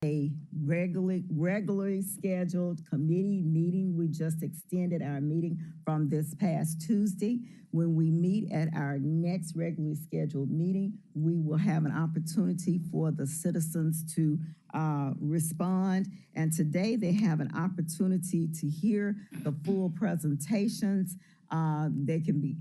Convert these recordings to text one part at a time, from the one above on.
a regularly scheduled committee meeting. We just extended our meeting from this past Tuesday. When we meet at our next regularly scheduled meeting, we will have an opportunity for the citizens to respond. And today they have an opportunity to hear the full presentations. They can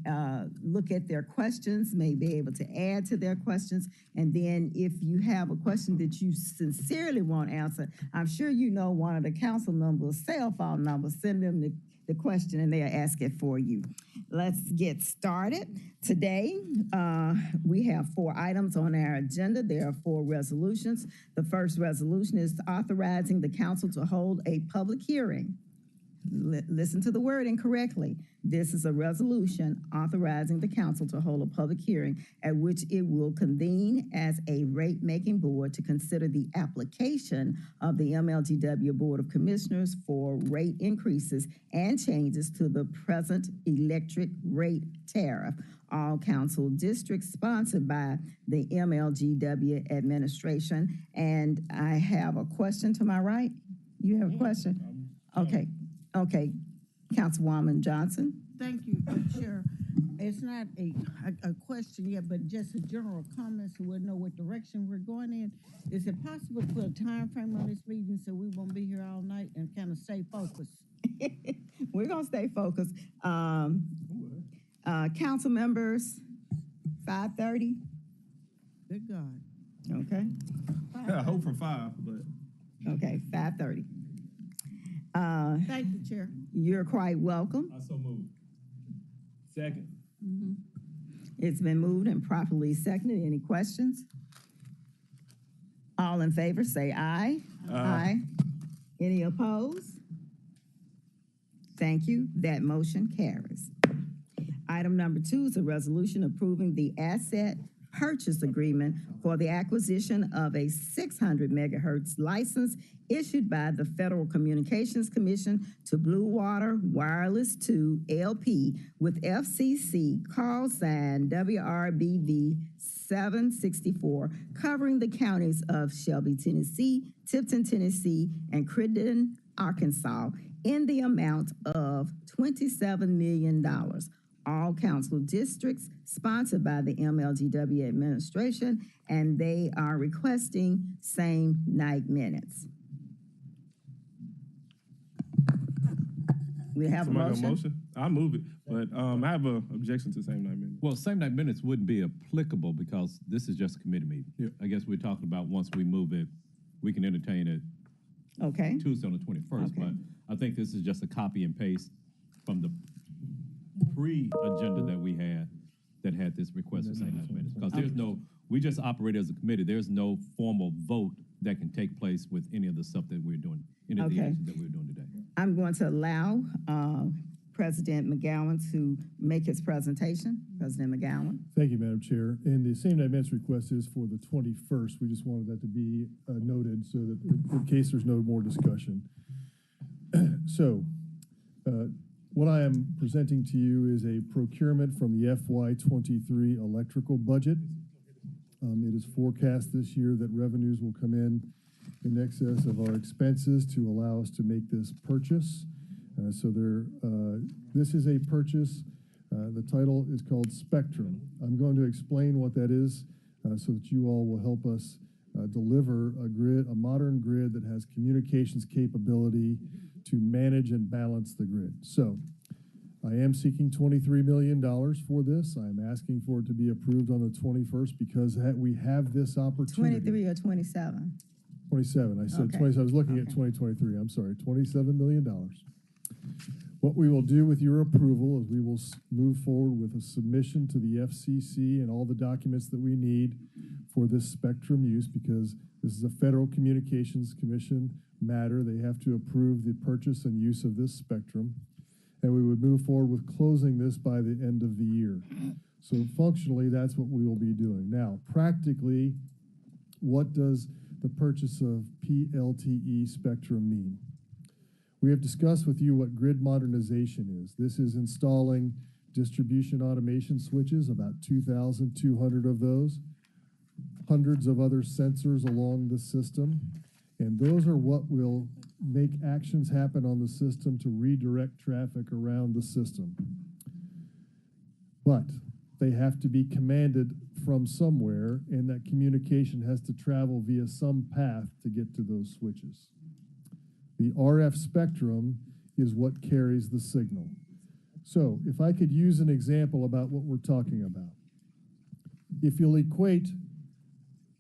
look at their questions, may be able to add to their questions. And then if you have a question that you sincerely want answered, I'm sure you know one of the council members' cell phone numbers. Send them the question and they'll ask it for you. Let's get started. Today, we have 4 items on our agenda. There are 4 resolutions. The first resolution is authorizing the council to hold a public hearing. Listen to the wording correctly. This is a resolution authorizing the council to hold a public hearing at which it will convene as a rate-making board to consider the application of the MLG&W Board of Commissioners for rate increases and changes to the present electric rate tariff. All council districts sponsored by the MLG&W administration. And I have a question to my right. You have a question? Okay. Okay, Councilwoman Johnson. Thank you, Chair. It's not a question yet, but just a general comment so we'll know what direction we're going in. Is it possible to put a time frame on this meeting so we won't be here all night and kind of stay focused? We're going to stay focused. Council members, 5:30. Good God. Okay. I hope for 5, but. Okay, 5:30. Thank you, Chair. You're quite welcome. I so moved. Second. It's been moved and properly seconded. Any questions? All in favor, say aye. Aye. Any opposed? Thank you. That motion carries. Item number 2 is a resolution approving the asset purchase agreement for the acquisition of a 600 megahertz license issued by the Federal Communications Commission to Blue Water Wireless 2 LP with FCC call sign WRBV 764, covering the counties of Shelby, Tennessee, Tipton, Tennessee, and Crittenden, Arkansas, in the amount of $27 million. All council districts sponsored by the MLG&W administration, and they are requesting same night minutes. We have a motion? I'll move it, but I have an objection to same night minutes. Well, same night minutes wouldn't be applicable because this is just a committee meeting. Yeah. I guess we're talking about once we move it, we can entertain it Okay. Tuesday on the 21st, Okay. but I think this is just a copy and paste from the pre-agenda that we had that had this request for same night minutes. Because there's no, we just operate as a committee. There's no formal vote that can take place with any of the stuff that we're doing, any of the Okay. actions that we're doing today. I'm going to allow President McGowan to make his presentation. President McGowan. Thank you, Madam Chair. And the same night minutes request is for the 21st. We just wanted that to be noted so that in case there's no more discussion. So, what I am presenting to you is a procurement from the FY23 electrical budget. It is forecast this year that revenues will come in excess of our expenses to allow us to make this purchase. This is a purchase. The title is called Spectrum. I'm going to explain what that is so that you all will help us deliver a modern grid that has communications capability to manage and balance the grid. So I am seeking $23 million for this. I'm asking for it to be approved on the 21st because we have this opportunity. 23 or 27? 27. I said Okay. 27. I was looking at 2023. I'm sorry, $27 million. What we will do with your approval is we will move forward with a submission to the FCC and all the documents that we need for this spectrum use because this is a Federal Communications Commission matter. They have to approve the purchase and use of this spectrum. And we would move forward with closing this by the end of the year. So functionally, that's what we will be doing. Now, practically, what does the purchase of PLTE spectrum mean? We have discussed with you what grid modernization is. This is installing distribution automation switches, about 2,200 of those, hundreds of other sensors along the system. And those are what will make actions happen on the system to redirect traffic around the system. But they have to be commanded from somewhere, and that communication has to travel via some path to get to those switches. The RF spectrum is what carries the signal. So if I could use an example about what we're talking about. If you'll equate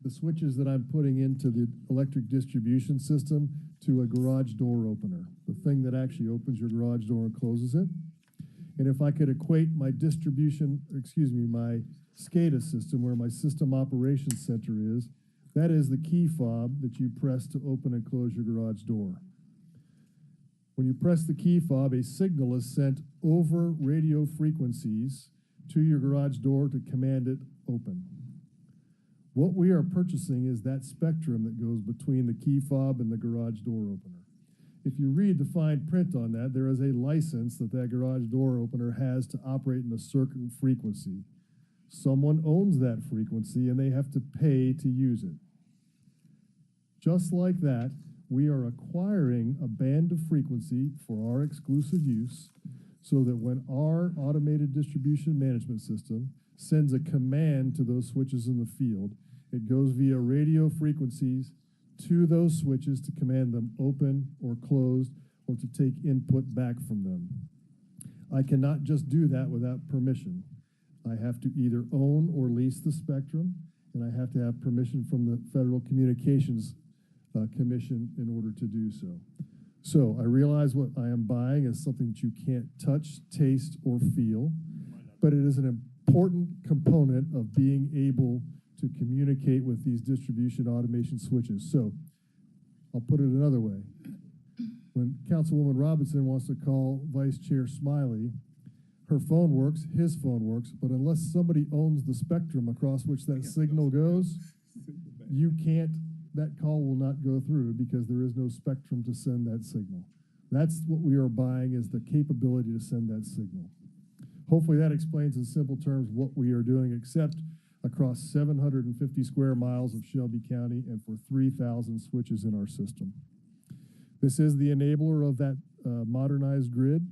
the switches that I'm putting into the electric distribution system to a garage door opener, the thing that actually opens your garage door and closes it. And if I could equate my my SCADA system, where my system operations center is, that is the key fob that you press to open and close your garage door. When you press the key fob, a signal is sent over radio frequencies to your garage door to command it open. What we are purchasing is that spectrum that goes between the key fob and the garage door opener. If you read the fine print on that, there is a license that garage door opener has to operate in a certain frequency. Someone owns that frequency and they have to pay to use it. Just like that, we are acquiring a band of frequency for our exclusive use so that when our automated distribution management system sends a command to those switches in the field, it goes via radio frequencies to those switches to command them open or closed or to take input back from them. I cannot just do that without permission. I have to either own or lease the spectrum, and I have to have permission from the Federal Communications Commission in order to do so. So I realize what I am buying is something that you can't touch, taste, or feel, but it is an important component of being able to communicate with these distribution automation switches. So I'll put it another way. When Councilwoman Robinson wants to call Vice Chair Smiley, her phone works, his phone works, but unless somebody owns the spectrum across which that signal goes, that call will not go through because there is no spectrum to send that signal. That's what we are buying, is the capability to send that signal. Hopefully that explains in simple terms what we are doing, except across 750 square miles of Shelby County and for 3,000 switches in our system. This is the enabler of that modernized grid.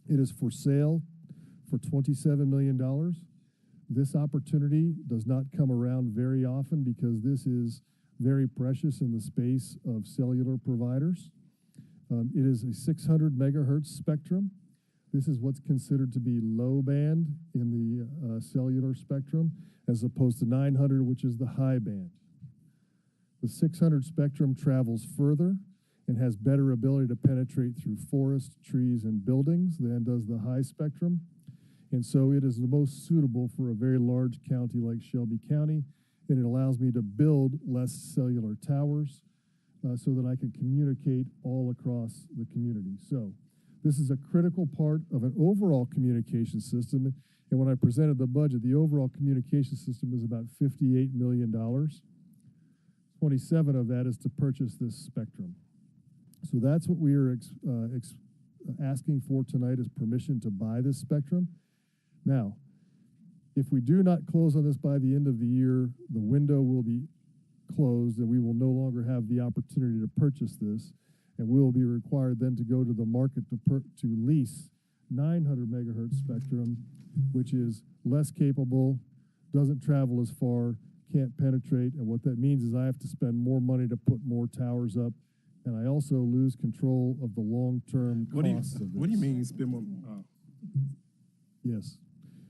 It is for sale for $27 million. This opportunity does not come around very often because this is very precious in the space of cellular providers. It is a 600 megahertz spectrum. This is what's considered to be low band in the cellular spectrum, as opposed to 900, which is the high band. The 600 spectrum travels further and has better ability to penetrate through forest, trees, and buildings than does the high spectrum. And so it is the most suitable for a very large county like Shelby County, and it allows me to build less cellular towers so that I can communicate all across the community. So this is a critical part of an overall communication system. And when I presented the budget, the overall communication system is about $58 million. 27 of that is to purchase this spectrum. So that's what we are asking for tonight, is permission to buy this spectrum. Now, if we do not close on this by the end of the year, the window will be closed and we will no longer have the opportunity to purchase this, and we will be required then to go to the market to lease 900 megahertz spectrum, which is less capable, doesn't travel as far, can't penetrate, and what that means is I have to spend more money to put more towers up, and I also lose control of the long-term costs of this. What do you mean spend more? Yes.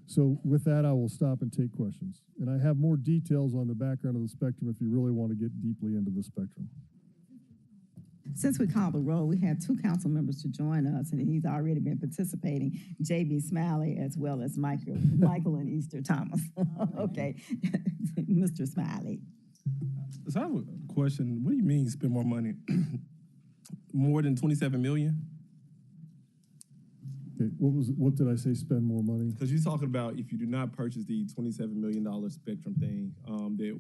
So with that, I will stop and take questions. And I have more details on the background of the spectrum if you really want to get deeply into the spectrum. Since we called the roll, we had two council members to join us, and he's already been participating, J.B. Smiley as well as Michael and Easter Thomas. Okay, Mr. Smiley. So I have a question. What do you mean spend more money? More than 27 million? Okay, what did I say, spend more money? Because you're talking about if you do not purchase the $27 million spectrum thing, that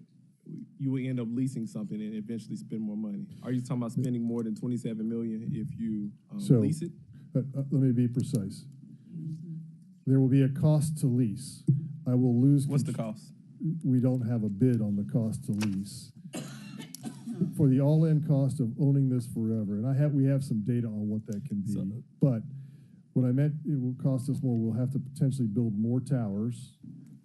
you will end up leasing something and eventually spend more money. Are you talking about spending more than 27 million if you lease it? Let me be precise. There will be a cost to lease. I will lose. What's the cost? We don't have a bid on the cost to lease. for the all-in cost of owning this forever, and we have some data on what that can be, but what I meant, it will cost us more. We'll have to potentially build more towers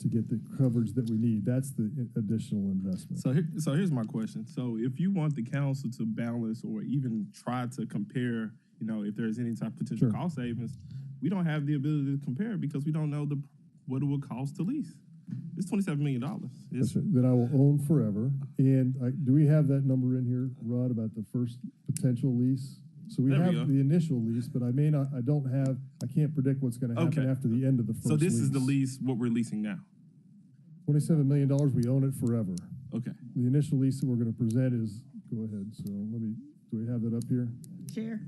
to get the coverage that we need. That's the additional investment. So here's my question. So if you want the council to balance or even try to compare, if there's any type of potential Sure. cost savings, we don't have the ability to compare because we don't know what it will cost to lease. It's $27 million. That's right, that I will own forever. And do we have that number in here, Rod, about the first potential lease? So we There we have go. the initial lease, but I can't predict what's going to happen Okay. after the end of the first So this lease. is the lease, what we're leasing now. $27 million, we own it forever. Okay. The initial lease that we're going to present is, go ahead, so do we have that up here? Chair,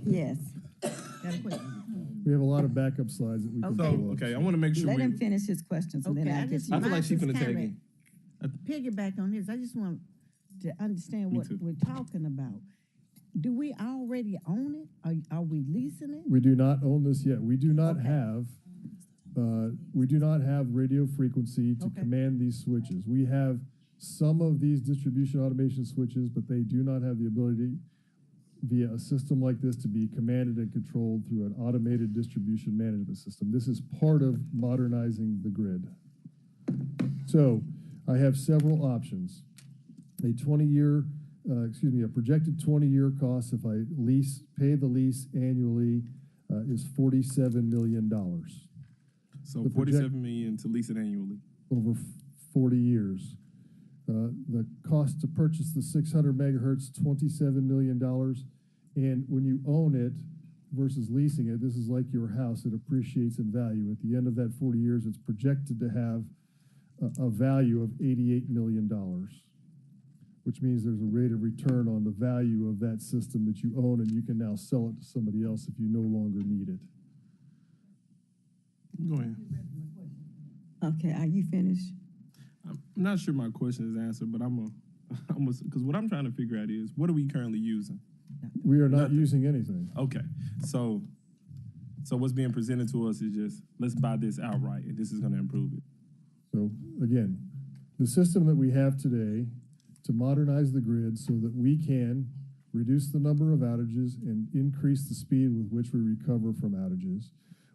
Yes. got a question. We have a lot of backup slides that we can Okay. pull up. Okay, I want to make sure Let him finish his questions and then Okay, I'll I get just, you. I feel like mine she's is finna tag kinda in. piggyback on his. I just want to understand Me what too. we're talking about. Do we already own it? Are we leasing it? We do not own this yet. We do not Okay. have radio frequency to Okay. command these switches. We have some of these distribution automation switches, but they do not have the ability via a system like this to be commanded and controlled through an automated distribution management system. This is part of modernizing the grid. So I have several options. A projected 20-year cost if I pay the lease annually is $47 million So The project- $47 million to lease it annually. over 40 years. The cost to purchase the 600 megahertz, $27 million. And when you own it versus leasing it, this is like your house. It appreciates in value. At the end of that 40 years, it's projected to have a value of $88 million, which means there's a rate of return on the value of that system that you own, and you can now sell it to somebody else if you no longer need it. Go ahead. Okay, are you finished? I'm not sure my question is answered, but because what I'm trying to figure out is, what are we currently using? We are not Nothing. using anything. Okay, so what's being presented to us is just, let's buy this outright, and this is going to improve it. So again, the system that we have today to modernize the grid so that we can reduce the number of outages and increase the speed with which we recover from outages.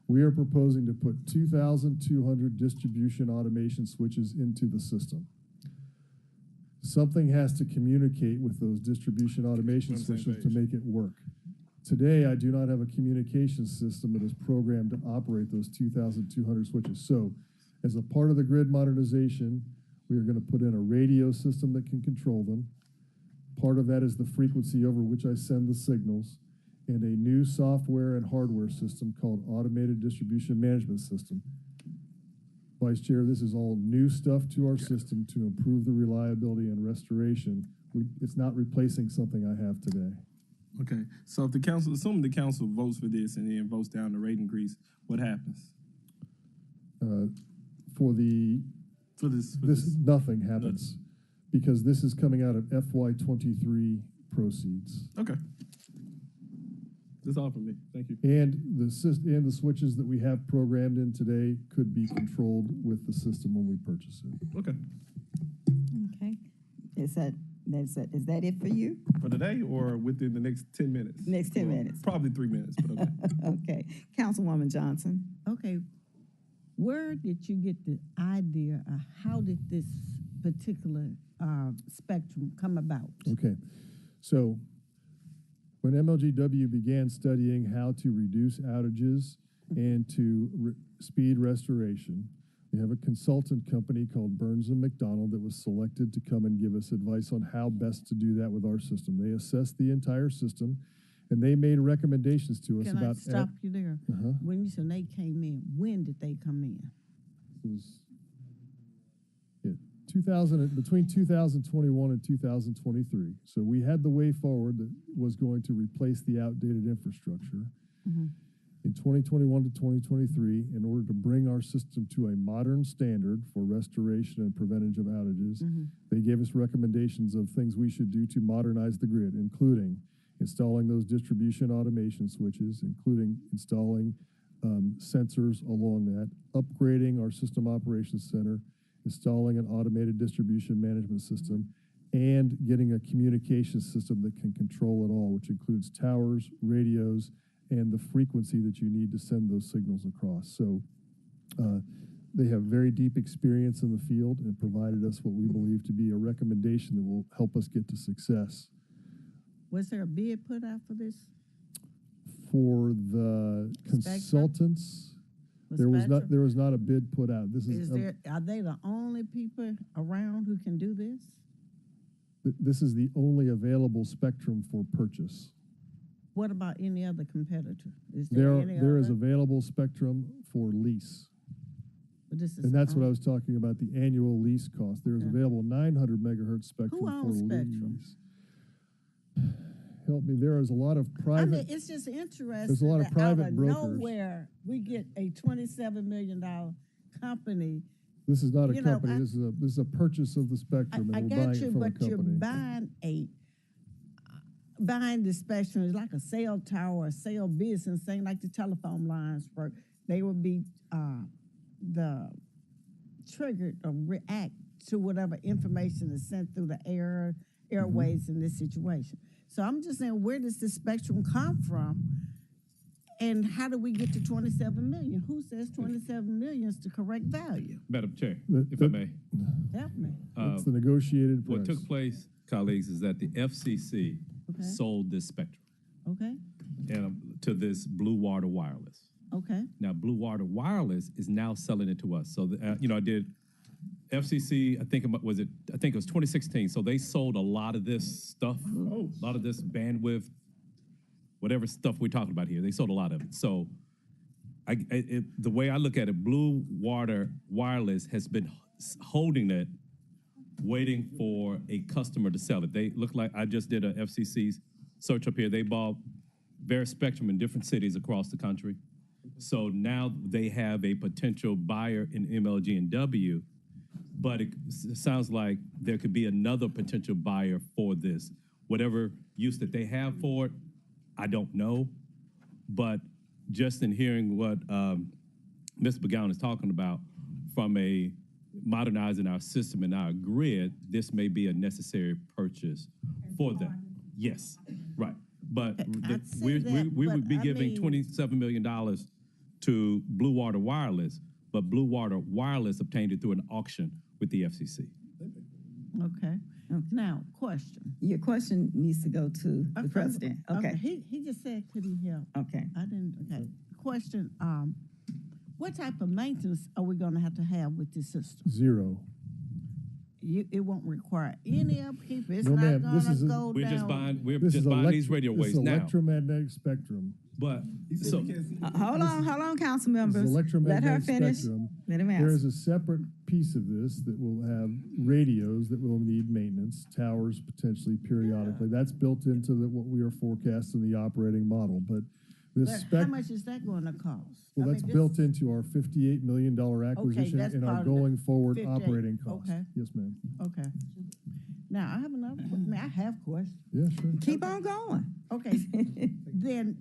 We are proposing to put 2,200 distribution automation switches into the system. Something has to communicate with those distribution automation On the same switches to page. make it work. Today, I do not have a communication system that is programmed to operate those 2,200 switches. So, as a part of the grid modernization, we are going to put in a radio system that can control them. Part of that is the frequency over which I send the signals, and a new software and hardware system called Automated Distribution Management System. Vice Chair, this is all new stuff to our system to improve the reliability and restoration. It's not replacing something I have today. Okay, so if the council, assuming the council votes for this and then votes down the rate increase, what happens For this? nothing happens because this is coming out of FY23 proceeds. Okay. That's all for me. Thank you. And the switches that we have programmed in today could be controlled with the system when we purchase it. Okay. Okay. Is that it for you? For today or within the next 10 minutes? Next 10 Or minutes. Probably 3 minutes, but okay. Okay. Councilwoman Johnson. Okay, where did you get the idea of how did this particular spectrum come about? Okay, so when MLG&W began studying how to reduce outages and to speed restoration, we have a consultant company called Burns & McDonnell that was selected to come and give us advice on how best to do that with our system. They assessed the entire system, and they made recommendations to us Can I about... stop you there? Uh-huh. When you said they came in, when did they come in? It was between 2021 and 2023. So we had the way forward that was going to replace the outdated infrastructure. Mhm. In 2021 to 2023, in order to bring our system to a modern standard for restoration and prevention of outages, they gave us recommendations of things we should do to modernize the grid, including installing those distribution automation switches, including installing sensors along that, upgrading our system operations center, installing an automated distribution management system, and getting a communication system that can control it all, which includes towers, radios, and the frequency that you need to send those signals across. So they have very deep experience in the field and provided us what we believe to be a recommendation that will help us get to success. Was there a bid put out for this? For the consultants, there was not a bid put out. This is Are they the only people around who can do this? this is the only available spectrum for purchase. What about any other competitor? Is There any there is other? available spectrum for lease. But this is And that's what I was talking about, the annual lease cost. There's Okay. available 900 megahertz spectrum Who for owns Spectrum? lease. Help me, there is a lot of I mean, private, it's just interesting. there's a lot of that private out of brokers. nowhere, we get a $27 million company. this is not a you know, company, this is a purchase of the I, spectrum, I and we're got buying you, it from a but you're company. buying the spectrum is like a cell tower, a cell business thing, like the telephone lines work. They would be the triggered or react to whatever information is sent through the airways in this situation. So I'm just saying, where does this spectrum come from? And how do we get to 27 million? Who says 27 million is the correct value? Madam Chair, The- if the- I may. Help me. It's the negotiated price. What took place, colleagues, is that the FCC Okay. sold this spectrum Okay. to this Blue Water Wireless. Okay. Now, Blue Water Wireless is now selling it to us. So, I did FCC. I think it was 2016. So they sold a lot of this stuff, a lot of this bandwidth, whatever stuff we're talking about here. They sold a lot of it. So, the way I look at it, Blue Water Wireless has been holding it, waiting for a customer to sell it. They look like I just did a FCC search up here. They bought various spectrum in different cities across the country. So now they have a potential buyer in MLG&W, but it sounds like there could be another potential buyer for this. Whatever use that they have for it, I don't know. But just in hearing what Ms. McGowan is talking about from a modernizing our system and our grid, this may be a necessary purchase for them. Yes, right. But I'd say we that, would be but I giving mean- $27 million to Blue Water Wireless, but Blue Water Wireless obtained it through an auction with the FCC. Okay. Now, question. Your question needs to go to the president. Okay, He just said, could he help? okay. I didn't, okay. Question, what type of maintenance are we gonna have to have with this system? Zero. It won't require any upkeep, it's No, not ma'am, this gonna is a- go We're just down. buying these radio this waves is now. electromagnetic spectrum. But He so can't see. Hold on, council This members. is Let her electromagnetic finish. spectrum. Let him There is answer. a separate piece of this that will have radios that will need maintenance, towers potentially periodically. That's built into what we are forecasting the operating model. But this But how much is that gonna cost? well, I that's mean, built into our $58 million acquisition that's and our part of the going forward 58. operating costs. Okay. Yes, ma'am. Okay. Now, I have another, I have questions. Yeah, sure. Keep on going. Okay, then,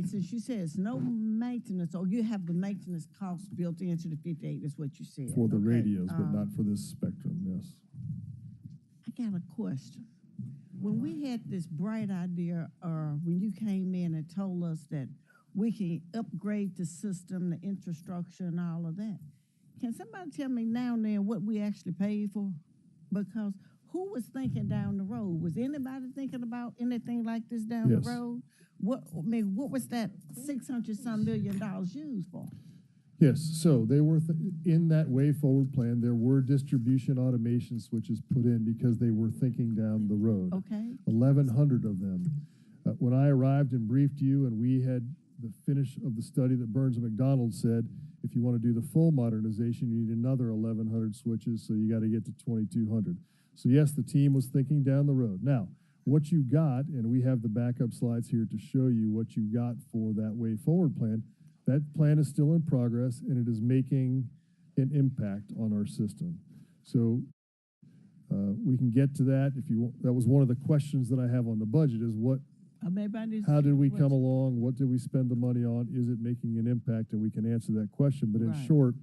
since you said it's no maintenance, or you have the maintenance cost built into the 58, is what you said. For the Okay, radios, but not for this spectrum, yes. I got a question. When we had this bright idea, when you came in and told us that we can upgrade the system, the infrastructure and all of that, can somebody tell me now and then what we actually paid for? Because who was thinking down the road? Was anybody thinking about anything like this down Yes. the road? What was that $600-some million used for? Yes, so they were, in that way forward plan, there were distribution automation switches put in because they were thinking down the road. Okay, 1,100 of them. When I arrived and briefed you and we had the finish of the study that Burns and McDonald said, if you want to do the full modernization, you need another 1,100 switches, so you got to get to 2,200. So yes, the team was thinking down the road. Now, what you got, and we have the backup slides here to show you what you got for that way forward plan, that plan is still in progress and it is making an impact on our system. So we can get to that if you want. That was one of the questions that I have on the budget is how did we come along? What did we spend the money on? Is it making an impact? And we can answer that question. But in Right. short,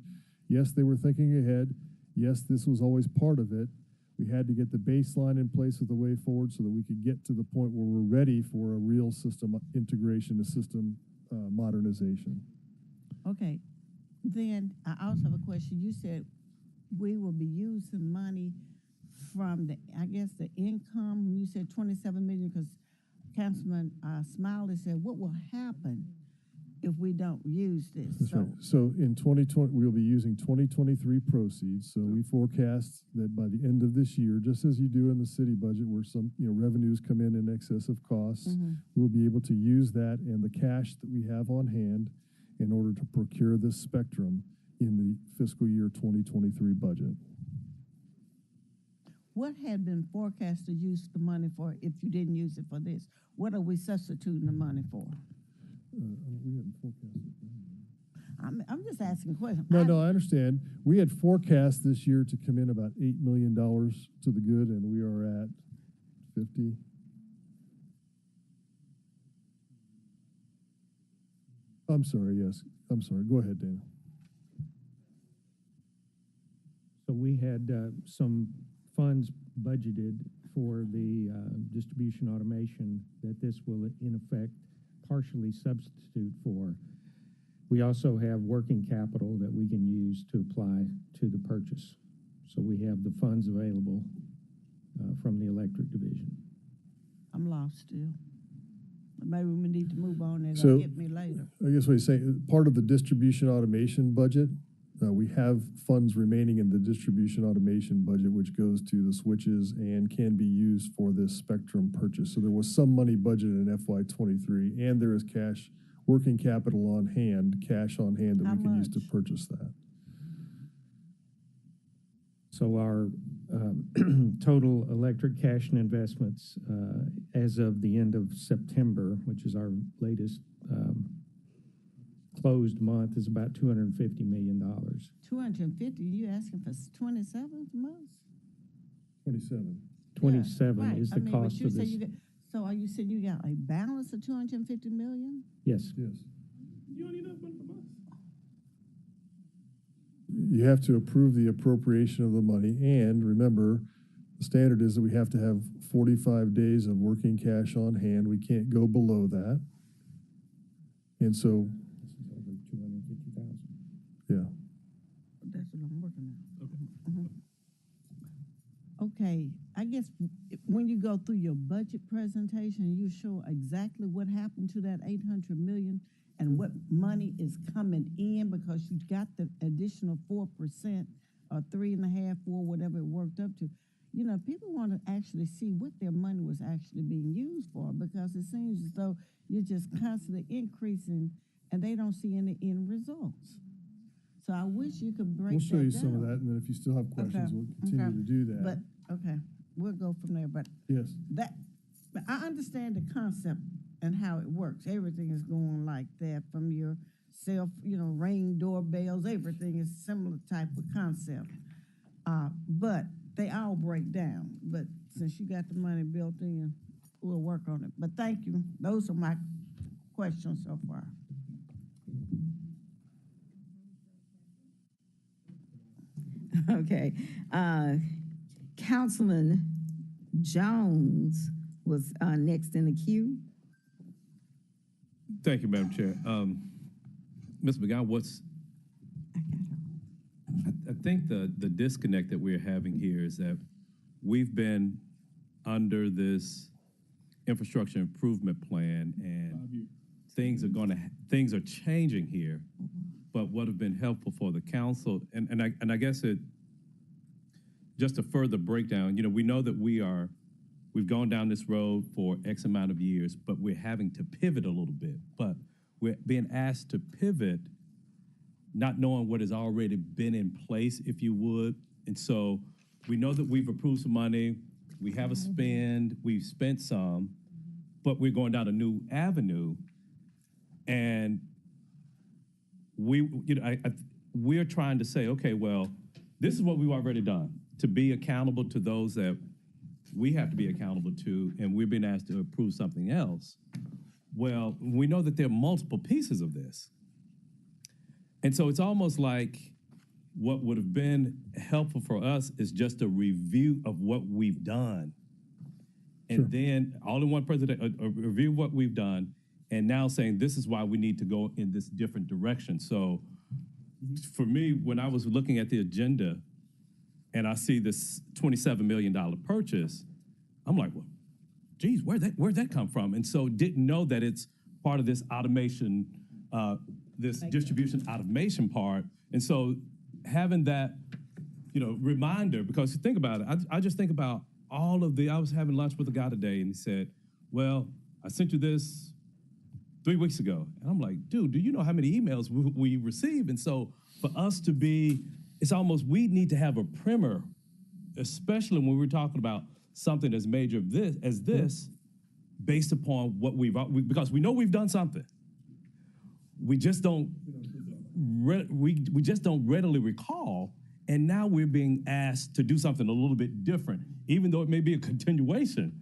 yes, they were thinking ahead. Yes, this was always part of it. We had to get the baseline in place with the way forward so that we could get to the point where we're ready for a real system integration, a system modernization. Okay, then I also have a question. You said we will be using money from the, I guess, the income. You said 27 million, because Councilman Smiley said, what will happen if we don't use this? That's right. So in 2020, we'll be using 2023 proceeds. So we forecast that by the end of this year, just as you do in the city budget, where some revenues come in excess of costs, we'll be able to use that and the cash that we have on hand in order to procure this spectrum in the fiscal year 2023 budget. What had been forecast to use the money for if you didn't use it for this? What are we substituting the money for? We hadn't forecasted. I'm just asking a question. No, I understand. We had forecast this year to come in about $8 million to the good, and we are at 50. I'm sorry, yes. I'm sorry. Go ahead, Dana. So we had some funds budgeted for the distribution automation that this will in effect partially substitute for. We also have working capital that we can use to apply to the purchase. So we have the funds available from the electric division. I'm lost still. Maybe we need to move on and So, get me later. I guess what you're saying, part of the distribution automation budget, we have funds remaining in the distribution automation budget, which goes to the switches and can be used for this spectrum purchase. So there was some money budgeted in FY23, and there is cash, working capital on hand, cash on hand that How we can use to much? purchase that. So our total electric cash and investments as of the end of September, which is our latest closed month, is about $250 million. 250, you asking for 27 months? 27. 27 Right. is the but cost you of said this. so are you saying you got a balance of 250 million? Yes. Yes. You don't need enough money from us. You have to approve the appropriation of the money, and remember, the standard is that we have to have 45 days of working cash on hand. We can't go below that. And so, This is over 250,000. yeah. That's what I'm working on. Okay, I guess when you go through your budget presentation, you show exactly what happened to that 800 million and what money is coming in, because you got the additional 4% or 3.5%, 4%, whatever it worked up to. You know, people want to actually see what their money was actually being used for, because it seems as though you're just constantly increasing and they don't see any end results. So I wish you could break We'll show that you down. some of that, and then if you still have questions, we'll continue to do that. But, okay, we'll go from there, but Yes. but I understand the concept and how it works. Everything is going like that, from your self, Ring doorbells, everything is similar type of concept. But they all break down. But since you got the money built in, we'll work on it. But thank you. Those are my questions so far. Okay. Councilman Jones was next in the queue. Thank you, Madam Chair. Ms. McGowan, I think the disconnect that we're having here is that we've been under this infrastructure improvement plan, and things are changing here. But what have been helpful for the council, and I guess just a further breakdown, we know that we've gone down this road for X amount of years, but we're having to pivot a little bit. But we're being asked to pivot, not knowing what has already been in place, if you would. And so we know that we've approved some money, we have a spend, we've spent some, but we're going down a new avenue. And we're trying to say, okay, well, this is what we've already done, to be accountable to those that we have to be accountable to, and we're being asked to approve something else. Well, we know that there are multiple pieces of this. And so it's almost like what would have been helpful for us is just a review of what we've done. And Sure. then all in one presentation, a review of what we've done, and now saying this is why we need to go in this different direction. So for me, when I was looking at the agenda and I see this $27 million purchase, I'm like, well, geez, where'd that come from? And so didn't know that it's part of this automation, this distribution automation part. And so having that, reminder, because you think about it, I just think about I was having lunch with a guy today and he said, well, I sent you this 3 weeks ago. And I'm like, dude, do you know how many emails we receive? And so for us to it's almost, we need to have a primer, especially when we're talking about something as major as this, based upon what because we know we've done something. We just don't readily recall, and now we're being asked to do something a little bit different, even though it may be a continuation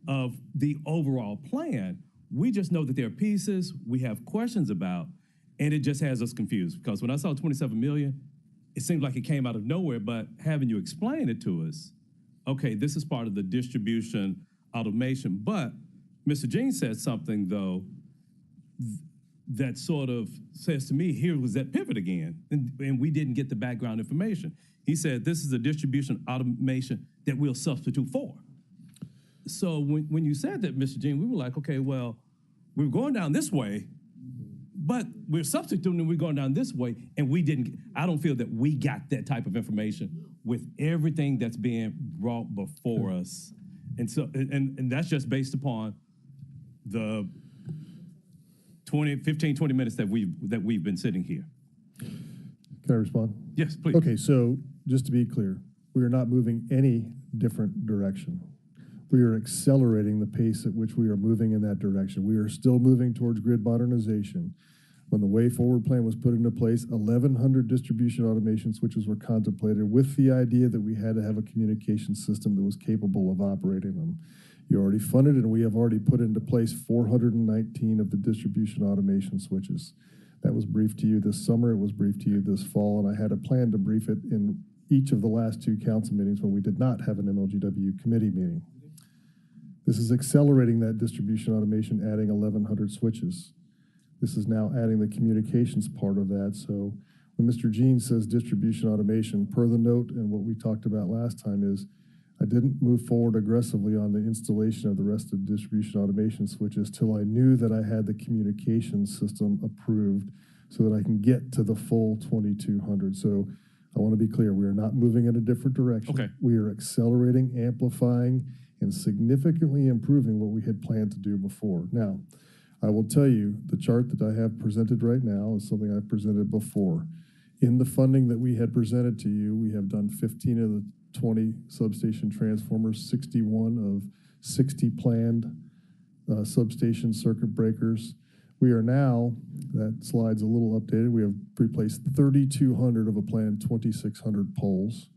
of the overall plan. We just know that there are pieces we have questions about, and it just has us confused. Because when I saw 27 million, it seemed like it came out of nowhere, but having you explain it to us, okay, this is part of the distribution automation. But Mr. Jean said something, though, that sort of says to me, here was that pivot again, and we didn't get the background information. He said, this is a distribution automation that we'll substitute for. So when you said that, Mr. Jean, we were like, okay, well, we're going down this way, but we're substituting and we're going down this way, and I don't feel that we got that type of information with everything that's being brought before us. And so, and that's just based upon the 15, 20 minutes that we've been sitting here. Can I respond? Yes, please. Okay, so just to be clear, we are not moving any different direction. We are accelerating the pace at which we are moving in that direction. We are still moving towards grid modernization. When the way forward plan was put into place, 1,100 distribution automation switches were contemplated with the idea that we had to have a communication system that was capable of operating them. You already funded, and we have already put into place 419 of the distribution automation switches. That was briefed to you this summer. It was briefed to you this fall, and I had a plan to brief it in each of the last 2 council meetings when we did not have an MLG&W committee meeting. This is accelerating that distribution automation, adding 1,100 switches. This is now adding the communications part of that. So when Mr. Jean says distribution automation, per the note and what we talked about last time, is I didn't move forward aggressively on the installation of the rest of the distribution automation switches till I knew that I had the communication system approved so that I can get to the full 2,200. So I want to be clear, we are not moving in a different direction. Okay. We are accelerating, amplifying, and significantly improving what we had planned to do before. Now, I will tell you, the chart that I have presented right now is something I've presented before. In the funding that we had presented to you, we have done 15 of the 20 substation transformers, 61 of 60 planned substation circuit breakers. We are now, that slide's a little updated, we have replaced 3,200 of a planned 2,600 poles.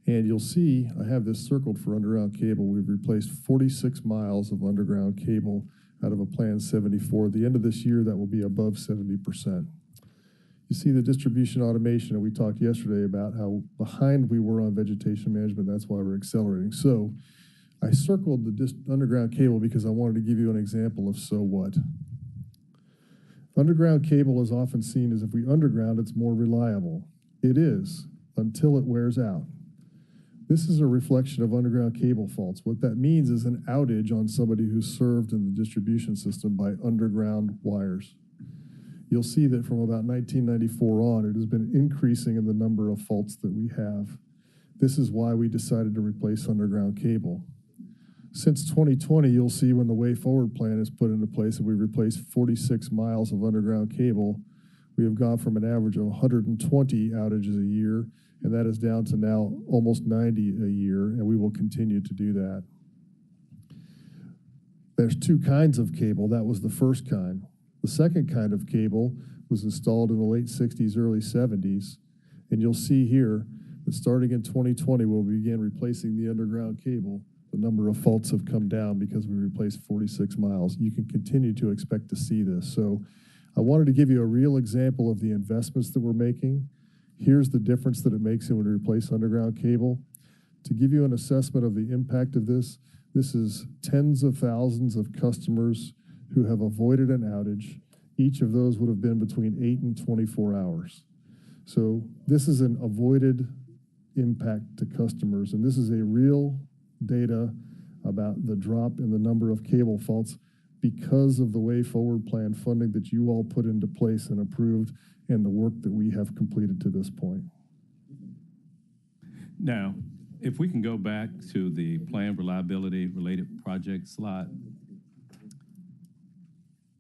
And you'll see, I have this circled for underground cable. We've replaced 46 miles of underground cable out of a planned 74. At the end of this year, that will be above 70%. You see the distribution automation, and we talked yesterday about how behind we were on vegetation management. That's why we're accelerating. So I circled the underground cable because I wanted to give you an example of so what. Underground cable is often seen as if we underground, it's more reliable. It is, until it wears out. This is a reflection of underground cable faults. What that means is an outage on somebody who's served in the distribution system by underground wires. You'll see that from about 1994 on, it has been increasing in the number of faults that we have. This is why we decided to replace underground cable. Since 2020, you'll see when the Way Forward plan is put into place and we replaced 46 miles of underground cable, we have gone from an average of 120 outages a year, and that is down to now almost 90 a year, and we will continue to do that. There's 2 kinds of cable. That was the first kind. The second kind of cable was installed in the late 60s, early 70s, and you'll see here that starting in 2020, when we began replacing the underground cable, the number of faults have come down because we replaced 46 miles. You can continue to expect to see this. So I wanted to give you a real example of the investments that we're making. Here's the difference that it makes when we replace underground cable. To give you an assessment of the impact of this is tens of thousands of customers who have avoided an outage. Each of those would have been between 8 and 24 hours. So this is an avoided impact to customers, and this is a real data about the drop in the number of cable faults because of the way forward plan funding that you all put into place and approved and the work that we have completed to this point. Now, if we can go back to the plan reliability related project slide,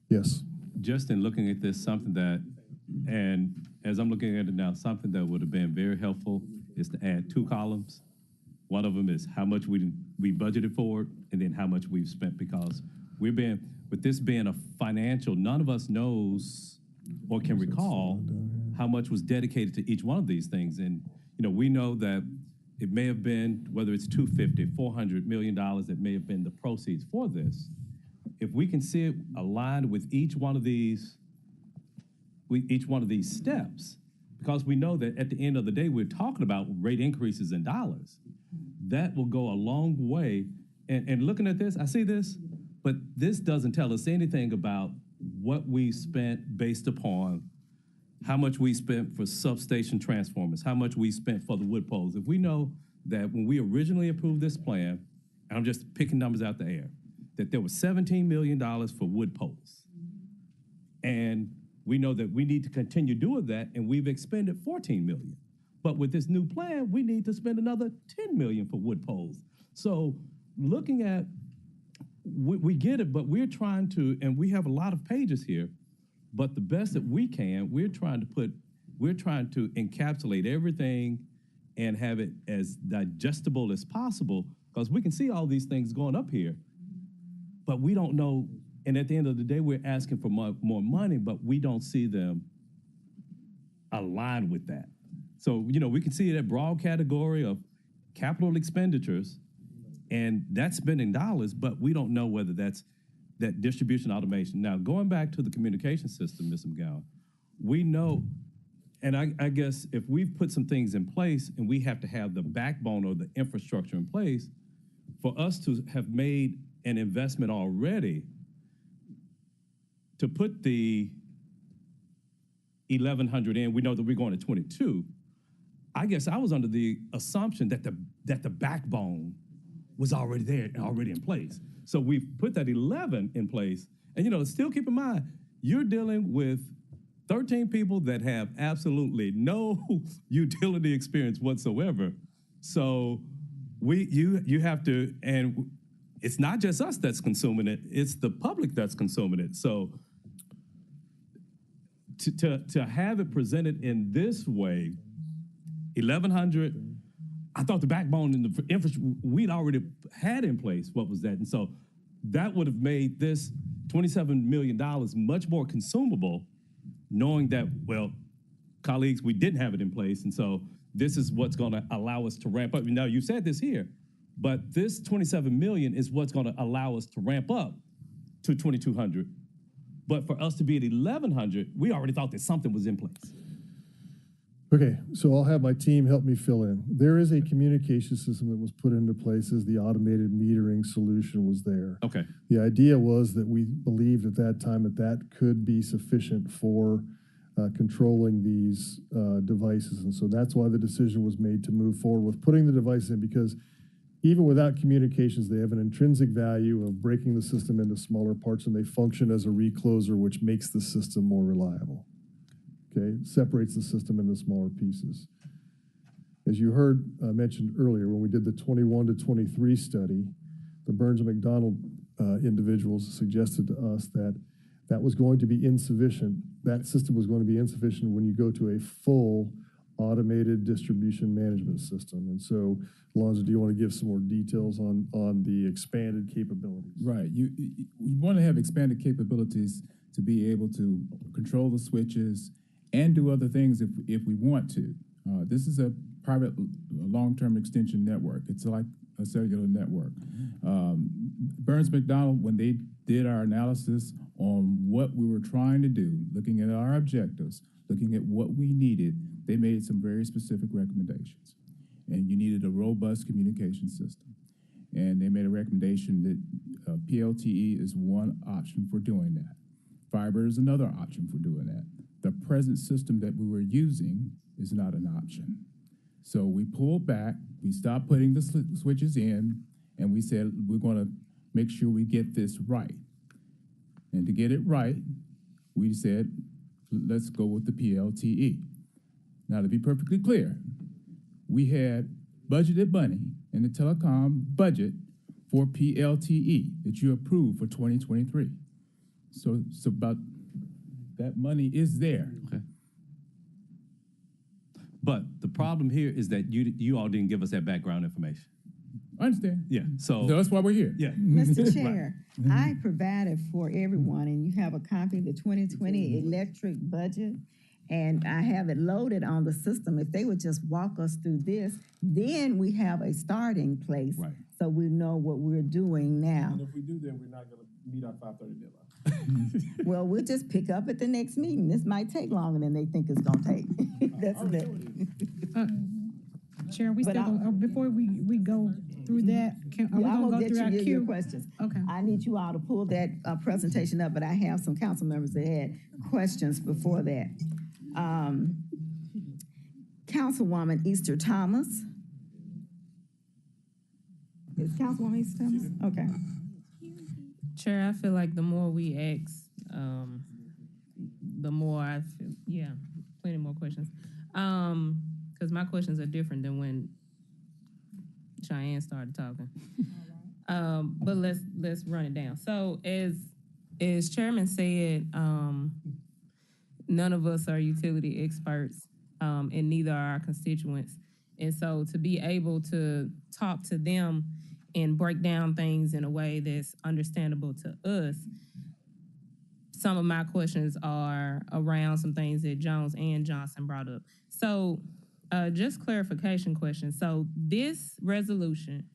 Yes. just in looking at this, something that, and as I'm looking at it now, something that would have been very helpful is to add 2 columns. One of them is how much we budgeted for it, and then how much we've spent, because with this being a financial, none of us knows or can recall how much was dedicated to each one of these things. And, we know that it may have been, whether it's $250, $400 million, that may have been the proceeds for this. If we can see it aligned with each one of these steps, because we know that at the end of the day, we're talking about rate increases in dollars. That will go a long way. And looking at this, I see this, but this doesn't tell us anything about what we spent based upon how much we spent for substation transformers, how much we spent for the wood poles. If we know that when we originally approved this plan, and I'm just picking numbers out the air, that there was $17 million for wood poles. And we know that we need to continue doing that, and we've expended $14 million. But with this new plan, we need to spend another $10 million for wood poles. So looking at, we get it, but we're trying to, and we have a lot of pages here, but the best that we can, we're trying to encapsulate everything and have it as digestible as possible, because we can see all these things going up here, but we don't know. And at the end of the day, we're asking for more money, but we don't see them aligned with that. So, we can see that broad category of capital expenditures, and that's spending dollars, but we don't know whether that's that distribution automation. Now, going back to the communication system, Ms. McGowan, we know, and I guess if we've put some things in place and we have to have the backbone or the infrastructure in place, for us to have made an investment already to put the 1,100 in, we know that we're going to 22. I guess I was under the assumption that the backbone was already there, already in place. So we've put that 11 in place. And, still keep in mind, you're dealing with 13 people that have absolutely no utility experience whatsoever. So you have to, and it's not just us that's consuming it, it's the public that's consuming it. So to have it presented in this way, 1,100, I thought the backbone and the infrastructure we'd already had in place. What was that? And so that would have made this $27 million much more consumable, knowing that, well, colleagues, we didn't have it in place. And so this is what's going to allow us to ramp up. Now, you said this here, but this $27 million is what's going to allow us to ramp up to 2,200. But for us to be at 1,100, we already thought that something was in place. Okay, so I'll have my team help me fill in. There is a communication system that was put into place as the automated metering solution was there. Okay. The idea was that we believed at that time that could be sufficient for controlling these devices. And so that's why the decision was made to move forward with putting the devices in, because even without communications, they have an intrinsic value of breaking the system into smaller parts, and they function as a recloser, which makes the system more reliable. Okay, separates the system into smaller pieces. As you heard mentioned earlier, when we did the 21 to 23 study, the Burns and McDonald individuals suggested to us that was going to be insufficient. That system was going to be insufficient when you go to a full automated distribution management system. And so, Alonzo, do you want to give some more details on the expanded capabilities? Right. You want to have expanded capabilities to be able to control the switches and do other things if we want to. This is a private long-term extension network. It's like a cellular network. Burns McDonald, when they did our analysis on what we were trying to do, looking at our objectives, looking at what we needed, they made some very specific recommendations. And you needed a robust communication system. And they made a recommendation that PLTE is one option for doing that. Fiber is another option for doing that. The present system that we were using is not an option. So we pulled back, we stopped putting the switches in, and we said we're going to make sure we get this right. And to get it right, we said, let's go with the PLTE. Now, to be perfectly clear, we had budgeted money in the telecom budget for PLTE that you approved for 2023. So about that money is there. Okay. But the problem here is that you all didn't give us that background information. I understand. Yeah. So That's why we're here. yeah. Mr. Chair, I provided for everyone, and you have a copy of the 2020 electric budget, and I have it loaded on the system. If they would just walk us through this, then we have a starting place. Right. So we know what we're doing now. And if we do that, we're not gonna meet our 5:30 deadline. Well, we'll just pick up at the next meeting. This might take longer than they think it's gonna take. That's it. Chair, we But still, before we go through that, are we Yeah, I'm gonna gonna go get through our you your queue? questions. Okay. I need you all to pull that presentation up, but I have some council members that had questions before that. Councilwoman Easter Thomas. Is Councilwoman Easter Thomas? Okay. Chair, I feel like the more we ask, the more I feel, yeah, plenty more questions. Because my questions are different than when Cheyenne started talking. But let's run it down. So as Chairman said, none of us are utility experts, and neither are our constituents. And so to be able to talk to them and break down things in a way that's understandable to us, some of my questions are around some things that Jones and Johnson brought up. So just clarification questions. So this resolution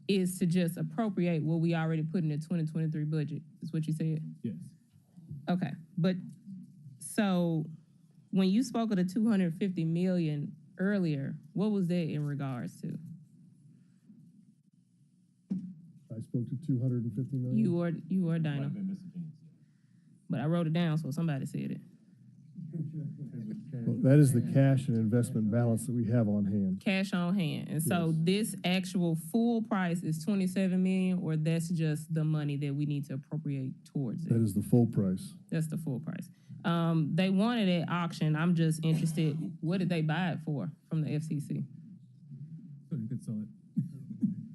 is to just appropriate what we already put in the 2023 budget, is what you said? Yes. Okay, but so when you spoke of the 250 million earlier, what was that in regards to? I spoke to 250 million. You or Dana, but I wrote it down, so somebody said it. Well, that is the cash and investment balance that we have on hand. Cash on hand, and so this actual full price is 27 million, or that's just the money that we need to appropriate towards it? That is the full price. That's the full price. They wanted at auction. I'm just interested. What did they buy it for from the FCC? So you could sell it.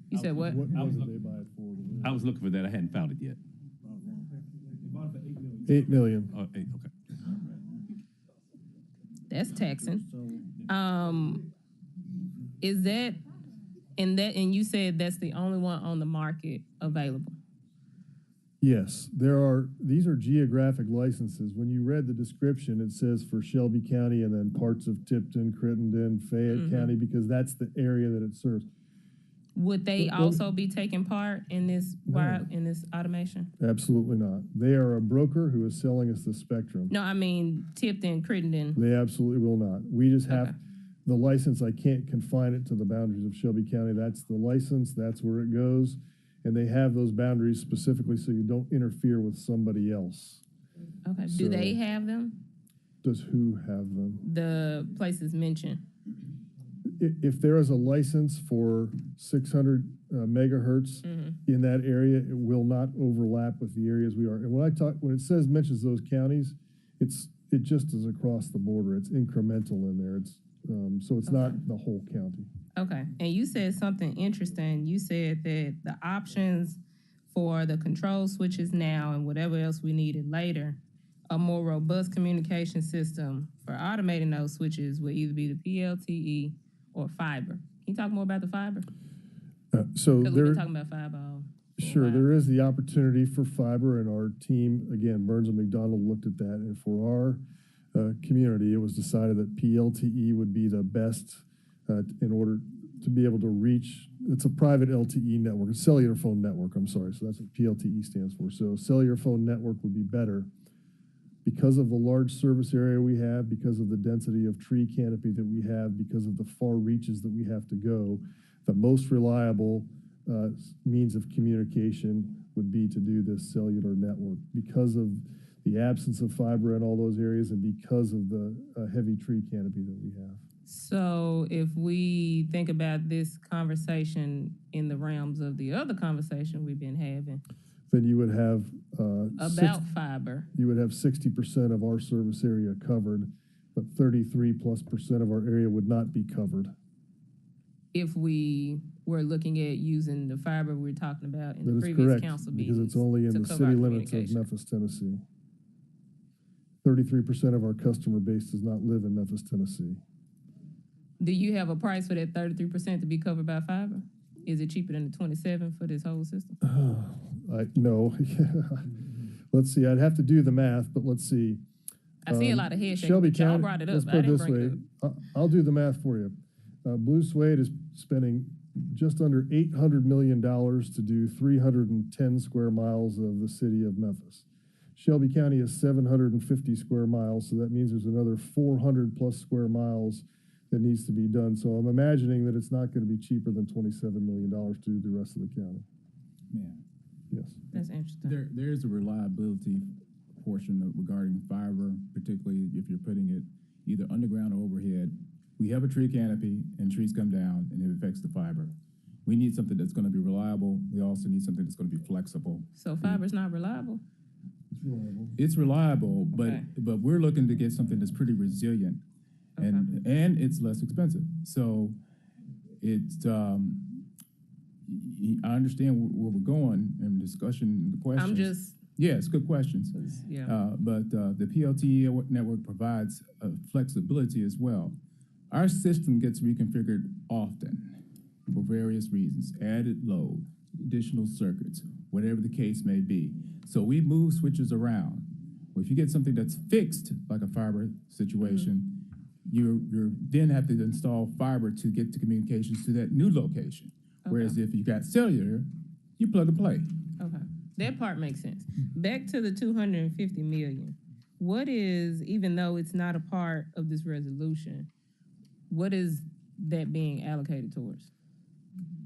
You said what? What did they buy it for? I was looking for that. I hadn't found it yet. $8 million. Oh, okay. That's taxing. Is that and you said that's the only one on the market available? Yes, these are geographic licenses. When you read the description, it says for Shelby County and then parts of Tipton, Crittenden, Fayette County, because that's the area that it serves. Would they Well, also be taking part in this in this automation? Absolutely not. They are a broker who is selling us the spectrum. No, I mean Tipton, Crittenden. They absolutely will not. We just have Okay. the license. I can't confine it to the boundaries of Shelby County. That's the license. That's where it goes. And they have those boundaries specifically so you don't interfere with somebody else. Okay. So- Do they have them? Does who have them? The places mentioned. If there is a license for 600 megahertz in that area, it will not overlap with the areas we are. And when it mentions those counties, it just is across the border. It's incremental in there. So it's not the whole county. Okay, and you said something interesting. You said that the options for the control switches now and whatever else we needed later, a more robust communication system for automating those switches would either be the PLTE or fiber. Can you talk more about the fiber? So Because we've there, been talking about fiber all for a sure, while. there is the opportunity for fiber, and our team, again, Burns and McDonald looked at that, and for our community, it was decided that PLTE would be the best in order to be able to reach. It's a private LTE network, a cellular phone network, I'm sorry, so that's what PLTE stands for. So cellular phone network would be better because of the large service area we have, because of the density of tree canopy that we have, because of the far reaches that we have to go, the most reliable means of communication would be to do this cellular network because of the absence of fiber in all those areas and because of the heavy tree canopy that we have. So if we think about this conversation in the realms of the other conversation we've been having Then you would have about fiber, you would have 60% of our service area covered, but 33+% of our area would not be covered. if we were looking at using the fiber we were talking about in That the is previous correct, council because meetings it's only in to the cover city our limits of communication. Memphis, Tennessee. 33% of our customer base does not live in Memphis, Tennessee. Do you have a price for that 33% to be covered by fiber? Is it cheaper than the 27 for this whole system? No. Let's see, I'd have to do the math, but let's see. I see a lot of head shaking, Shelby but y'all County, brought it up. let's I put it didn't this bring it way. I'll do the math for you. Blue Suede is spending just under $800 million to do 310 square miles of the city of Memphis. Shelby County is 750 square miles, so that means there's another 400 plus square miles that needs to be done. So I'm imagining that it's not going to be cheaper than $27 million to do the rest of the county. Yeah. Yes. That's interesting. There's a reliability portion regarding fiber, particularly if you're putting it either underground or overhead. We have a tree canopy and trees come down and it affects the fiber. We need something that's going to be reliable. We also need something that's going to be flexible. So fiber's not reliable? It's reliable, Okay. but we're looking to get something that's pretty resilient, and it's less expensive. So it's I understand where we're going in discussion, the questions. I'm just, Yeah, it's good questions. yeah. But the PLTE network provides flexibility as well. Our system gets reconfigured often for various reasons, added load, additional circuits, whatever the case may be. So we move switches around. Well, if you get something that's fixed, like a fiber situation, you then have to install fiber to get the communications to that new location. Whereas if you got cellular, you plug and play. Okay, that part makes sense. Back to the 250 million. What is, even though it's not a part of this resolution, what is that being allocated towards?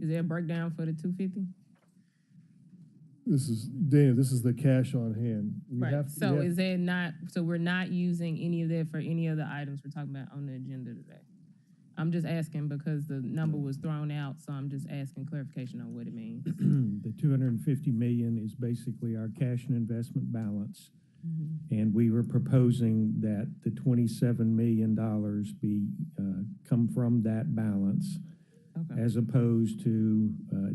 Is there a breakdown for the 250? This is, Dana, this is the cash on hand. So is that not, so we're not using any of that for any of the items we're talking about on the agenda today? I'm just asking because the number was thrown out, so I'm just asking clarification on what it means. The 250 million is basically our cash and investment balance. And we were proposing that the $27 million be come from that balance as opposed to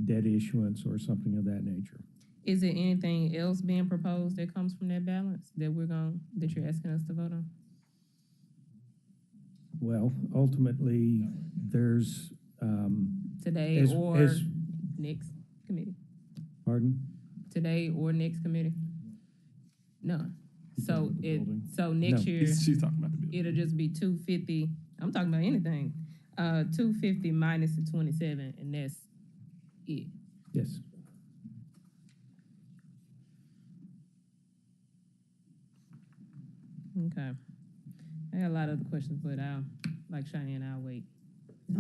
debt issuance or something of that nature. Is there anything else being proposed that comes from that balance that that you're asking us to vote on? Well, ultimately, there's Today as- or as- next committee? pardon? Today or next committee? None. So next year, She's talking about the bill. it'll just be 250. I'm talking about anything. 250 minus the 27, and that's it. Yes. Okay. I got a lot of other questions, but like Cheyenne, I'll wait.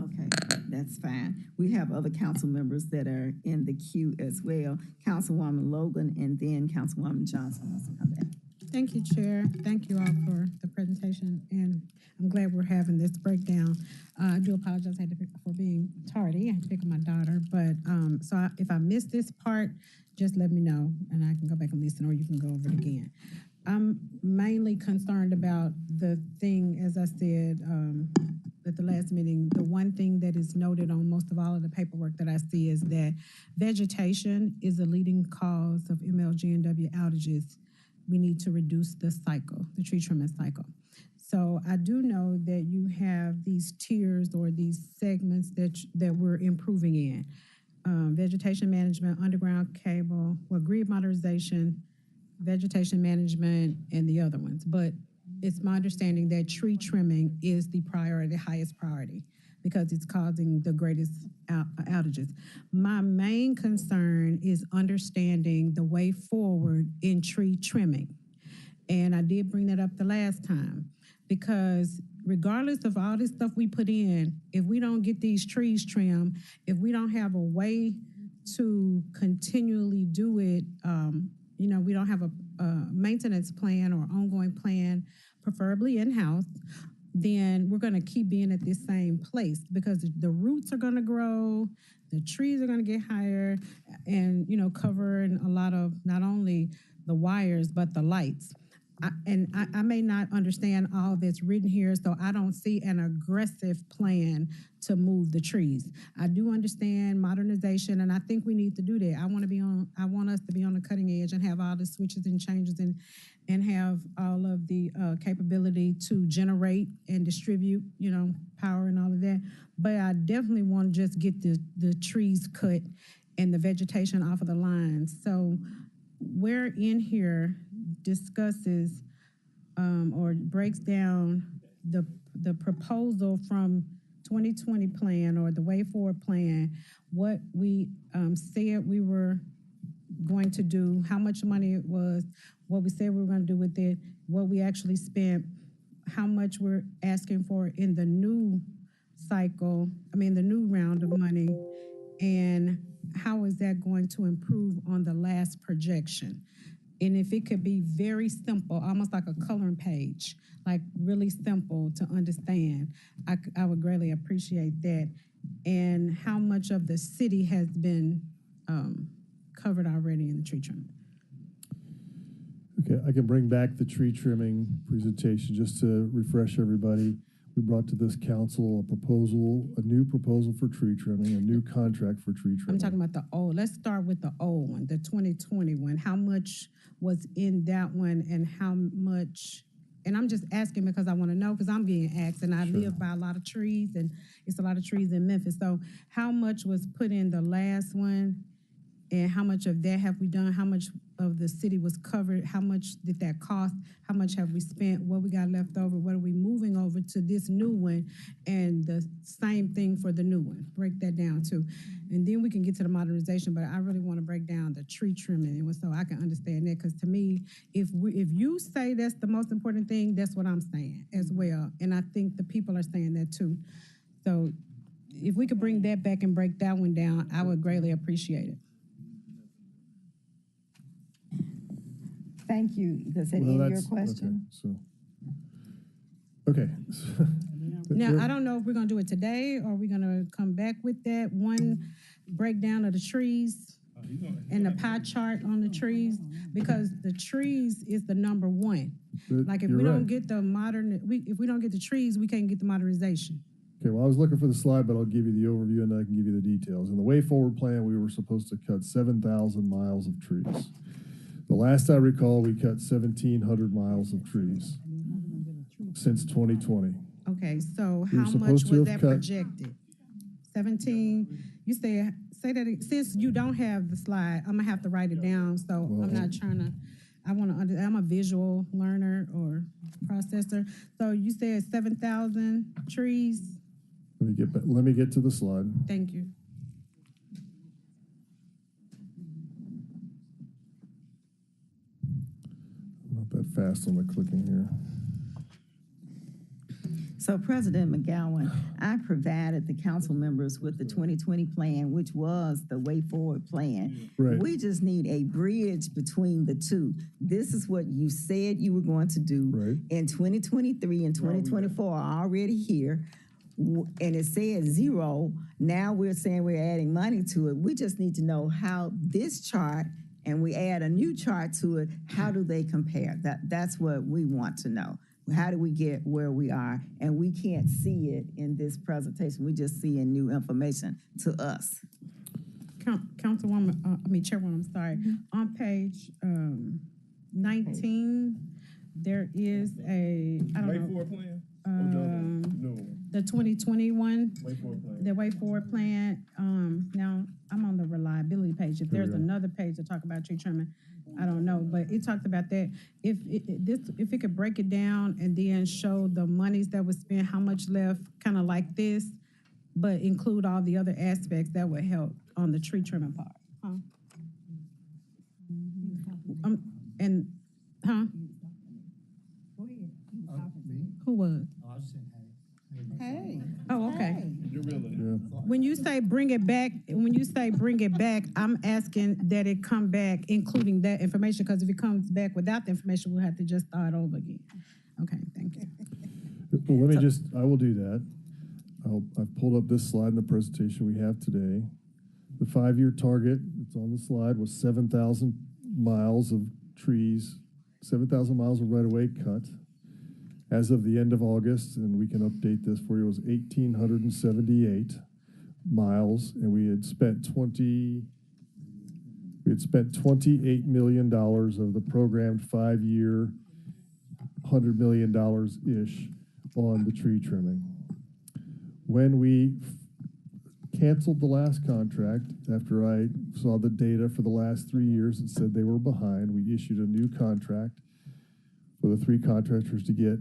Okay, that's fine. We have other council members that are in the queue as well. Councilwoman Logan and then Councilwoman Johnson wants to come back. Thank you, Chair. Thank you all for the presentation, and I'm glad we're having this breakdown. I do apologize for being tardy. I had to pick up my daughter, but if I missed this part, just let me know, and I can go back and listen, or you can go over it again. I'm mainly concerned about the thing, as I said at the last meeting, the one thing that is noted on most of all of the paperwork that I see is that vegetation is a leading cause of MLG&W outages. We need to reduce the cycle, the tree trimming cycle. So I do know that you have these tiers or these segments that we're improving in. Vegetation management, underground cable, grid modernization, vegetation management, and the other ones. But it's my understanding that tree trimming is the priority, the highest priority, because it's causing the greatest outages. My main concern is understanding the way forward in tree trimming. And I did bring that up the last time, because regardless of all this stuff we put in, if we don't get these trees trimmed, if we don't have a way to continually do it, we don't have a maintenance plan or ongoing plan, preferably in-house, then we're going to keep being at this same place, because the roots are going to grow, the trees are going to get higher, and covering a lot of not only the wires but the lights. I may not understand all that's written here, so I don't see an aggressive plan to move the trees. I do understand modernization, and I think we need to do that. I want us to be on the cutting edge and have all the switches and changes and have all of the capability to generate and distribute, power and all of that. But I definitely want to just get the trees cut and the vegetation off of the lines. So where in here discusses or breaks down the proposal from 2020 plan or the way forward plan, what we said we were going to do, how much money it was, what we said we were going to do with it, what we actually spent, how much we're asking for in the new cycle, the new round of money, and how is that going to improve on the last projection. And if it could be very simple, almost like a coloring page, like really simple to understand, I would greatly appreciate that. And how much of the city has been covered already in the tree trimming. Okay, I can bring back the tree trimming presentation just to refresh everybody. We brought to this council a new proposal for tree trimming, a new contract for tree trimming. I'm talking about the old. Let's start with the old one, the 2020 one. How much was in that one, and how much? And I'm just asking because I want to know, because I'm being asked, and I live by a lot of trees, and it's a lot of trees in Memphis. So how much was put in the last one, and how much of that have we done? How much of the city was covered? How much did that cost? How much have we spent? What we got left over? What are we moving over to this new one? And the same thing for the new one. Break that down too. And then we can get to the modernization, but I really want to break down the tree trimming, and so I can understand that, because to me, if you say that's the most important thing, that's what I'm saying as well. And I think the people are saying that too. So if we could bring that back and break that one down, I would greatly appreciate it. Thank you. Does that end your question? Okay. Now, I don't know if we're going to do it today, or we're going to come back with that one breakdown of the trees and the pie chart on the trees, because the trees is the number one. Like if we don't get the if we don't get the trees, we can't get the modernization. Okay, well, I was looking for the slide, but I'll give you the overview and I can give you the details. In the way forward plan, we were supposed to cut 7,000 miles of trees. The last I recall, we cut 1,700 miles of trees since 2020. Okay, so how much was that projected? 17. You say that since you don't have the slide, I'm gonna have to write it down. So I'm not trying to. I'm a visual learner or processor. So you said 7,000 trees. Let me get to the slide. Thank you. Not that fast on the clicking here. So President McGowan, I provided the council members with the 2020 plan, which was the way forward plan. Right. We just need a bridge between the two. This is what you said you were going to do. Right. In 2023 and 2024 are already here. And it says 0. Now we're saying we're adding money to it. We just need to know how this chart, and we add a new chart to it, how do they compare? That's what we want to know. How do we get where we are? And we can't see it in this presentation. We just see in new information to us. Chairwoman, I'm sorry. On page 19, there is a, I don't know. Way forward plan? The 2021, Way forward plan. the way forward plan. Now, I'm on the reliability page. If there's another page to talk about tree trimming, I don't know, but it talked about that. If it could break it down and then show the monies that was spent, how much left, kind of like this, but include all the other aspects, that would help on the tree trimming part. Who was? Hey. Oh, okay. Yeah. When you say bring it back, I'm asking that it come back, including that information, because if it comes back without the information, we'll have to just start over again. Okay, thank you. Well, I will do that. I've pulled up this slide in the presentation we have today. The 5-year target, it's on the slide, was 7,000 miles of trees, 7,000 miles of right-of-way cut. As of the end of August, and we can update this for you, it was 1,878 miles, and we had spent $28 million of the programmed 5-year, $100 million-ish on the tree trimming. When we canceled the last contract, after I saw the data for the last 3 years, it said they were behind. We issued a new contract for the 3 contractors to get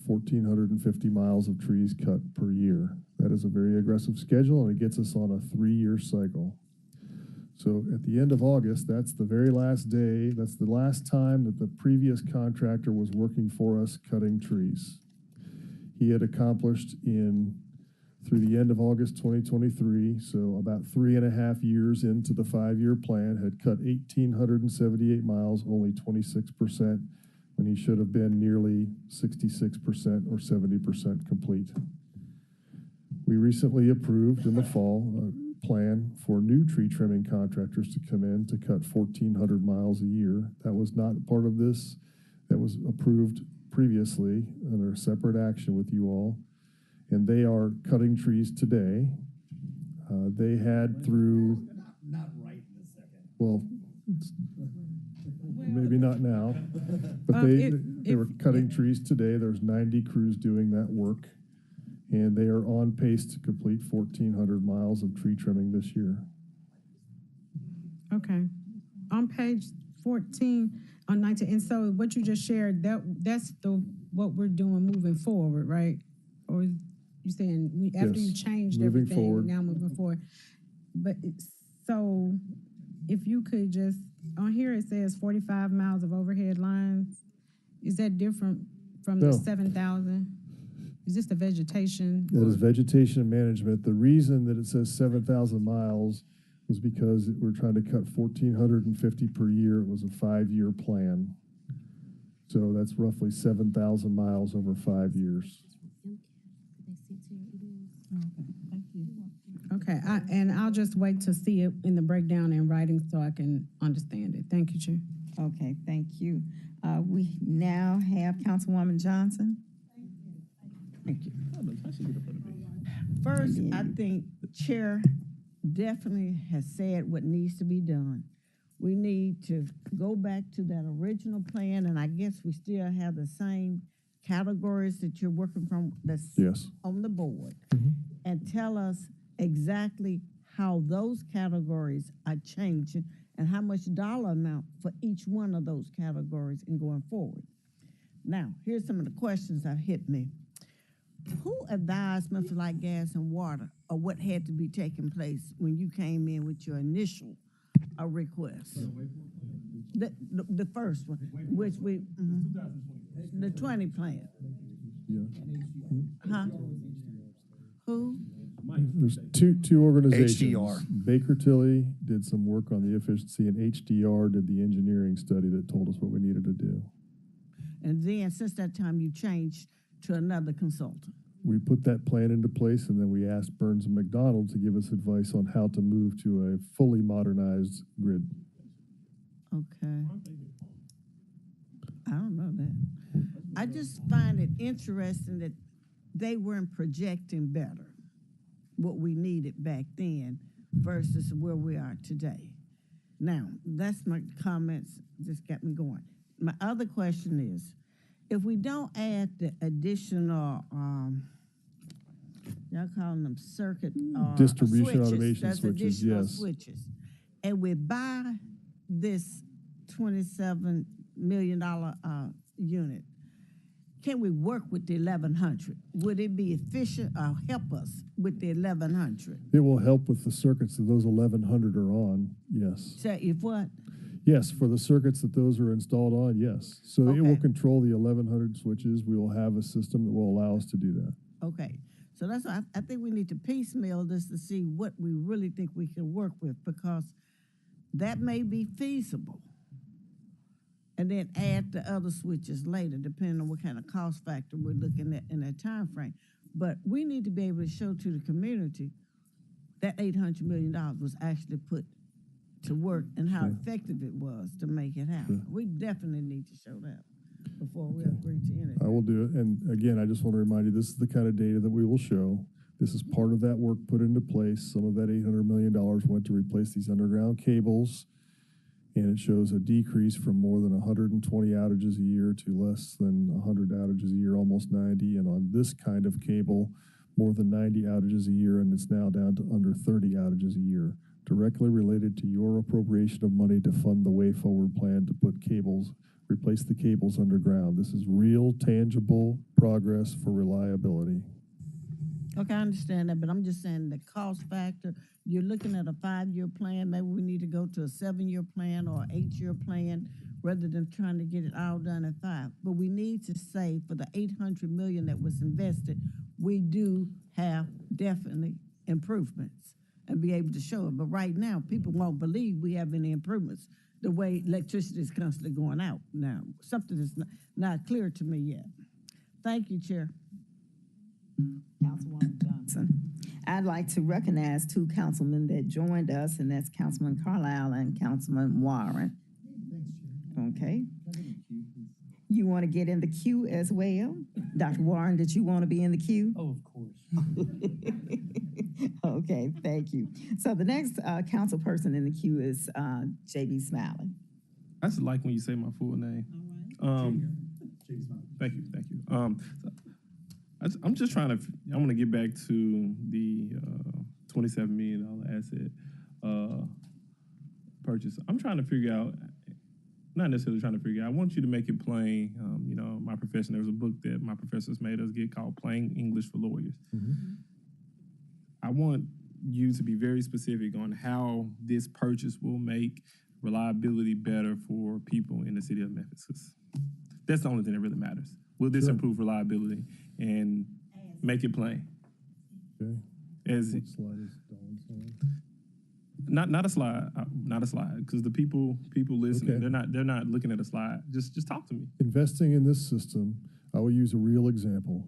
1,450 miles of trees cut per year. That is a very aggressive schedule, and it gets us on a 3-year cycle. So at the end of August, that's the very last day, that's the last time that the previous contractor was working for us cutting trees. He had accomplished through the end of August 2023, so about 3.5 years into the 5-year plan, had cut 1,878 miles, only 26%, when he should have been nearly 66% or 70% complete. We recently approved in the fall a plan for new tree trimming contractors to come in to cut 1,400 miles a year. That was not part of this. That was approved previously under a separate action with you all. And they are cutting trees today. They had through, well, maybe not now, but they were cutting trees today. There's 90 crews doing that work, and they are on pace to complete 1,400 miles of tree trimming this year. Okay. On page 14, on 19, and so what you just shared, that's what we're doing moving forward, right? Or you saying after you changed moving everything, forward. now moving forward? But so if you could just, on here it says 45 miles of overhead lines. Is that different from the No. 7,000? Is this the vegetation? That is vegetation management. The reason that it says 7,000 miles was because we're trying to cut 1,450 per year. It was a 5-year plan. So that's roughly 7,000 miles over 5 years. Okay, and I'll just wait to see it in the breakdown in writing so I can understand it. Thank you, Chair. Okay, thank you. We now have Councilwoman Johnson. Thank you. First, I think Chair definitely has said what needs to be done. We need to go back to that original plan, and I guess we still have the same categories that you're working from that's Yes. on the board, and tell us exactly how those categories are changing and how much dollar amount for each one of those categories and going forward. Now, here's some of the questions that hit me. Who advised Memphis Light Gas and Water or what had to be taking place when you came in with your initial request? The first one, which we, the 20 plan. Yeah. Huh? Who? There's two organizations. HDR. Baker Tilly did some work on the efficiency, and HDR did the engineering study that told us what we needed to do. And then since that time, you changed to another consultant. We put that plan into place, and then we asked Burns and McDonald to give us advice on how to move to a fully modernized grid. Okay. I don't know that. I just find it interesting that they weren't projecting better what we needed back then versus where we are today. Now, that's my comments, just got me going. My other question is, if we don't add the additional, y'all calling them circuit Distribution switches, automation that's switches, additional yes. switches, and we buy this $27 million unit, can we work with the 1,100? Would it be efficient or help us with the 1,100? It will help with the circuits that those 1,100 are on, yes. So if what? Yes, for the circuits that those are installed on, yes. So it will Okay. control the 1100 switches. We will have a system that will allow us to do that. Okay, so that's why I think we need to piecemeal this to see what we really think we can work with, because that may be feasible. And then add the other switches later, depending on what kind of cost factor we're looking at in that time frame. But we need to be able to show to the community that $800 million was actually put to work and how effective it was to make it happen. We definitely need to show that before we agree to anything. I will do it. And again, I just want to remind you, this is the kind of data that we will show. This is part of that work put into place. Some of that $800 million went to replace these underground cables. And it shows a decrease from more than 120 outages a year to less than 100 outages a year, almost 90. And on this kind of cable, more than 90 outages a year, and it's now down to under 30 outages a year, directly related to your appropriation of money to fund the way forward plan to put cables, replace the cables underground. This is real, tangible progress for reliability. Okay, I understand that, but I'm just saying the cost factor, you're looking at a 5-year plan, maybe we need to go to a 7-year plan or 8-year plan rather than trying to get it all done in 5. But we need to say for the $800 million that was invested, we do have definitely improvements and be able to show it. But right now, people won't believe we have any improvements the way electricity is constantly going out now. Something that's not clear to me yet. Thank you, Chair. Councilwoman Johnson. I'd like to recognize 2 councilmen that joined us, and that's Councilman Carlisle and Councilman Warren. Okay. You want to get in the queue as well? Dr. Warren, did you want to be in the queue? Oh, of course. Okay, thank you. So the next council person in the queue is J.B. Smiley. I just like when you say my full name. Thank you, thank you. I'm just trying to. I want to get back to the $27 million asset purchase. I'm trying to figure out. Not necessarily trying to figure out. I want you to make it plain. You know, my profession. There was a book that my professors made us get called "Plain English for Lawyers." Mm-hmm. I want you to be very specific on how this purchase will make reliability better for people in the city of Memphis. 'Cause that's the only thing that really matters. Will this improve reliability and make it plain? Okay. As What slide is Dawn's on? not a slide, because the people listening, Okay. they're not looking at a slide. Just talk to me. Investing in this system, I will use a real example.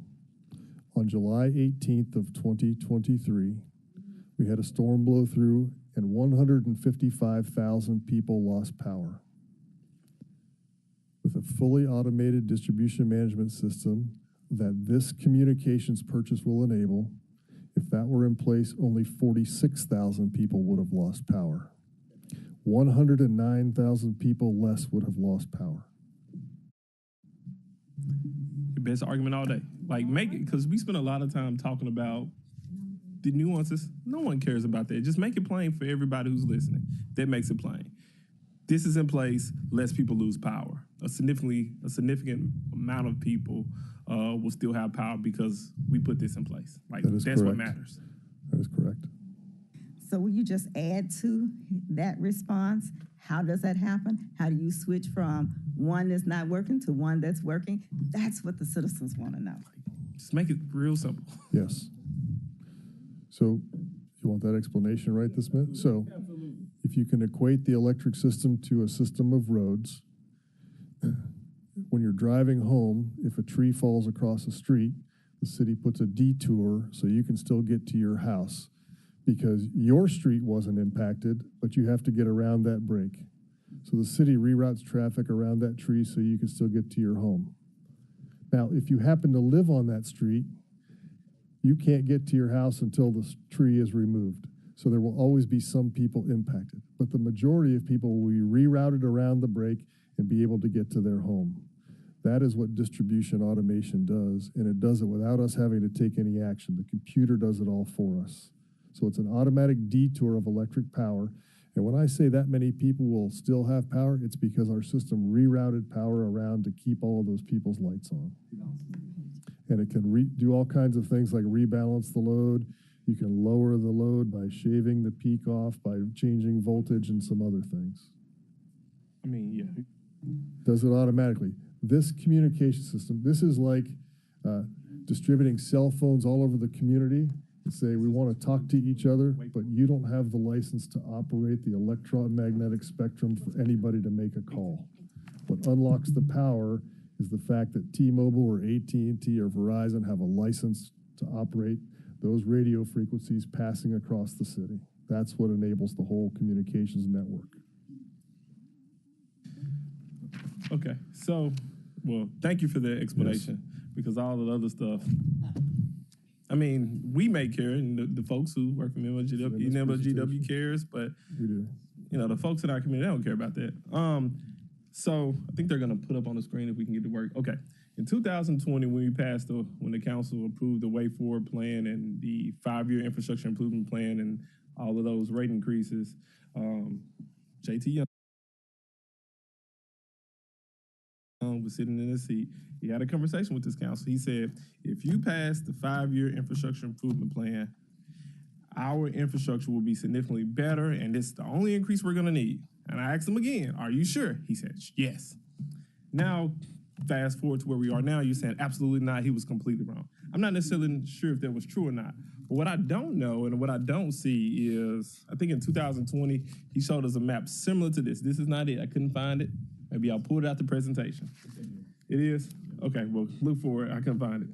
On July 18th of 2023, we had a storm blow through and 155,000 people lost power. With a fully automated distribution management system that this communications purchase will enable, if that were in place, only 46,000 people would have lost power. 109,000 people less would have lost power. Best argument all day. Like, make it, because we spend a lot of time talking about the nuances. No one cares about that. Just make it plain for everybody who's listening. That makes it plain. This is in place, less people lose power. A significant amount of people will still have power because we put this in place. Like, That is that's what correct. matters. That is correct. So will you just add to that response? How does that happen? How do you switch from one that's not working to one that's working? That's what the citizens want to know. Just make it real simple. Yes. So you want that explanation right this minute? So if you can equate the electric system to a system of roads, when you're driving home, if a tree falls across the street, the city puts a detour so you can still get to your house because your street wasn't impacted, but you have to get around that break. So the city reroutes traffic around that tree so you can still get to your home. Now, if you happen to live on that street, you can't get to your house until the tree is removed. So there will always be some people impacted, but the majority of people will be rerouted around the break and be able to get to their home. That is what distribution automation does, and it does it without us having to take any action. The computer does it all for us. So it's an automatic detour of electric power. And when I say that many people will still have power, it's because our system rerouted power around to keep all of those people's lights on. And it can do all kinds of things like rebalance the load. You can lower the load by shaving the peak off, by changing voltage and some other things. I mean, yeah. Does it automatically. This communication system, this is like distributing cell phones all over the community and say, we want to talk to each other, but you don't have the license to operate the electromagnetic spectrum for anybody to make a call. What unlocks the power is the fact that T-Mobile or AT&T or Verizon have a license to operate those radio frequencies passing across the city. That's what enables the whole communications network. Okay, so, well, thank you for the explanation, because all of the other stuff, I mean, we may care, and the folks who work for MLG&W cares, but, We do. you know, the folks in our community, they don't care about that. So I think they're gonna put up on the screen if we can get to work. Okay, in 2020, when the council approved the Way Forward plan and the 5-year infrastructure improvement plan and all of those rate increases, JT Young was sitting in his seat. He had a conversation with this council. He said, if you pass the 5-year infrastructure improvement plan, our infrastructure will be significantly better, and it's the only increase we're gonna need. And I asked him again, are you sure? He said, yes. Now, fast forward to where we are now, you're saying absolutely not, he was completely wrong. I'm not necessarily sure if that was true or not. But what I don't know and what I don't see is, I think in 2020, he showed us a map similar to this. This is not it, I couldn't find it. Maybe I'll pull it out the presentation. It is? Okay, well, look for it, I couldn't find it.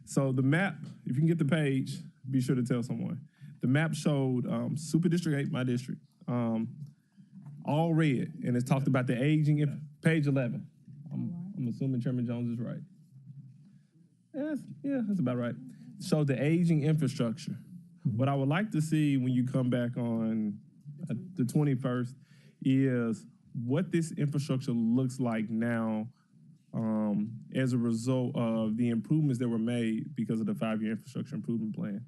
So the map, if you can get the page, be sure to tell someone. The map showed Super District 8, my district, all red, and it's talked about the aging, page 11. I'm assuming Chairman Jones is right. Yeah, that's about right. So the aging infrastructure. What I would like to see when you come back on the 21st is what this infrastructure looks like now as a result of the improvements that were made because of the 5-year infrastructure improvement plan.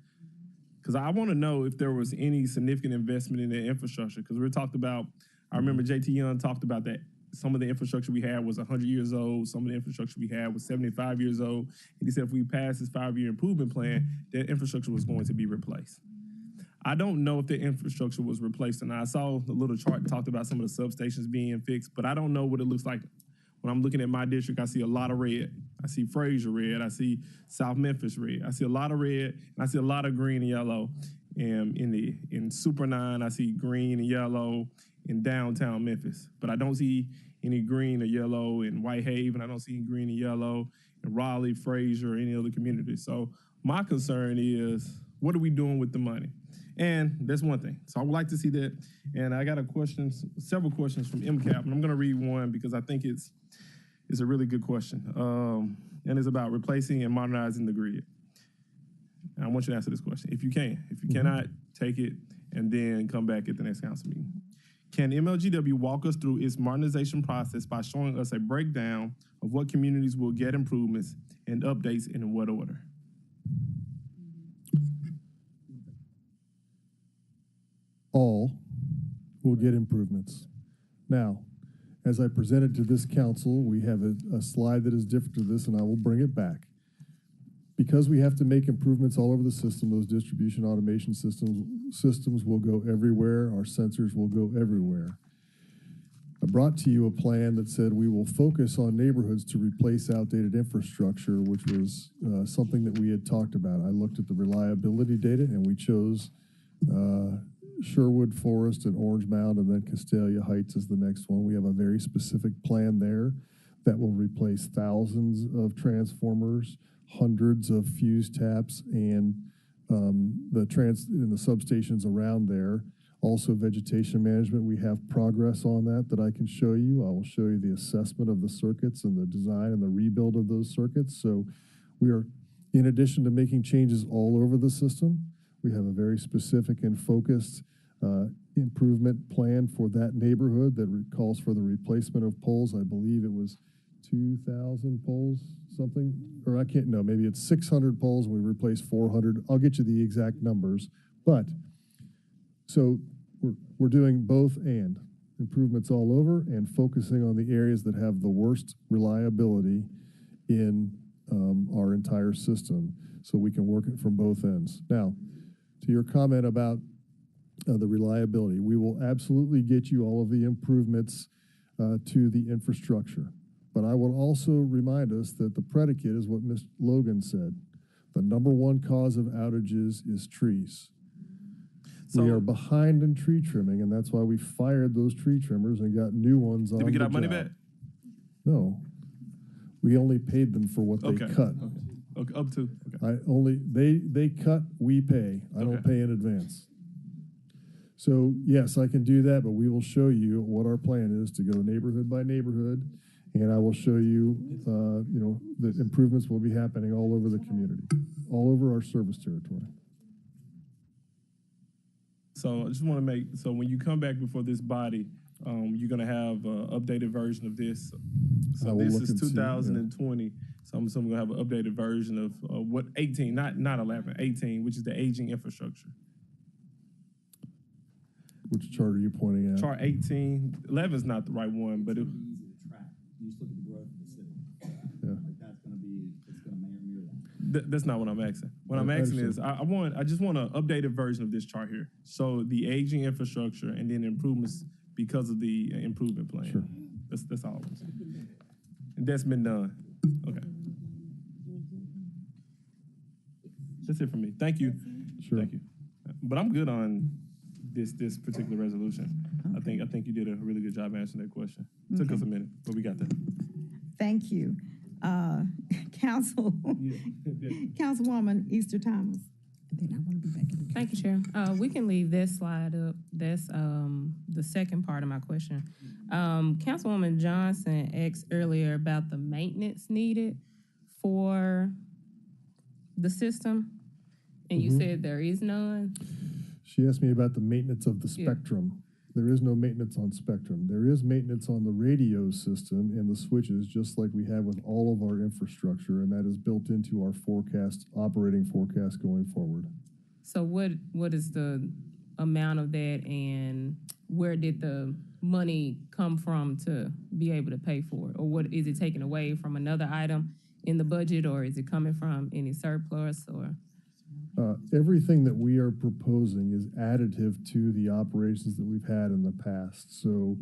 Because I want to know if there was any significant investment in the infrastructure. Because we talked about, I remember JT Young talked about that some of the infrastructure we had was 100 years old. Some of the infrastructure we had was 75 years old. And he said if we passed this 5-year improvement plan, that infrastructure was going to be replaced. I don't know if the infrastructure was replaced or not. I saw the little chart that talked about some of the substations being fixed, but I don't know what it looks like. When I'm looking at my district, I see a lot of red. I see Fraser red. I see South Memphis red. I see a lot of red, and I see a lot of green and yellow. And in Super 9, I see green and yellow in downtown Memphis. But I don't see any green or yellow in Whitehaven. I don't see any green and yellow in Raleigh, Fraser, or any other community. So my concern is, what are we doing with the money? And that's one thing. So I would like to see that. And I got several questions from MCAP, and I'm going to read one because I think it's a really good question. And it's about replacing and modernizing the grid. And I want you to answer this question, if you can. If you cannot, take it and then come back at the next council meeting. Can MLG&W walk us through its modernization process by showing us a breakdown of what communities will get improvements and updates and in what order? All will get improvements. Now, as I presented to this council, we have a slide that is different to this, and I will bring it back. Because we have to make improvements all over the system, those distribution automation systems will go everywhere, our sensors will go everywhere. I brought to you a plan that said we will focus on neighborhoods to replace outdated infrastructure, which was something that we had talked about. I looked at the reliability data, and we chose Sherwood Forest and Orange Mound, and then Castalia Heights is the next one. We have a very specific plan there that will replace thousands of transformers, hundreds of fuse taps, and the substations around there. Also, vegetation management, we have progress on that I can show you. I will show you the assessment of the circuits and the design and the rebuild of those circuits. So we are, in addition to making changes all over the system, we have a very specific and focused improvement plan for that neighborhood that calls for the replacement of poles. I believe it was 2,000 poles, something, or I can't know, maybe it's 600 poles, we replaced 400. I'll get you the exact numbers. But, so we're doing both and improvements all over and focusing on the areas that have the worst reliability in our entire system, so we can work it from both ends. Now, to your comment about the reliability, we will absolutely get you all of the improvements to the infrastructure. But I will also remind us that the predicate is what Ms. Logan said. The number one cause of outages is trees. So- We are behind in tree trimming, and that's why we fired those tree trimmers and got new ones on Did we get the our money job. back? No. We only paid them for what they Okay. cut. Okay, up to, okay. They cut, we pay. I don't Okay. pay in advance. So yes, I can do that, but we will show you what our plan is to go neighborhood by neighborhood. And I will show you, that improvements will be happening all over the community, all over our service territory. So I just want to so when you come back before this body, you're gonna have an updated version of this. I So will this look is and see, yeah. 2020. So I'm assuming we're gonna have an updated version of what 18, not 11, 18, which is the aging infrastructure. Which chart are you pointing at? Chart 18, 11 is not the right one, but it, Easy to track. You just look at the growth of the city. Yeah. Like it's gonna mirror that. that's not what I'm asking. What I'm I asking is, understand. I just want an updated version of this chart here. So the aging infrastructure and then improvements because of the improvement plan. Sure. That's all I'm saying. And that's been done. Okay. That's it for me. Thank you. Sure. Thank you. But I'm good on this particular resolution. I think you did a really good job answering that question. Took us a minute, but we got there. Thank you. Councilwoman Easter Thomas. And then I want to be back in the. Thank you, Chair. We can leave this slide up. That's the second part of my question. Councilwoman Johnson asked earlier about the maintenance needed for the system, and you said there is none. She asked me about the maintenance of the Yeah. spectrum. There is no maintenance on spectrum. There is maintenance on the radio system and the switches, just like we have with all of our infrastructure, and that is built into our operating forecast going forward. So what is the amount of that, and where did the money come from to be able to pay for it? Or what is it taken away from another item in the budget, or is it coming from any surplus, or? Everything that we are proposing is additive to the operations that we've had in the past. So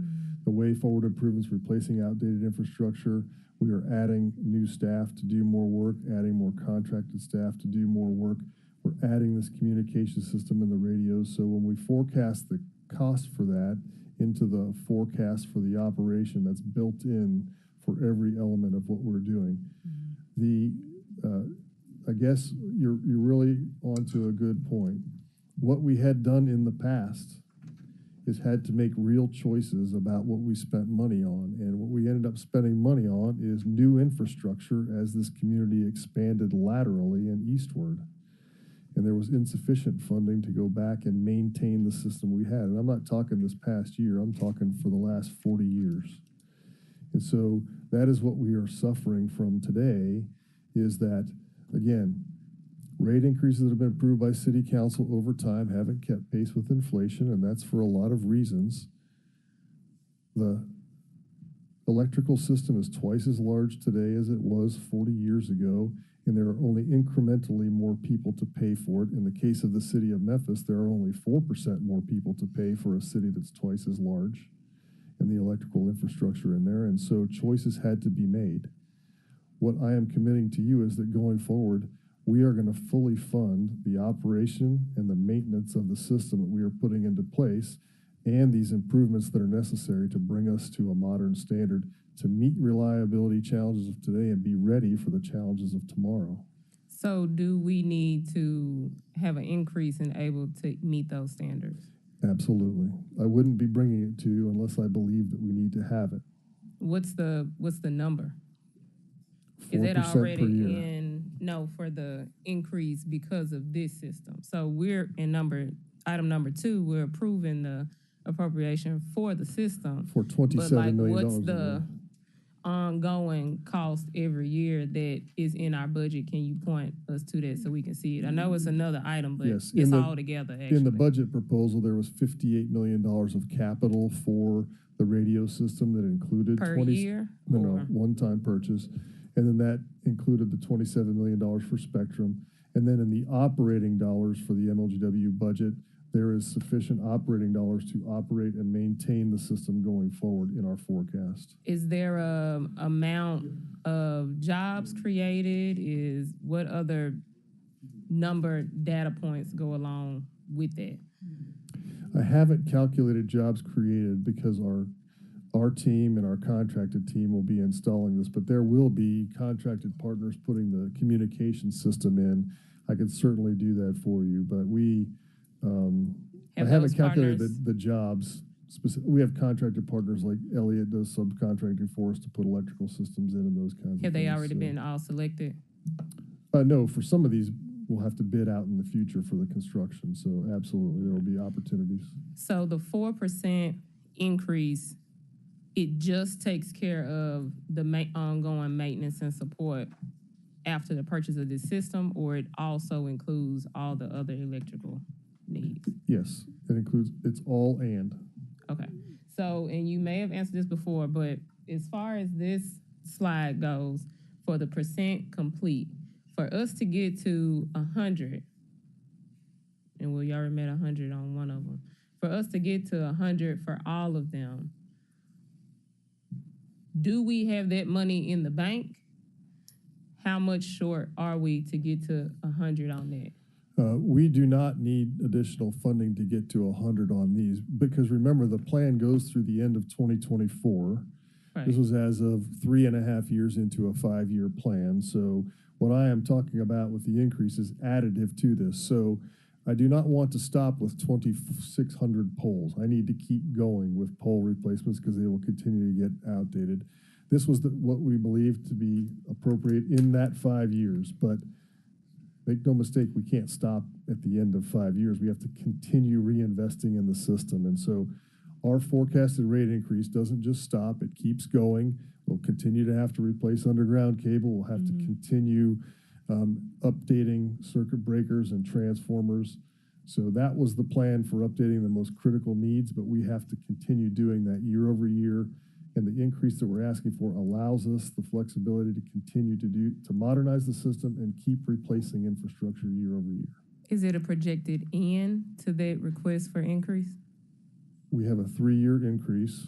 the way forward improvements, replacing outdated infrastructure, we are adding new staff to do more work, adding more contracted staff to do more work. We're adding this communication system in the radios. So when we forecast the cost for that into the forecast for the operation, that's built in for every element of what we're doing. I guess you're really onto a good point. What we had done in the past is had to make real choices about what we spent money on. And what we ended up spending money on is new infrastructure as this community expanded laterally and eastward. And there was insufficient funding to go back and maintain the system we had. And I'm not talking this past year, I'm talking for the last 40 years. And so that is what we are suffering from today, is that, again, rate increases that have been approved by city council over time haven't kept pace with inflation, and that's for a lot of reasons. The electrical system is twice as large today as it was 40 years ago, and there are only incrementally more people to pay for it. In the case of the city of Memphis, there are only 4% more people to pay for a city that's twice as large in the electrical infrastructure in there, and so choices had to be made. What I am committing to you is that going forward, we are going to fully fund the operation and the maintenance of the system that we are putting into place and these improvements that are necessary to bring us to a modern standard to meet reliability challenges of today and be ready for the challenges of tomorrow. So do we need to have an increase in able to meet those standards? Absolutely. I wouldn't be bringing it to you unless I believe that we need to have it. What's the number? Is 4% it per already year. no, for the increase because of this system? So we're in item number 2, we're approving the appropriation for the system. For $27 million. What's the ongoing cost every year that is in our budget? Can you point us to that so we can see it? I know it's another item, but Yes, it's all together, actually. In the budget proposal, there was $58 million of capital for the radio system that included Per year? No, or- one-time purchase. And then that included the $27 million for spectrum. And then in the operating dollars for the MLG&W budget, there is sufficient operating dollars to operate and maintain the system going forward in our forecast. Is there a amount of jobs created? Is what other number data points go along with that? I haven't calculated jobs created because our team and our contracted team will be installing this, but there will be contracted partners putting the communication system in. I could certainly do that for you, but I haven't calculated the jobs. We have contracted partners like Elliott does subcontracting for us to put electrical systems in and those kinds of things. Have they already been all selected? No, for some of these, we'll have to bid out in the future for the construction. So absolutely, there will be opportunities. So the 4% increase, it just takes care of the ongoing maintenance and support after the purchase of this system, or it also includes all the other electrical needs? Yes, it includes, it's all and. Okay. So, and you may have answered this before, but as far as this slide goes, for the percent complete, for us to get to 100, and we already met 100 on one of them, for us to get to 100 for all of them, do we have that money in the bank? How much short are we to get to 100 on that? We do not need additional funding to get to 100 on these, because remember, the plan goes through the end of 2024. Right. This was as of 3.5 years into a 5-year plan. So what I am talking about with the increase is additive to this. So I do not want to stop with 2,600 poles. I need to keep going with pole replacements because they will continue to get outdated. This was what we believe to be appropriate in that 5 years, but make no mistake, we can't stop at the end of 5 years. We have to continue reinvesting in the system. And so our forecasted rate increase doesn't just stop, it keeps going. We'll continue to have to replace underground cable. We'll have to continue updating circuit breakers and transformers. So that was the plan for updating the most critical needs, but we have to continue doing that year over year. And the increase that we're asking for allows us the flexibility to continue to modernize the system and keep replacing infrastructure year over year. Is it a projected end to that request for increase? We have a 3-year increase.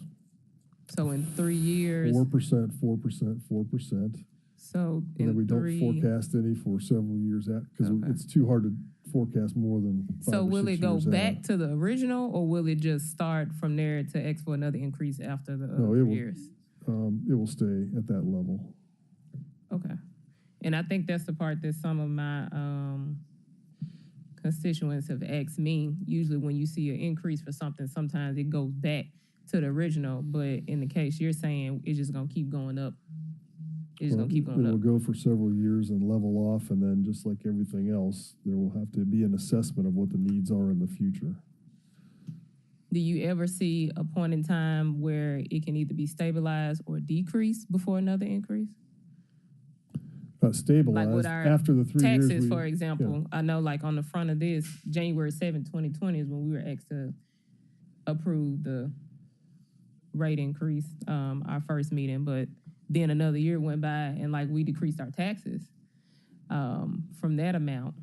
So in 3 years. 4%, 4%, 4%. So and then we don't three, forecast any for several years out because it's too hard to forecast more than 5 so or will 6 it go years back out. to the original, or will it just start from there to ask for another increase after the No, it will, years? it will stay at that level. Okay. And I think that's the part that some of my constituents have asked me. Usually when you see an increase for something, sometimes it goes back to the original, but in the case you're saying, it's just gonna keep going up. It's gonna keep going It will up. go for several years and level off, and then just like everything else, there will have to be an assessment of what the needs are in the future. Do you ever see a point in time where it can either be stabilized or decreased before another increase? Stabilized Like with our after the 3 years. taxes, for example. I know like on the front of this, January 7th, 2020 is when we were asked to approve the rate increase, our first meeting, but then another year went by and like we decreased our taxes from that amount.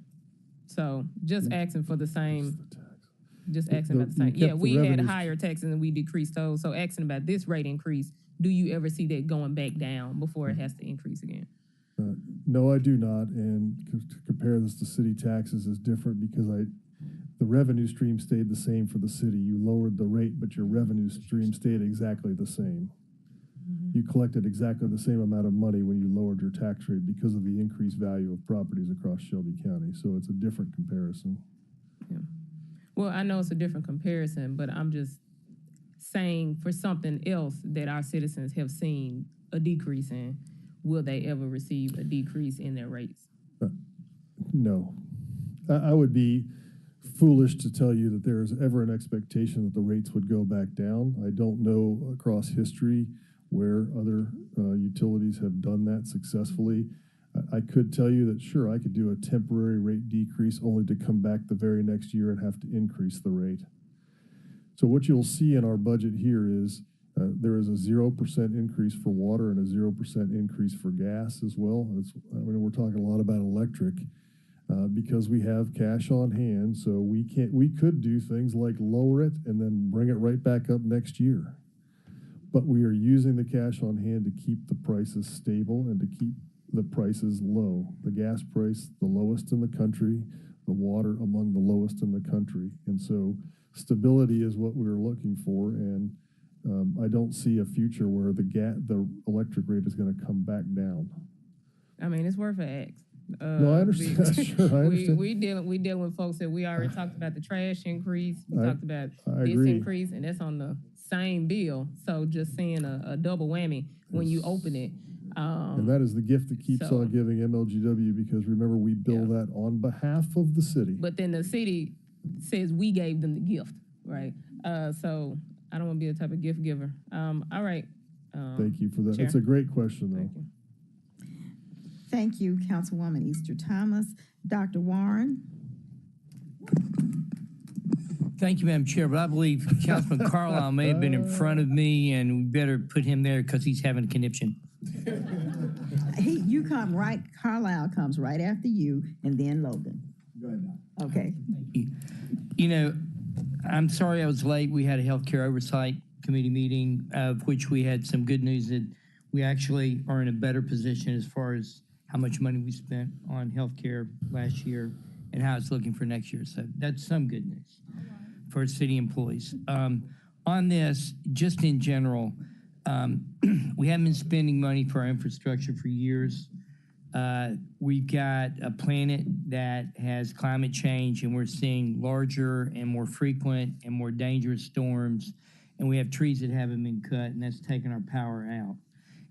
So just asking for the same, just asking about the same. Yeah, we had higher taxes and we decreased those. So asking about this rate increase, do you ever see that going back down before it has to increase again? No, I do not. And to compare this to city taxes is different because the revenue stream stayed the same for the city. You lowered the rate, but your revenue stream stayed exactly the same. You collected exactly the same amount of money when you lowered your tax rate because of the increased value of properties across Shelby County. So it's a different comparison. Yeah. Well, I know it's a different comparison, but I'm just saying for something else that our citizens have seen a decrease in, will they ever receive a decrease in their rates? No. I would be foolish to tell you that there is ever an expectation that the rates would go back down. I don't know across history where other utilities have done that successfully. I could tell you that, sure, I could do a temporary rate decrease only to come back the very next year and have to increase the rate. So what you'll see in our budget here is there is a 0% increase for water and a 0% increase for gas as well. We're talking a lot about electric. because we have cash on hand. So we could do things like lower it and then bring it right back up next year. But we are using the cash on hand to keep the prices stable and to keep the prices low. The gas price, the lowest in the country, the water among the lowest in the country. And so stability is what we're looking for. And I don't see a future where the electric rate is going to come back down. I mean, it's worth an ask. No, I understand. Sure, I understand. We dealing with folks that we already talked about the trash increase. We talked about I this agree. increase, and that's on the same bill. So just seeing a double whammy when you open it. And that is the gift that keeps so- on giving MLG&W, because remember, we bill that on behalf of the city. But then the city says we gave them the gift, right? So I don't want to be the type of gift giver. All right. Thank you for that. Chair. It's a great question, though. Thank you. Thank you, Councilwoman Easter Thomas. Dr. Warren? Thank you, Madam Chair, but I believe Councilman Carlisle may have been in front of me, and we better put him there because he's having a conniption. You come right, Carlisle comes right after you, and then Logan. Go ahead, Doc. Okay. You know, I'm sorry I was late. We had a healthcare oversight committee meeting, of which we had some good news that we actually are in a better position as far as how much money we spent on healthcare last year and how it's looking for next year. So that's some good news for city employees. On this, just in general, we haven't been spending money for our infrastructure for years. We've got a planet that has climate change, and we're seeing larger and more frequent and more dangerous storms, and we have trees that haven't been cut, and that's taking our power out.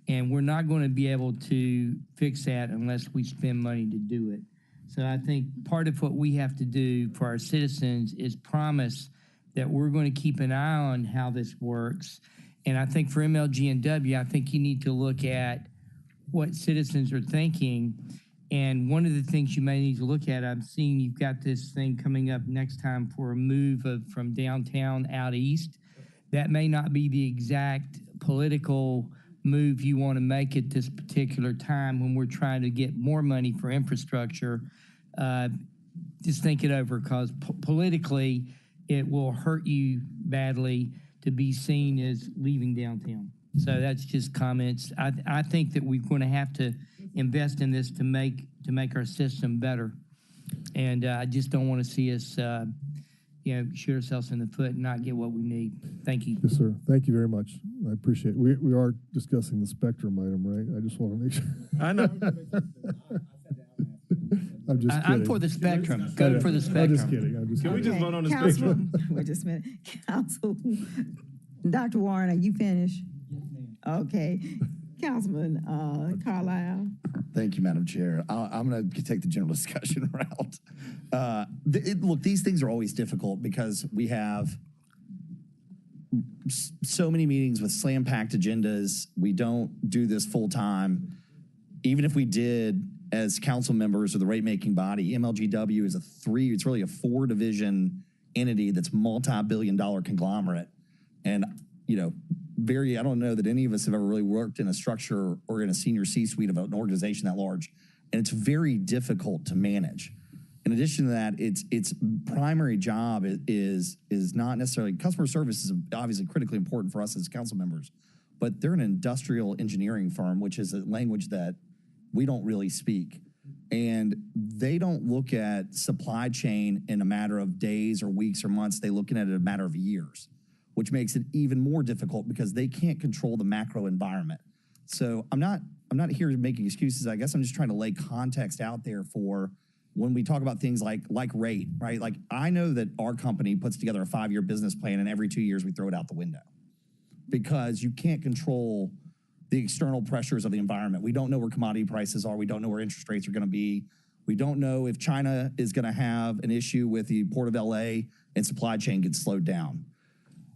And we're not going to be able to fix that unless we spend money to do it. So I think part of what we have to do for our citizens is promise that we're going to keep an eye on how this works. And I think for MLG&W, I think you need to look at what citizens are thinking. And one of the things you may need to look at, I'm seeing you've got this thing coming up next time for a move from downtown out east. That may not be the exact political move you want to make at this particular time when we're trying to get more money for infrastructure. Just think it over, because politically it will hurt you badly to be seen as leaving downtown. So that's just comments. I think that we're going to have to invest in this to make our system better. And I just don't want to see us shoot ourselves in the foot and not get what we need. Thank you. Yes, sir. Thank you very much. I appreciate it. We are discussing the spectrum item, right? I just want to make sure. I know. I'm just kidding. I'm for the spectrum. Go for the spectrum. I'm just kidding. I'm just Can we kidding. just vote on the Council- spectrum? Wait just a minute. Council, Dr. Warren, are you finished? Okay. Councilman Carlisle? Thank you, Madam Chair. I'm going to take the general discussion route. Look, these things are always difficult because we have so many meetings with slam-packed agendas. We don't do this full time. Even if we did, as council members of the rate-making body, MLG&W is it's really a 4-division entity that's multi-billion-dollar conglomerate. And, I don't know that any of us have ever really worked in a structure or in a senior C-suite of an organization that large. And it's very difficult to manage. In addition to that, its primary job is not necessarily, customer service is obviously critically important for us as council members, but they're an industrial engineering firm, which is a language that we don't really speak. And they don't look at supply chain in a matter of days or weeks or months. They look at it in a matter of years, which makes it even more difficult because they can't control the macro environment. So I'm not here making excuses. I guess I'm just trying to lay context out there for when we talk about things like rate, right? Like, I know that our company puts together a 5-year business plan, and every 2 years we throw it out the window because you can't control the external pressures of the environment. We don't know where commodity prices are. We don't know where interest rates are going to be. We don't know if China is going to have an issue with the Port of LA and supply chain gets slowed down.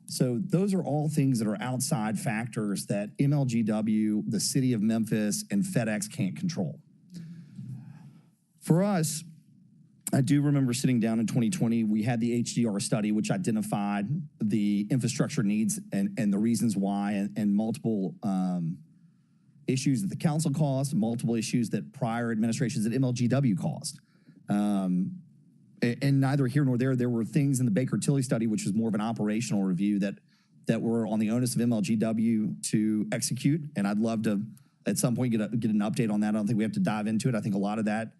So those are all things that are outside factors that MLG&W, the city of Memphis, and FedEx can't control. For us, I do remember sitting down in 2020, we had the HDR study, which identified the infrastructure needs and the reasons why, and multiple issues that the council caused, multiple issues that prior administrations at MLG&W caused. And neither here nor there were things in the Baker-Tilly study, which was more of an operational review that were on the onus of MLG&W to execute. And I'd love to, at some point, get an update on that. I don't think we have to dive into it. I think a lot of that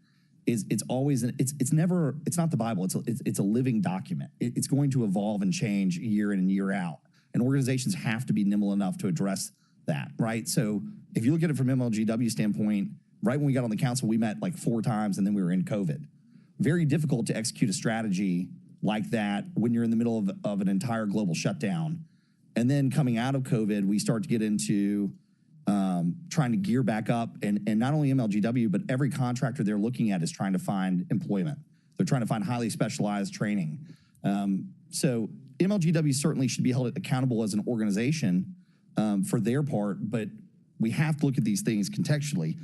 is it's not the Bible. It's a living document. It's going to evolve and change year in and year out. And organizations have to be nimble enough to address that, right? So if you look at it from MLG&W standpoint, right when we got on the council, we met like 4 times and then we were in COVID. Very difficult to execute a strategy like that when you're in the middle of an entire global shutdown. And then coming out of COVID, we start to get into trying to gear back up. And not only MLG&W, but every contractor they're looking at is trying to find employment. They're trying to find highly specialized training. So MLG&W certainly should be held accountable as an organization for their part, but we have to look at these things contextually.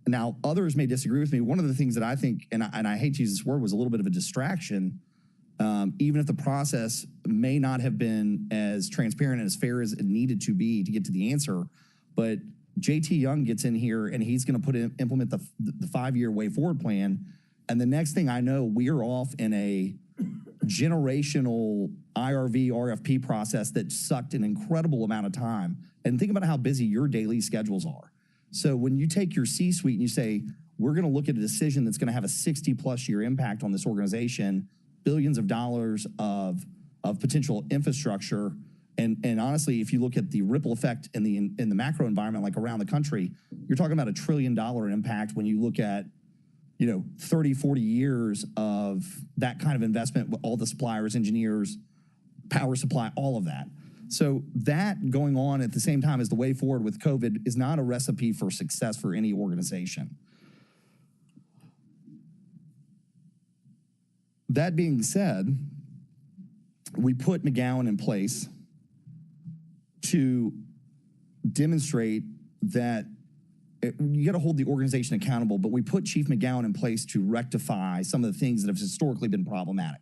Now, others may disagree with me. One of the things that I think, and I hate to use this word, was a little bit of a distraction, even if the process may not have been as transparent and as fair as it needed to be to get to the answer, but JT Young gets in here and he's going to implement the 5-year way forward plan. And the next thing I know, we're off in a generational IRV, RFP process that sucked an incredible amount of time. And think about how busy your daily schedules are. So when you take your C-suite and you say, we're going to look at a decision that's going to have a 60-plus year impact on this organization, billions of dollars of potential infrastructure, and honestly, if you look at the ripple effect in the macro environment, like around the country, you're talking about $1 trillion impact when you look at 30, 40 years of that kind of investment with all the suppliers, engineers, power supply, all of that. So that going on at the same time as the way forward with COVID is not a recipe for success for any organization. That being said, we put McGowan in place to demonstrate that you got to hold the organization accountable, but we put Chief McGowan in place to rectify some of the things that have historically been problematic.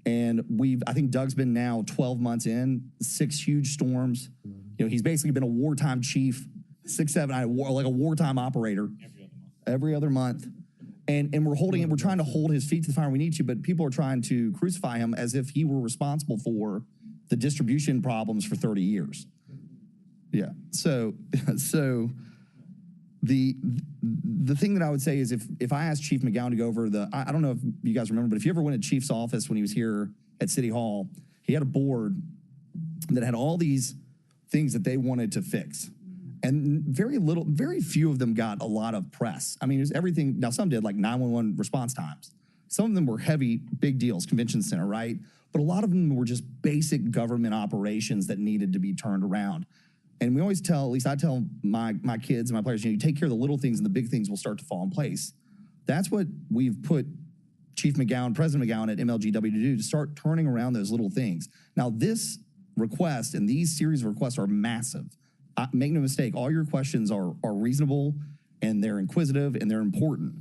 And I think Doug's been now 12 months in, 6 huge storms. He's basically been a wartime chief, 6, 7, like a wartime operator every other month. And we're trying to hold his feet to the fire we need to, but people are trying to crucify him as if he were responsible for the distribution problems for 30 years. Yeah. So the thing that I would say is if I asked Chief McGowan to go over I don't know if you guys remember, but if you ever went to Chief's office when he was here at City Hall, he had a board that had all these things that they wanted to fix. And very few of them got a lot of press. I mean, it was everything. Now, some did, like 911 response times. Some of them were heavy, big deals, convention center, right? But a lot of them were just basic government operations that needed to be turned around. And we always tell, at least I tell my kids and my players, you take care of the little things and the big things will start to fall in place. That's what we've put Chief McGowan, President McGowan at MLG&W to do, to start turning around those little things. Now, this request and these series of requests are massive. Make no mistake, all your questions are reasonable and they're inquisitive and they're important.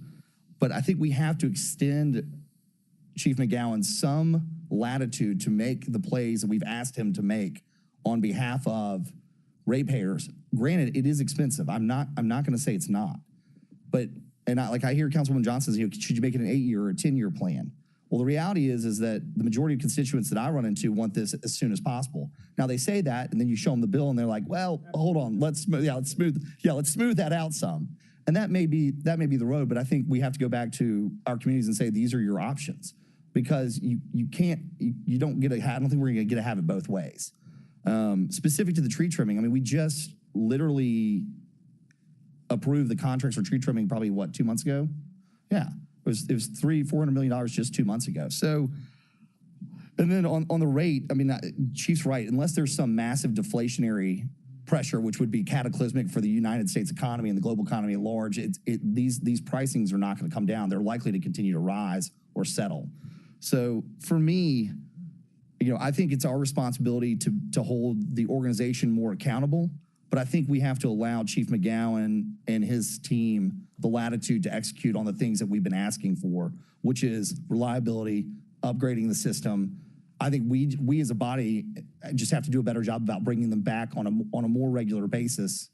But I think we have to extend Chief McGowan some latitude to make the plays that we've asked him to make on behalf of ratepayers. Granted, it is expensive. I'm not going to say it's not. But I hear Councilwoman Johnson say, should you make it an 8-year or a 10-year plan? Well, the reality is that the majority of constituents that I run into want this as soon as possible. Now they say that, and then you show them the bill, and they're like, "Well, hold on, let's smooth that out some." And that may be the road. But I think we have to go back to our communities and say these are your options, because I don't think we're going to get to have it both ways. Specific to the tree trimming, I mean, we just literally approved the contracts for tree trimming probably 2 months ago? Yeah. It was $400 million just 2 months ago. So, and then on the rate, I mean, Chief's right. Unless there's some massive deflationary pressure, which would be cataclysmic for the United States economy and the global economy at large, these pricings are not going to come down. They're likely to continue to rise or settle. So for me, I think it's our responsibility to hold the organization more accountable. But I think we have to allow Chief McGowan and his team the latitude to execute on the things that we've been asking for, which is reliability, upgrading the system. I think we as a body just have to do a better job about bringing them back on a more regular basis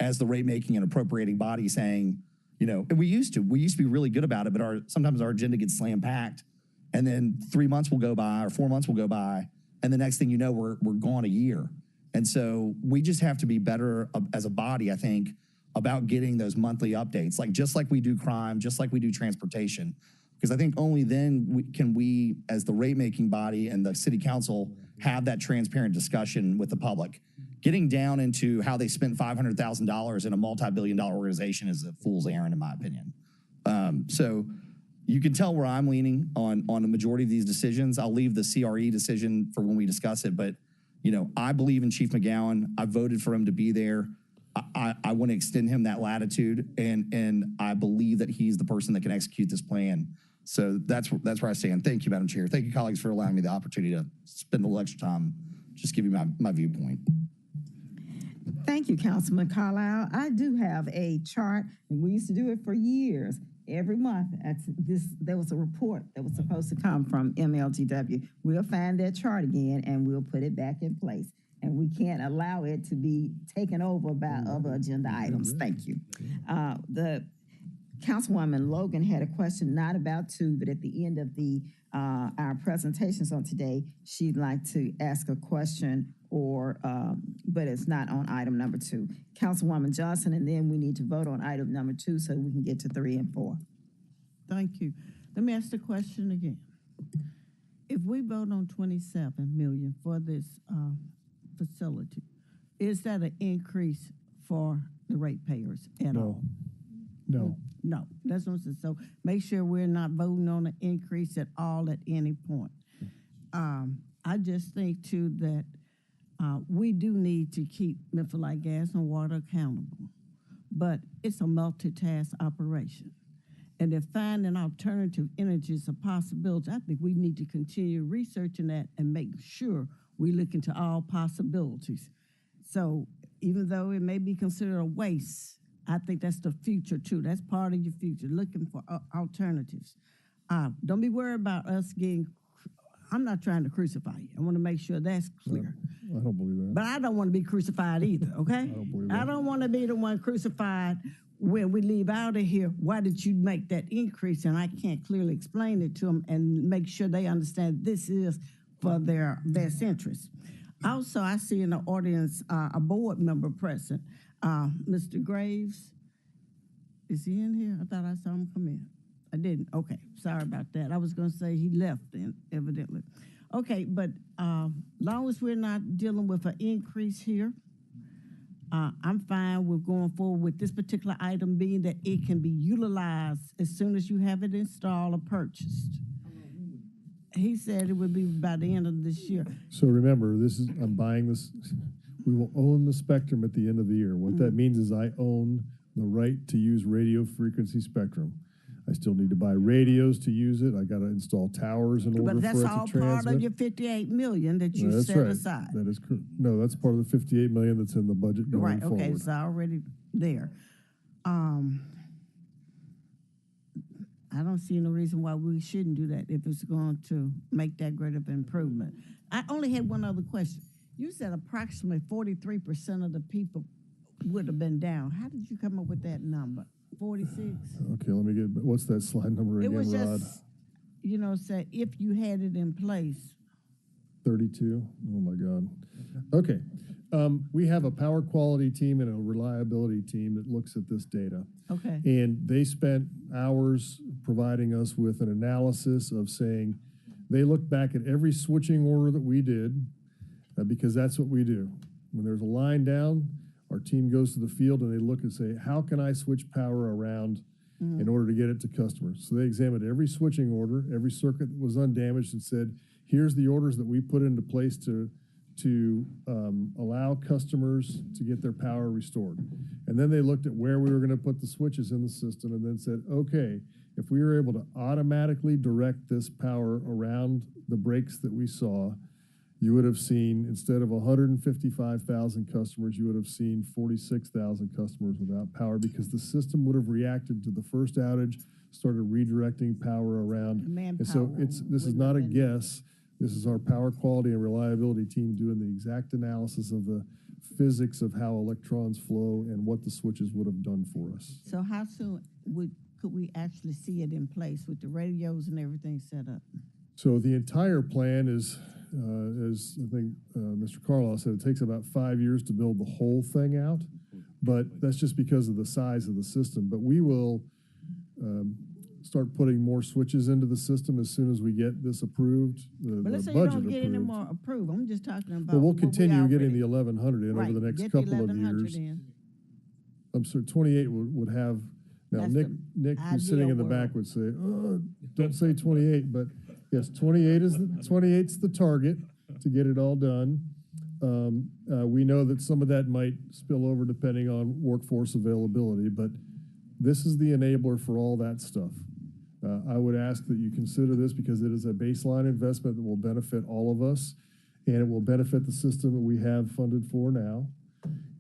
as the rate making and appropriating body, saying, You know, and we used to be really good about it, but sometimes our agenda gets slam packed, and then 3 months will go by or 4 months will go by, and the next thing you know, we're gone a year. And so we just have to be better as a body, I think, about getting those monthly updates, just like we do crime, just like we do transportation, because I think only then can we, as the rate making body and the city council, have that transparent discussion with the public. Getting down into how they spent $500,000 in a multi-billion-dollar organization is a fool's errand, in my opinion. So you can tell where I'm leaning on the majority of these decisions. I'll leave the CRE decision for when we discuss it, but I believe in Chief McGowan. I voted for him to be there. I want to extend him that latitude, and I believe that he's the person that can execute this plan. So that's where I stand. Thank you, Madam Chair. Thank you, colleagues, for allowing me the opportunity to spend a little extra time just giving my viewpoint. Thank you, Councilman Carlisle. I do have a chart, and we used to do it for years. Every month, there was a report that was supposed to come from MLG&W. We'll find that chart again, and we'll put it back in place. And we can't allow it to be taken over by other agenda items. Thank you. The Councilwoman Logan had a question, not about two, but at the end of our presentations on today, she'd like to ask a question, but it's not on item number 2. Councilwoman Johnson, and then we need to vote on item number 2 so we can get to 3 and 4. Thank you. Let me ask the question again. If we vote on $27 million for this facility, is that an increase for the ratepayers at all? No. No, that's what I'm saying. So make sure we're not voting on an increase at all at any point. I just think too that we do need to keep Memphis Light Gas and Water accountable, but it's a multitask operation. And if finding alternative energy is a possibility, I think we need to continue researching that and make sure we look into all possibilities. So even though it may be considered a waste, I think that's the future too. That's part of your future, looking for alternatives. Don't be worried about us I'm not trying to crucify you. I want to make sure that's clear. I don't believe that. But I don't want to be crucified either, okay? I don't believe that. I don't want to be the one crucified when we leave out of here. Why did you make that increase? And I can't clearly explain it to them and make sure they understand this is for their best interest. Also, I see in the audience a board member present. Mr. Graves, is he in here? I thought I saw him come in. I didn't. Okay, sorry about that. I was going to say he left then, evidently. Okay, but long as we're not dealing with an increase here, I'm fine with going forward with this particular item being that it can be utilized as soon as you have it installed or purchased. He said it would be by the end of this year. So remember, I'm buying this. We will own the spectrum at the end of the year. What that means is I own the right to use radio frequency spectrum. I still need to buy radios to use it. I got to install towers in order for it to transmit. But that's all part of your $58 million that you set aside. That is correct. No, that's part of the $58 million that's in the budget going forward. Okay, it's already there. I don't see no reason why we shouldn't do that if it's going to make that great of an improvement. I only had one other question. You said approximately 43% of the people would have been down. How did you come up with that number? 46? Okay, let me what's that slide number again, It was Rod? just, say if you had it in place. 32? Oh my God. Okay. We have a power quality team and a reliability team that looks at this data. Okay. And they spent hours providing us with an analysis of saying, they looked back at every switching order that we did, because that's what we do. When there's a line down, our team goes to the field and they look and say, how can I switch power around in order to get it to customers? So they examined every switching order, every circuit that was undamaged, and said, here's the orders that we put into place to allow customers to get their power restored. And then they looked at where we were going to put the switches in the system and then said, okay, if we were able to automatically direct this power around the breaks that we saw, you would have seen, instead of 155,000 customers, you would have seen 46,000 customers without power, because the system would have reacted to the first outage, started redirecting power around. And so this is not a guess. This is our power quality and reliability team doing the exact analysis of the physics of how electrons flow and what the switches would have done for us. So how soon could we actually see it in place with the radios and everything set up? So the entire plan is, as I think Mr. Carlisle said, it takes about 5 years to build the whole thing out, but that's just because of the size of the system. But we will start putting more switches into the system as soon as we get this approved, But let's the say you budget don't get any approved. more approved. I'm just talking about. But we'll what we continue getting the already- 1,100 in Right, over the next get the couple of 1,100 years. in. I'm sorry, 28 would have, now That's Nick, the who's sitting in the ideal back would say, oh, don't say 28, but yes, 28's the target to get it all done. We know that some of that might spill over depending on workforce availability, but this is the enabler for all that stuff. I would ask that you consider this because it is a baseline investment that will benefit all of us, and it will benefit the system that we have funded for now.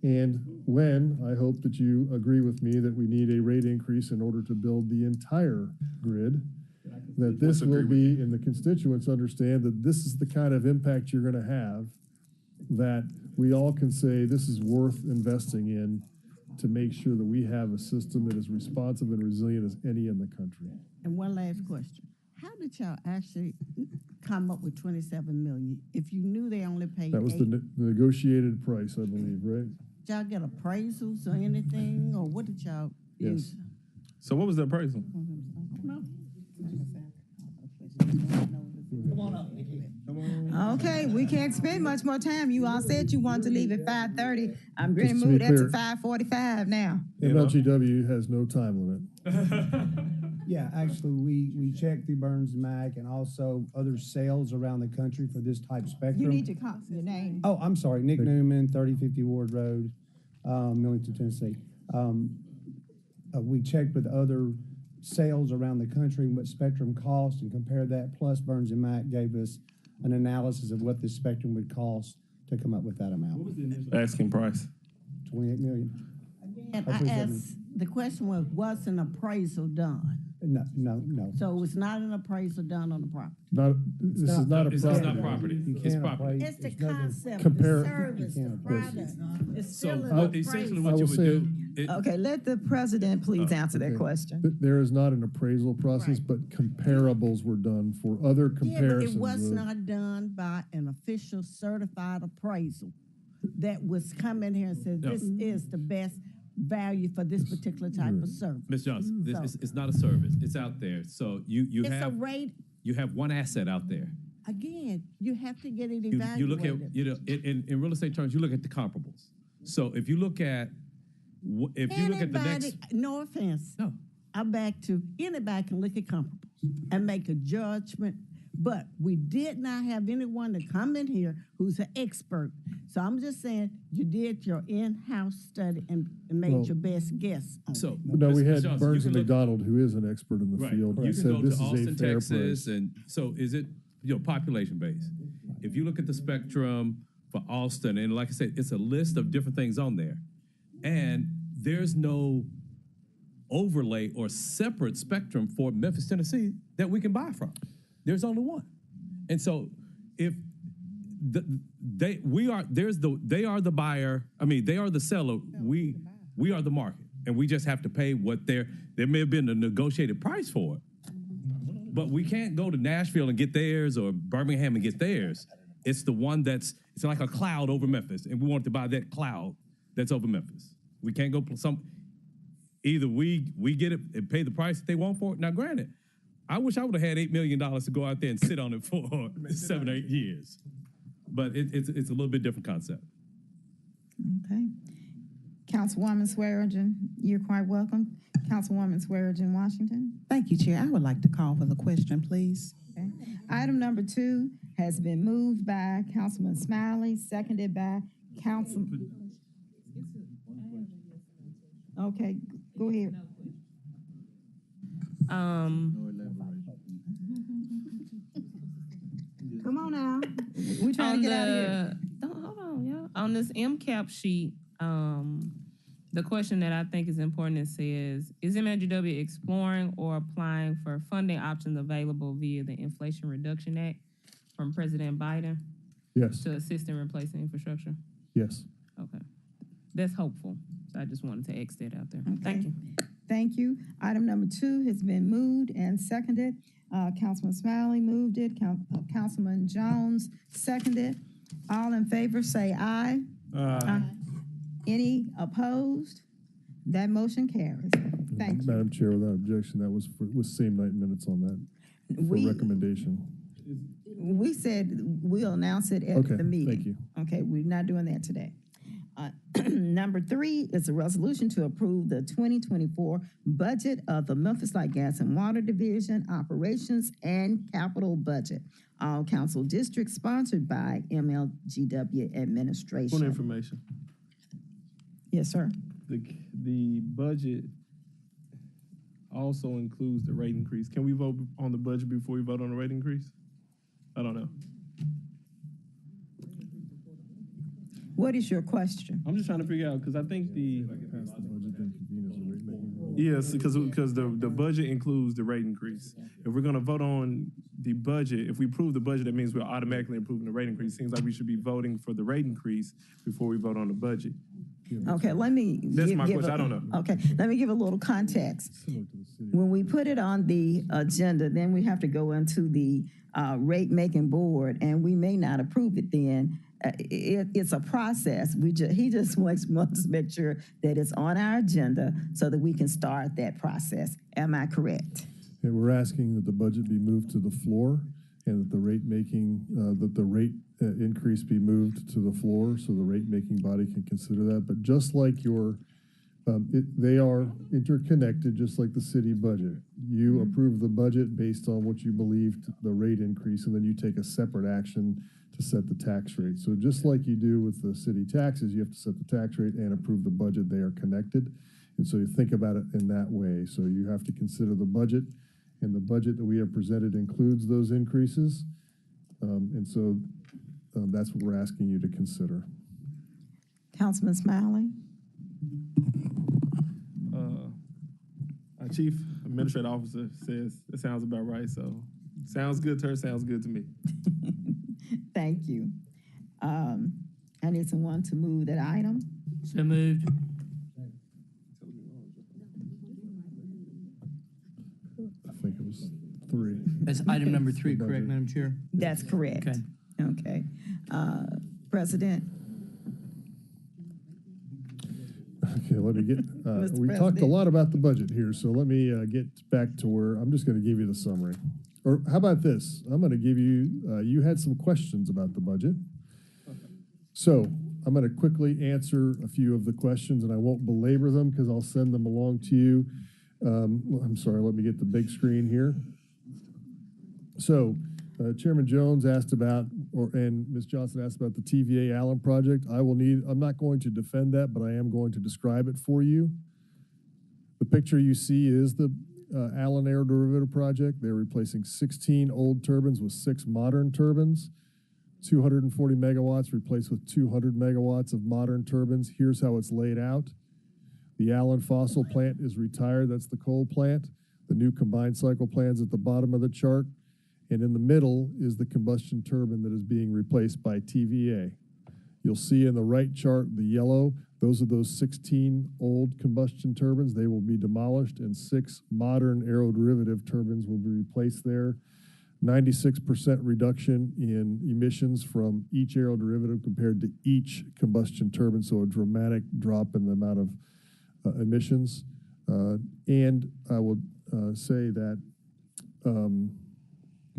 And when, I hope that you agree with me that we need a rate increase in order to build the entire grid, that this will be, and the constituents understand that this is the kind of impact you're gonna have, that we all can say this is worth investing in to make sure that we have a system that is responsive and resilient as any in the country. And one last question. How did y'all actually come up with 27 million? If you knew they only paid That was 8, the negotiated price, I believe, right? did y'all get appraisals or anything, or what did y'all Yes. use? So what was the appraisal? No. Okay, we can't spend much more time. You all said you wanted to leave at 5:30. I'm going to Just to be move that to clear. 5:45 now. MLG&W has no time limit. Yeah, actually, we checked through Burns and Mac and also other sales around the country for this type spectrum. You need to call your name. Oh, I'm sorry, Nick Newman, 3050 Ward Road, Millington, Tennessee. We checked with other sales around the country and what spectrum cost and compared that, plus Burns and Mac gave us an analysis of what this spectrum would cost to come up with that amount. Asking price. 28 million. And That's I what that asked, the question was an appraisal done? No. So it was not an appraisal done on the property? This is not a It's property. not property. You It's can't property. appraise. It's the It's nothing- concept, the Compare- service, You the can't product. It's So still an what- essentially what I you will would say- do, Okay, let the president please answer that Okay. question. There is not an appraisal process, Right. but comparables were done for other Yeah, but comparisons. it was of- not done by an official certified appraisal that was coming here and said, No. this is the best value for this particular type of service. Ms. Johnson, So- it's not a service. It's out there. So you It's a have rate, you have one asset out there. again, you have to get it You look at evaluated. in real estate terms, you look at the comparables. So if you look at if you look at the Anybody, next no offense, no. I'm back to, anybody can look at comparables and make a judgment, but we did not have anyone to come in here who's an expert. So I'm just saying, you did your in-house study and made Well, your best guess on So it. No, we Ms. had Johnson, Burns you and can look- McDonald, who is an expert in the Right. field, You and can said go this to is a Austin, fair Texas, price. and so is it population based? If you look at the spectrum for Austin, and like I said, it's a list of different things on there, and there's no overlay or separate spectrum for Memphis, Tennessee that we can buy from. There's only one, and so if they are the buyer. I mean, they are the seller. We are the market, and we just have to pay what there may have been a negotiated price for it. But we can't go to Nashville and get theirs or Birmingham and get theirs. It's the one it's like a cloud over Memphis, and we want to buy that cloud that's over Memphis. We can't go either we get it and pay the price that they want for it. Now, granted, I wish I would have had $8 million to go out there and sit on it for 7 or 8 years. But it's a little bit different concept. Okay. Councilwoman Swearingen, you're quite welcome. Councilwoman Swearingen, Washington. Thank you, Chair. I would like to call for the question, please. Okay. Item number 2 has been moved by Councilman Smiley, seconded by Council. Okay, go ahead. Come on now. We're trying to get out of here. Hold on, y'all. On this MCAP sheet, the question that I think is important, it says, is MLG&W exploring or applying for funding options available via the Inflation Reduction Act? from President Biden Yes, to assist in replacing infrastructure? yes. Okay. That's hopeful. So I just wanted to X that out there. Thank Okay. you. Thank you. Item number 2 has been moved and seconded. Councilman Smiley moved it. Councilman Jones seconded. All in favor, say aye. Any opposed? That motion carries. Thank you. Madam Chair, without objection, that was same night minutes on that for We, recommendation. we said we'll announce it at Okay, the meeting. thank you. Okay, we're not doing that today. Number 3 is a resolution to approve the 2024 budget of the Memphis Light Gas and Water Division Operations and Capital Budget. All council districts sponsored by MLG&W Administration. Point of information. Yes, sir. The budget also includes the rate increase. Can we vote on the budget before we vote on the rate increase? I don't know. What is your question? I'm just trying to figure out, because I think the, Pass the budget, then convene as a rate making vote. yes, because the budget includes the rate increase. If we're gonna vote on the budget, if we approve the budget, that means we're automatically approving the rate increase. Seems like we should be voting for the rate increase before we vote on the budget. Okay, let me. That's my question. I I don't know. Okay, let me give a little context. Similar to the city. When we put it on the agenda, then we have to go into the rate-making board, and we may not approve it then. It's a process. He just wants to make sure that it's on our agenda so that we can start that process. Am I correct? And we're asking that the budget be moved to the floor and that the rate making, that the rate increase be moved to the floor so the rate making body can consider that. But just like they are interconnected, just like the city budget. You approve the budget based on what you believed the rate increase, and then you take a separate action to set the tax rate. So just like you do with the city taxes, you have to set the tax rate and approve the budget. They are connected. And so you think about it in that way. So you have to consider the budget, and the budget that we have presented includes those increases. And so that's what we're asking you to consider. Councilman Smiley? Our chief administrative officer says it sounds about right, so sounds good to her, sounds good to me. Thank you. I need someone to move that item. So moved. I think it was 3. That's item number 3, The correct, budget. Madam Chair? That's correct. Okay. Okay. President? Okay, let me get, Mr. we talked a President. lot about the budget here, so let me get back to where, I'm just gonna give you the summary. Or how about this? I'm gonna give you, you had some questions about the budget. So I'm gonna quickly answer a few of the questions, and I won't belabor them because I'll send them along to you. I'm sorry, let me get the big screen here. So Chairman Jones asked about, and Ms. Johnson asked about the TVA Allen project. I'm not going to defend that, but I am going to describe it for you. The picture you see is the Allen aeroderivative project. They're replacing 16 old turbines with 6 modern turbines. 240 megawatts replaced with 200 megawatts of modern turbines. Here's how it's laid out. The Allen fossil plant is retired. That's the coal plant. The new combined cycle plant's at the bottom of the chart. And in the middle is the combustion turbine that is being replaced by TVA. You'll see in the right chart, the yellow, those are those 16 old combustion turbines. They will be demolished, and 6 modern aeroderivative turbines will be replaced there. 96% reduction in emissions from each aeroderivative compared to each combustion turbine, so a dramatic drop in the amount of emissions. And I will say that,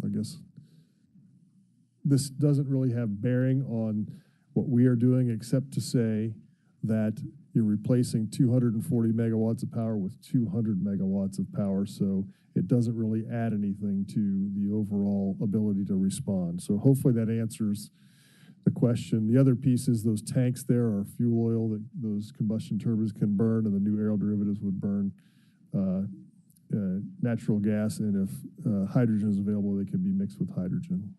I guess, this doesn't really have bearing on what we are doing, except to say that you're replacing 240 megawatts of power with 200 megawatts of power, so it doesn't really add anything to the overall ability to respond. So hopefully that answers the question. The other piece is those tanks there are fuel oil that those combustion turbines can burn, and the new aeroderivatives would burn natural gas, and if hydrogen is available, they can be mixed with hydrogen.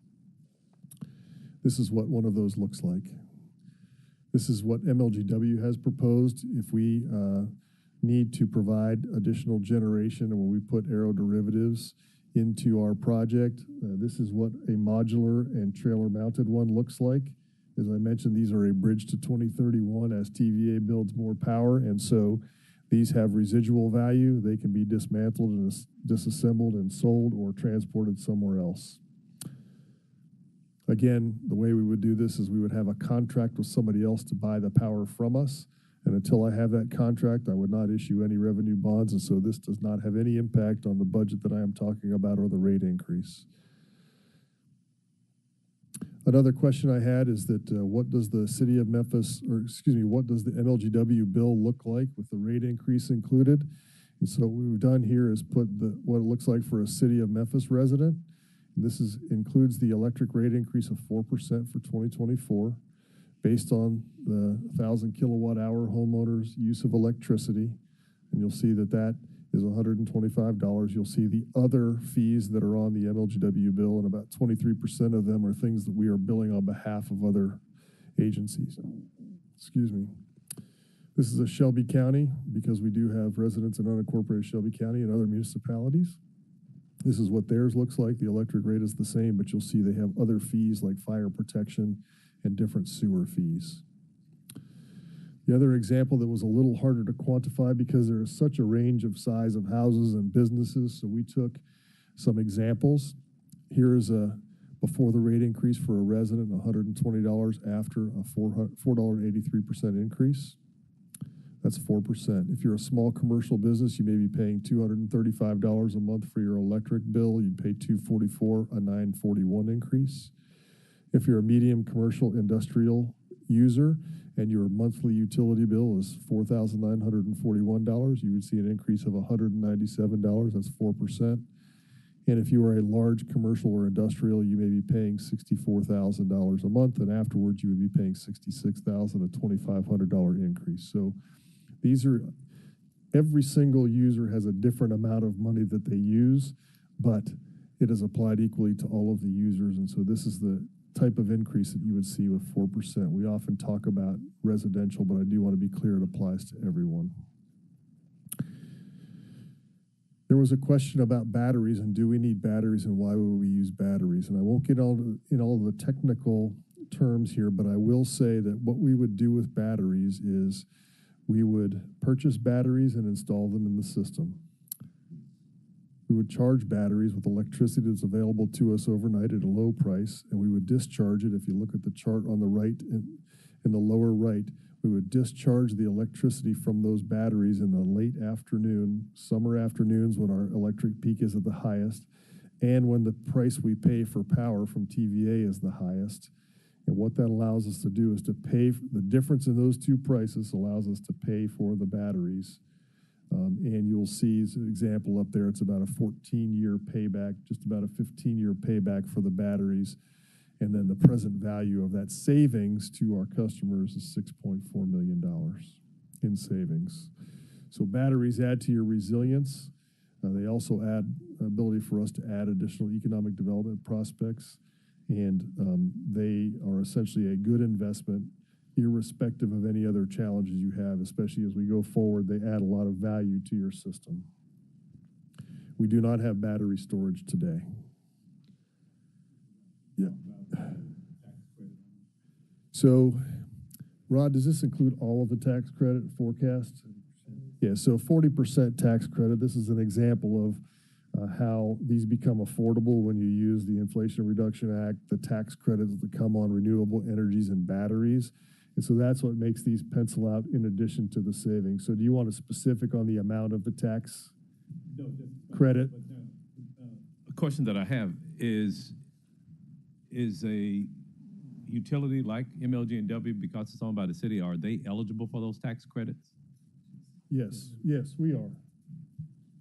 This is what one of those looks like. This is what MLG&W has proposed. If we need to provide additional generation, and when we put aeroderivatives into our project. This is what a modular and trailer mounted one looks like. As I mentioned, these are a bridge to 2031 as TVA builds more power, and so these have residual value. They can be dismantled and disassembled and sold or transported somewhere else. Again, the way we would do this is we would have a contract with somebody else to buy the power from us. And until I have that contract, I would not issue any revenue bonds. And so this does not have any impact on the budget that I am talking about or the rate increase. Another question I had is that what does the city of Memphis, or excuse me, what does the MLG&W bill look like with the rate increase included? And so what we've done here is put what it looks like for a city of Memphis resident. And this includes the electric rate increase of 4% for 2024, based on the 1,000 kilowatt hour homeowners' use of electricity. And you'll see that that is $125. You'll see the other fees that are on the MLG&W bill, and about 23% of them are things that we are billing on behalf of other agencies. Excuse me. This is a Shelby County, because we do have residents in unincorporated Shelby County and other municipalities. This is what theirs looks like. The electric rate is the same, but you'll see they have other fees like fire protection and different sewer fees. The other example that was a little harder to quantify because there is such a range of size of houses and businesses, so we took some examples. Here is a before the rate increase for a resident, $120 after a $4.83% increase. That's 4%. If you're a small commercial business, you may be paying $235 a month for your electric bill. You'd pay $244, a $941 increase. If you're a medium commercial industrial user and your monthly utility bill is $4,941, you would see an increase of $197. That's 4%. And if you are a large commercial or industrial, you may be paying $64,000 a month, and afterwards you would be paying $66,000, a $2,500 increase. So these are, every single user has a different amount of money that they use, but it is applied equally to all of the users. And so this is the type of increase that you would see with 4%. We often talk about residential, but I do want to be clear it applies to everyone. There was a question about batteries and do we need batteries and why would we use batteries? And I won't get in all the technical terms here, but I will say that what we would do with batteries is we would purchase batteries and install them in the system. We would charge batteries with electricity that's available to us overnight at a low price, and we would discharge it. If you look at the chart on the right, in the lower right, we would discharge the electricity from those batteries in the late afternoon, summer afternoons when our electric peak is at the highest, and when the price we pay for power from TVA is the highest. And what that allows us to do is to pay, the difference in those two prices allows us to pay for the batteries. And you'll see as an example up there, it's about a 14-year payback, just about a 15-year payback for the batteries. And then the present value of that savings to our customers is $6.4 million in savings. So batteries add to your resilience. They also add ability for us to add additional economic development prospects. And they are essentially a good investment irrespective of any other challenges you have, especially as we go forward. They add a lot of value to your system. We do not have battery storage today. Yeah. So, Rod, does this include all of the tax credit forecast? Yeah, so 40% tax credit. This is an example of how these become affordable when you use the Inflation Reduction Act, the tax credits that come on renewable energies and batteries. And so that's what makes these pencil out in addition to the savings. So do you want a specific on the amount of the tax credit? A question that I have is a utility like MLG&W, because it's owned by the city, are they eligible for those tax credits? Yes, yes, we are.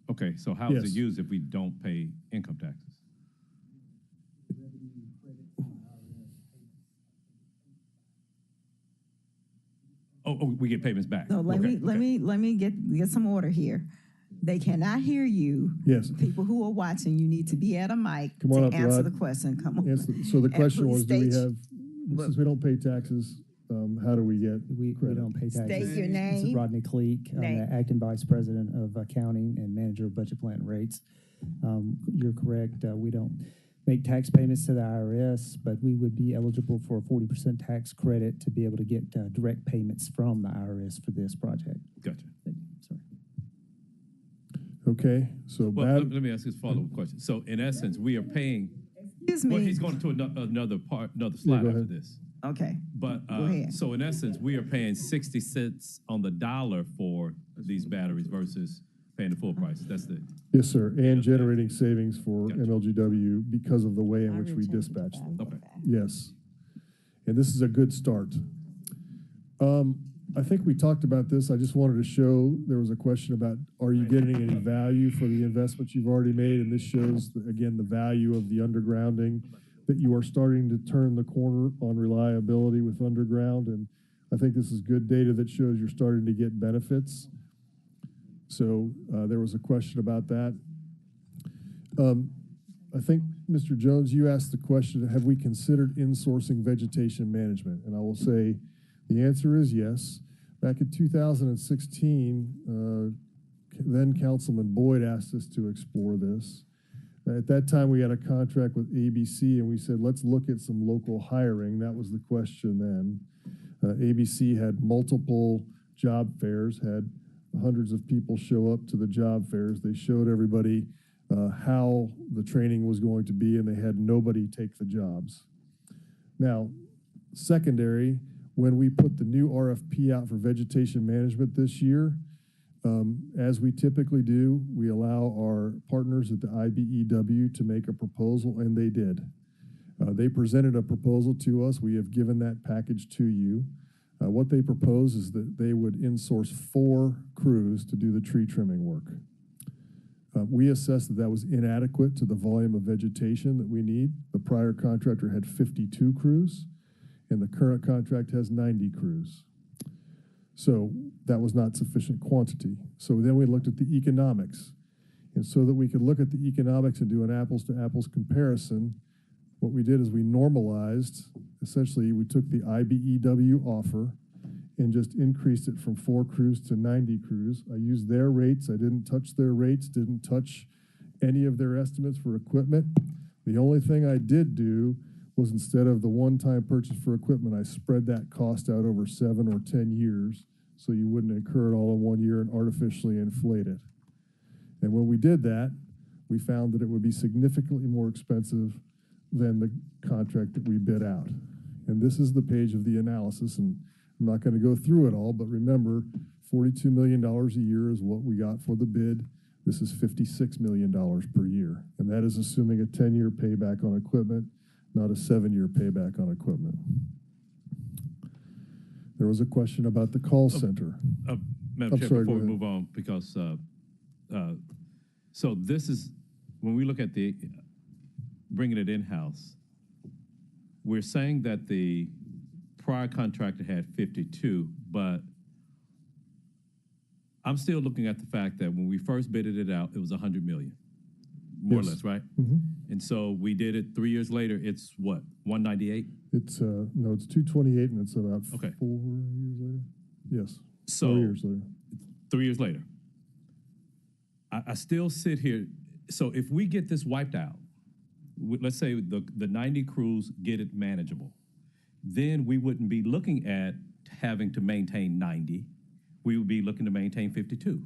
Okay, so how is it used if we don't pay income taxes? Oh, we get payments back. So let me get some order here. They cannot hear you. Yes. People who are watching, you need to be at a mic Come on to up, answer Rod. the question. Come on. So the question was, do we state- have, since we don't pay taxes, how do we get We credit? don't pay taxes. State your This is name. Rodney Cleek. I'm Name. the acting vice president of accounting and manager of budget plan rates. You're correct. We don't make tax payments to the IRS, but we would be eligible for a 40% tax credit to be able to get direct payments from the IRS for this project. Gotcha. Sorry. Okay, so Well, Madam, let me ask this follow-up question. So in essence, we are paying, Excuse well, me. he's going to another slide go after ahead. this. Okay. But, Go ahead. so in essence, we are paying 60 cents on the dollar for these batteries versus paying the full price. That's the, yes, sir, and generating savings for Gotcha. MLG&W because of the way in which we dispatch them. okay. Yes. And this is a good start. I think we talked about this. I just wanted to show, there was a question about, are you getting any value for the investments you've already made? And this shows, again, the value of the undergrounding, that you are starting to turn the corner on reliability with underground. And I think this is good data that shows you're starting to get benefits. So there was a question about that. I think, Mr. Jones, you asked the question, have we considered insourcing vegetation management? And I will say the answer is yes. Back in 2016, then Councilman Boyd asked us to explore this. At that time, we had a contract with ABC, and we said, let's look at some local hiring. That was the question then. ABC had multiple job fairs, had hundreds of people show up to the job fairs. They showed everybody how the training was going to be, and they had nobody take the jobs. Now, secondary, when we put the new RFP out for vegetation management this year, as we typically do, we allow our partners at the IBEW to make a proposal, and they did. They presented a proposal to us. We have given that package to you. What they propose is that they would insource 4 crews to do the tree trimming work. We assessed that that was inadequate to the volume of vegetation that we need. The prior contractor had 52 crews, and the current contract has 90 crews. So that was not sufficient quantity. So then we looked at the economics. And so that we could look at the economics and do an apples to apples comparison, what we did is we normalized, essentially we took the IBEW offer and just increased it from 4 crews to 90 crews. I used their rates. I didn't touch their rates, didn't touch any of their estimates for equipment. The only thing I did do was, instead of the one-time purchase for equipment, I spread that cost out over 7 or 10 years so you wouldn't incur it all in one year and artificially inflate it. And when we did that, we found that it would be significantly more expensive than the contract that we bid out. And this is the page of the analysis, and I'm not going to go through it all, but remember, $42 million a year is what we got for the bid. This is $56 million per year, and that is assuming a 10-year payback on equipment, not a 7-year payback on equipment. There was a question about the call center. Madam Chair, sorry, before go we ahead. move on, because, so this is, when we look at the, bringing it in-house, we're saying that the prior contractor had 52, but I'm still looking at the fact that when we first bidded it out, it was 100 million, more or Yes. less, right? Mhm. And so we did it 3 years later, it's what, 198? It's, no, it's 228, and it's about Okay. 4 years later. Yes, So 4 years later. 3 years later, I still sit here. So if we get this wiped out, let's say the 90 crews get it manageable, then we wouldn't be looking at having to maintain 90. We would be looking to maintain 52.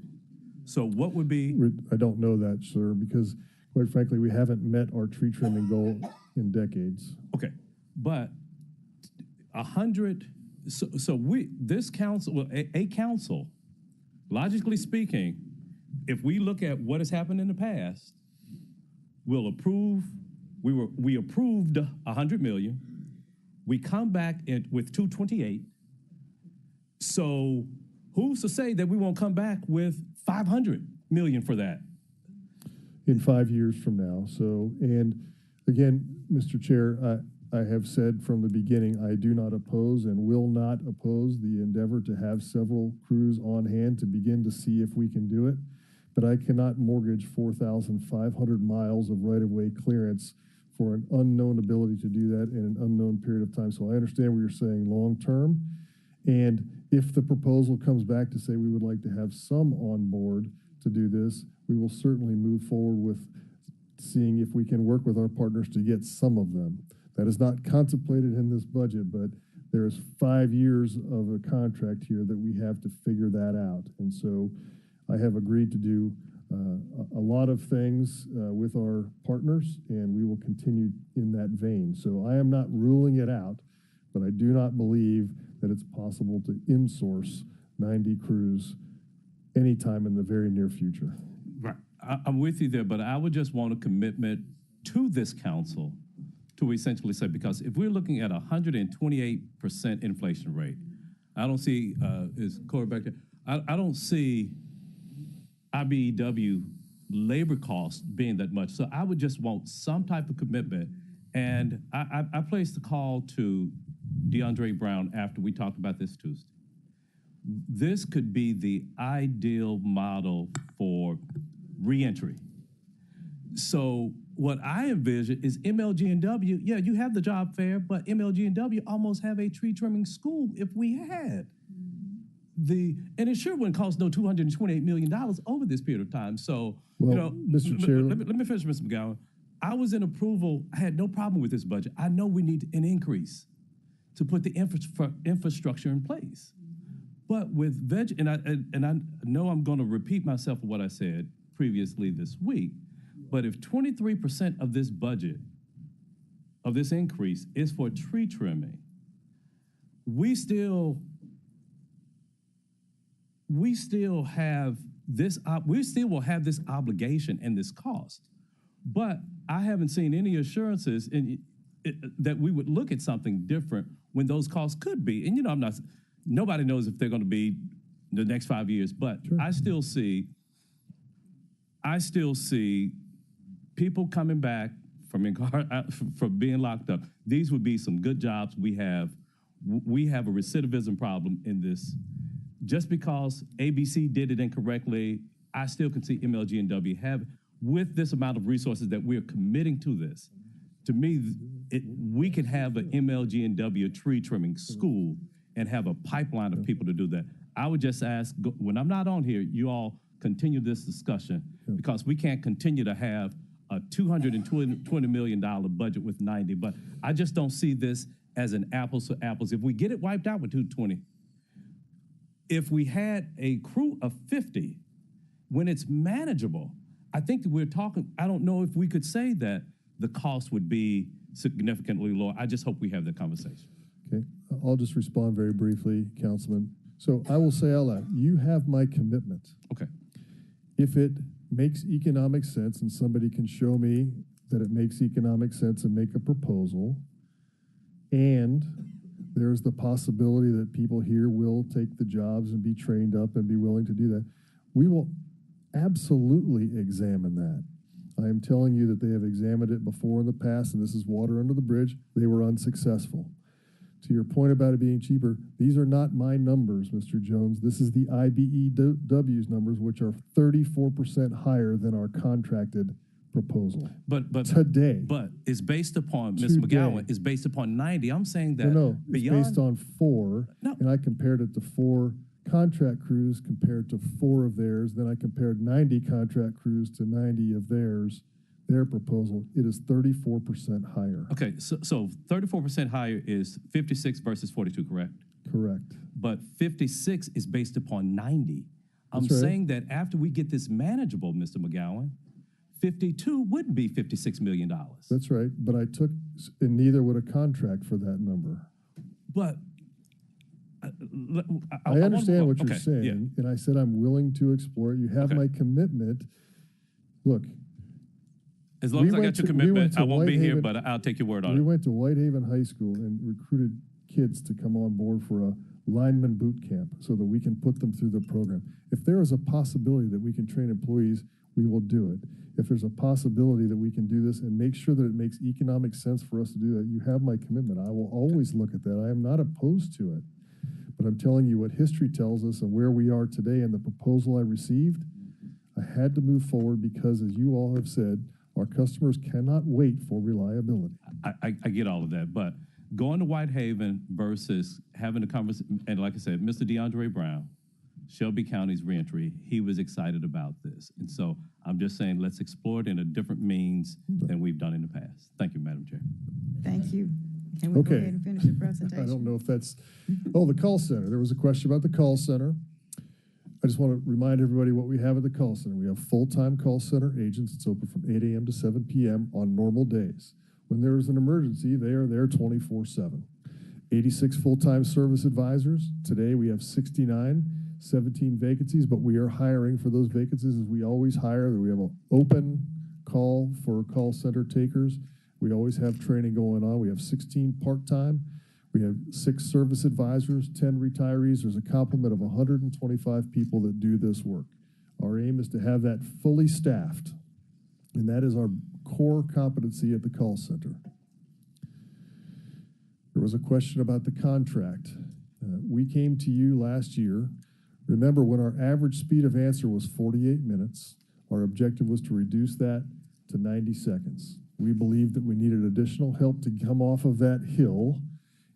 So what would be? I don't know that, sir, because quite frankly, we haven't met our tree trimming goal in decades. Okay, but 100. So this council, well, a council, logically speaking, if we look at what has happened in the past, we'll approve. We approved 100 million. We come back with 228. So who's to say that we won't come back with 500 million for that? In 5 years from now. So, and again, Mr. Chair, I have said from the beginning, I do not oppose and will not oppose the endeavor to have several crews on hand to begin to see if we can do it. But I cannot mortgage 4,500 miles of right-of-way clearance for an unknown ability to do that in an unknown period of time. So I understand what you're saying long-term. And if the proposal comes back to say we would like to have some on board to do this, we will certainly move forward with seeing if we can work with our partners to get some of them. That is not contemplated in this budget, but there's 5 years of a contract here that we have to figure that out. And so I have agreed to do a lot of things with our partners, and we will continue in that vein. So I am not ruling it out, but I do not believe that it's possible to insource 90 crews anytime in the very near future. Right. I'm with you there, but I would just want a commitment to this council to essentially say, because if we're looking at 128% inflation rate, I don't see, is Corey back there? I don't see IBEW labor costs being that much. So I would just want some type of commitment. And I placed the call to DeAndre Brown after we talked about this Tuesday. This could be the ideal model for reentry. So what I envision is MLG&W, yeah, you have the job fair, but MLG&W almost have a tree trimming school if we had. And it sure wouldn't cost no $228 million over this period of time. So, Well, Mr. Chair, let me finish, Mr. McGowan. I was in approval. I had no problem with this budget. I know we need an increase to put the infrastructure in place. But with and I know I'm going to repeat myself of what I said previously this week, but if 23% of this budget, of this increase, is for tree trimming, we still will have this obligation and this cost. But I haven't seen any assurances that we would look at something different when those costs could be. And nobody knows if they're going to be the next 5 years, but sure. I still see people coming back from being locked up. These would be some good jobs. We have a recidivism problem in this. Just because ABC did it incorrectly, I still can see MLG&W have, with this amount of resources that we're committing to this. To me, we could have an MLG&W tree trimming school and have a pipeline of people to do that. I would just ask, when I'm not on here, you all continue this discussion, because we can't continue to have a $220 million budget with 90, but I just don't see this as an apples to apples. If we get it wiped out with 220, if we had a crew of 50, when it's manageable, I think that we're talking, I don't know if we could say that the cost would be significantly lower. I just hope we have that conversation. Okay, I'll just respond very briefly, Councilman. So I will say out loud, you have my commitment. Okay. If it makes economic sense and somebody can show me that it makes economic sense and make a proposal, and there's the possibility that people here will take the jobs and be trained up and be willing to do that, we will absolutely examine that. I am telling you that they have examined it before in the past, and this is water under the bridge. They were unsuccessful. To your point about it being cheaper, these are not my numbers, Mr. Jones. This is the IBEW's numbers, which are 34% higher than our contracted proposal. But today. But it's based upon, Ms. McGowan, it's based upon 90. I'm saying that No, it's beyond, based on 4, and I compared it to 4 contract crews compared to 4 of theirs. Then I compared 90 contract crews to 90 of theirs. Their proposal, it is 34% higher. Okay, so 34% higher is 56 versus 42, correct? Correct. But 56 is based upon 90. I'm That's right. saying that after we get this manageable, Mr. McGowan, 52 wouldn't be $56 million. That's right, but I took, and neither would a contract for that number. But I understand what you're saying, yeah. and I said I'm willing to explore it. You have my commitment. Look. As long as I got your commitment, I won't be here, but I'll take your word on it. We went to Whitehaven High School and recruited kids to come on board for a lineman boot camp so that we can put them through the program. If there is a possibility that we can train employees, we will do it. If there's a possibility that we can do this and make sure that it makes economic sense for us to do that, you have my commitment. I will always look at that. I am not opposed to it. But I'm telling you what history tells us and where we are today and the proposal I received, I had to move forward because, as you all have said, our customers cannot wait for reliability. I get all of that, but going to Whitehaven versus having a conversation, and like I said, Mr. DeAndre Brown Shelby County's reentry, he was excited about this. And so I'm just saying, let's explore it in a different means than we've done in the past. Thank you, Madam Chair. Thank you. Can we go Okay. ahead and finish the presentation? I don't know if that's, oh, the call center. There was a question about the call center. I just want to remind everybody what we have at the call center. We have full-time call center agents. It's open from 8 a.m. to 7 p.m. on normal days. When there is an emergency, they are there 24/7. 86 full-time service advisors. Today we have 69, 17 vacancies, but we are hiring for those vacancies as we always hire. We have an open call for call center takers. We always have training going on. We have 16 part-time. We have 6 service advisors, 10 retirees. There's a complement of 125 people that do this work. Our aim is to have that fully staffed, and that is our core competency at the call center. There was a question about the contract. We came to you last year. Remember, when our average speed of answer was 48 minutes, our objective was to reduce that to 90 seconds. We believed that we needed additional help to come off of that hill,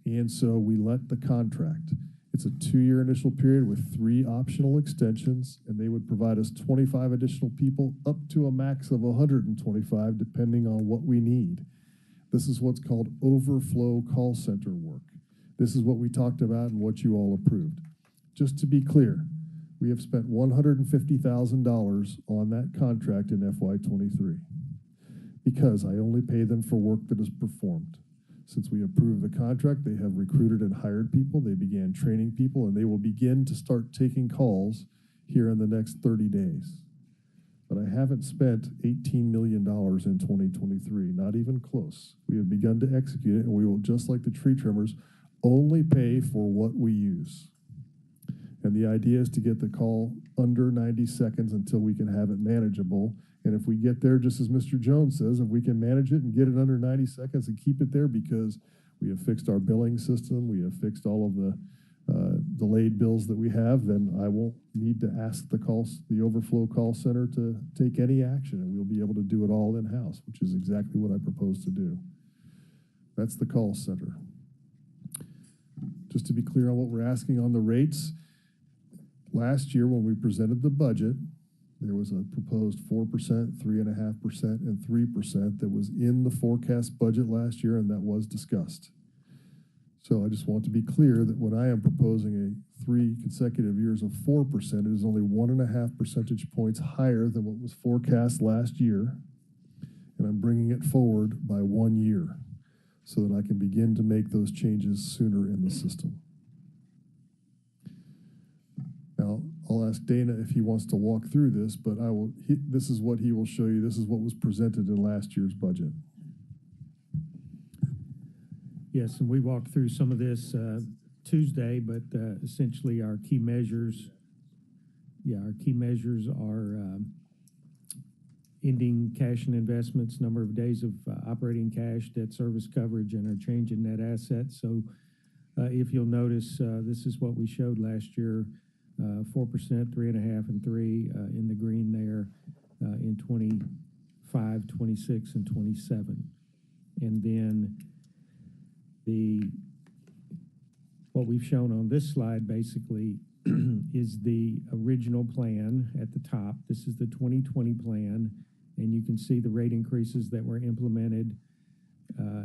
and so we let the contract. It's a 2-year initial period with 3 optional extensions, and they would provide us 25 additional people up to a max of 125, depending on what we need. This is what's called overflow call center work. This is what we talked about and what you all approved. Just to be clear, we have spent $150,000 on that contract in FY23 because I only pay them for work that is performed. Since we approved the contract, they have recruited and hired people, they began training people, and they will begin to start taking calls here in the next 30 days. But I haven't spent $18 million in 2023, not even close. We have begun to execute it, and we will, just like the tree trimmers, only pay for what we use. And the idea is to get the call under 90 seconds until we can have it manageable. And if we get there, just as Mr. Jones says, if we can manage it and get it under 90 seconds and keep it there because we have fixed our billing system, we have fixed all of the delayed bills that we have, then I won't need to ask the overflow call center to take any action, and we'll be able to do it all in-house, which is exactly what I propose to do. That's the call center. Just to be clear on what we're asking on the rates, last year when we presented the budget, there was a proposed 4%, 3.5%, and 3% that was in the forecast budget last year, and that was discussed. So I just want to be clear that when I am proposing 3 consecutive years of 4%, it is only 1.5 percentage points higher than what was forecast last year, and I'm bringing it forward by 1 year so that I can begin to make those changes sooner in the system. Now, I'll ask Dana if he wants to walk through this, but this is what he will show you. This is what was presented in last year's budget. Yes, and we walked through some of this Tuesday, but essentially our key measures, are ending cash and investments, number of days of operating cash, debt service coverage, and our change in net assets. So if you'll notice, this is what we showed last year, 4%, 3.5, and 3 in the green there in 25, 26, and 27. And then what we've shown on this slide basically is the original plan at the top. This is the 2020 plan, and you can see the rate increases that were implemented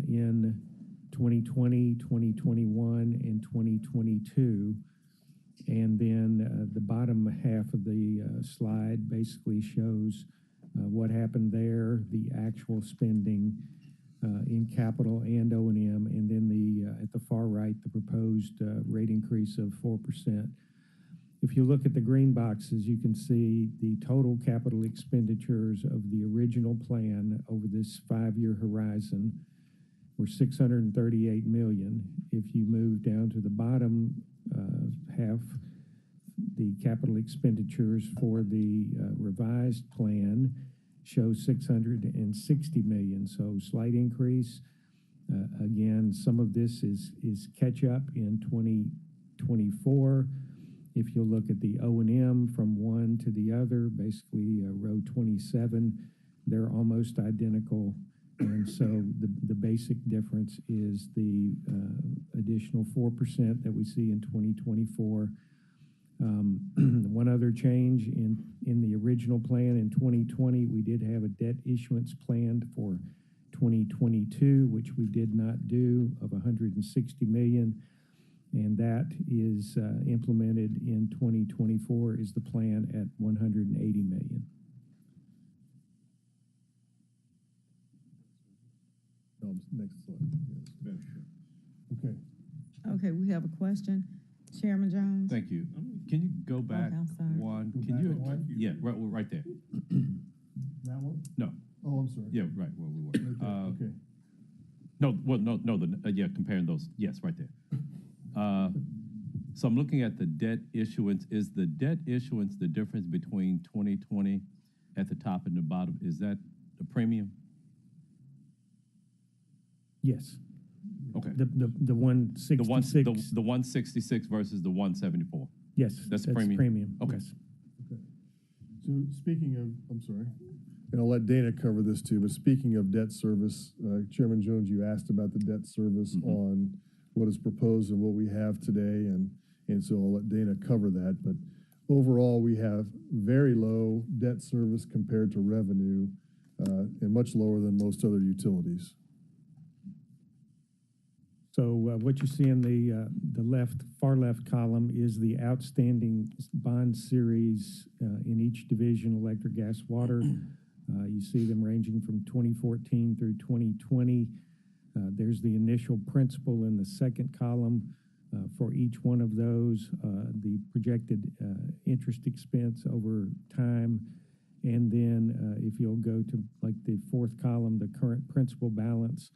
in 2020, 2021, and 2022. And then the bottom half of the slide basically shows what happened there, the actual spending in capital and O&M, and then at the far right, the proposed rate increase of 4%. If you look at the green boxes, you can see the total capital expenditures of the original plan over this 5-year horizon were $638 million. If you move down to the bottom half, the capital expenditures for the revised plan show $660 million, so slight increase. Again, some of this is catch up in 2024. If you look at the O&M from one to the other, basically row 27, they're almost identical. And so the basic difference is the additional 4% that we see in 2024 One other change in the original plan in 2020, we did have a debt issuance planned for 2022, which we did not do, of 160 million. And that is implemented in 2024 is the plan at 180 million. Next slide. Yes. Okay. Okay, we have a question. Chairman Jones? Thank you. Can you go back I'm sorry. one? Go Can back you? one? Yeah, right there. That one? No. Oh, I'm sorry. Yeah, right where we were. Okay. No, well, no. Yeah, comparing those. Yes, right there. So I'm looking at the debt issuance. Is the debt issuance the difference between 2020 at the top and the bottom? Is that the premium? Yes. Okay. The 166. The 166 versus the 174. Yes, That's premium. Okay. Yes. Okay. So speaking of, I'm sorry, and I'll let Dana cover this too, but speaking of debt service, Chairman Jones, you asked about the debt service on what is proposed and what we have today, and so I'll let Dana cover that. But overall, we have very low debt service compared to revenue, and much lower than most other utilities. So what you see in the far left column is the outstanding bond series in each division, electric, gas, water. You see them ranging from 2014 through 2020. There's the initial principal in the second column for each one of those, the projected interest expense over time. And then if you'll go to like the fourth column, the current principal balance,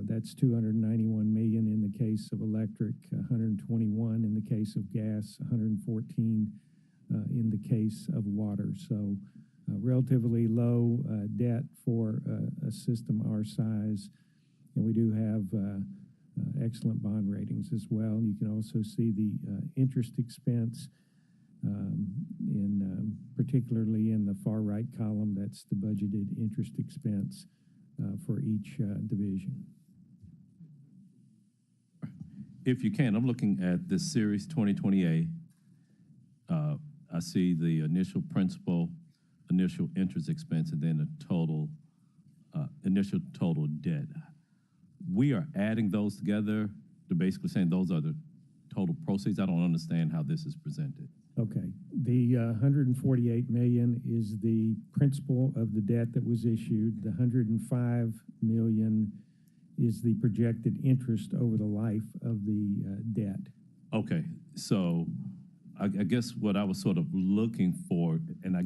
that's 291 million in the case of electric, 121 in the case of gas, 114 in the case of water. So relatively low debt for a system our size. And we do have excellent bond ratings as well. You can also see the interest expense particularly in the far right column. That's the budgeted interest expense for each division. If you can, I'm looking at this series 2020A. I see the initial principal, initial interest expense, and then the total initial total debt. We are adding those together to basically saying those are the total proceeds. I don't understand how this is presented. Okay. The 148 million is the principal of the debt that was issued. The 105 million is the projected interest over the life of the debt. Okay, so I guess what I was sort of looking for, and I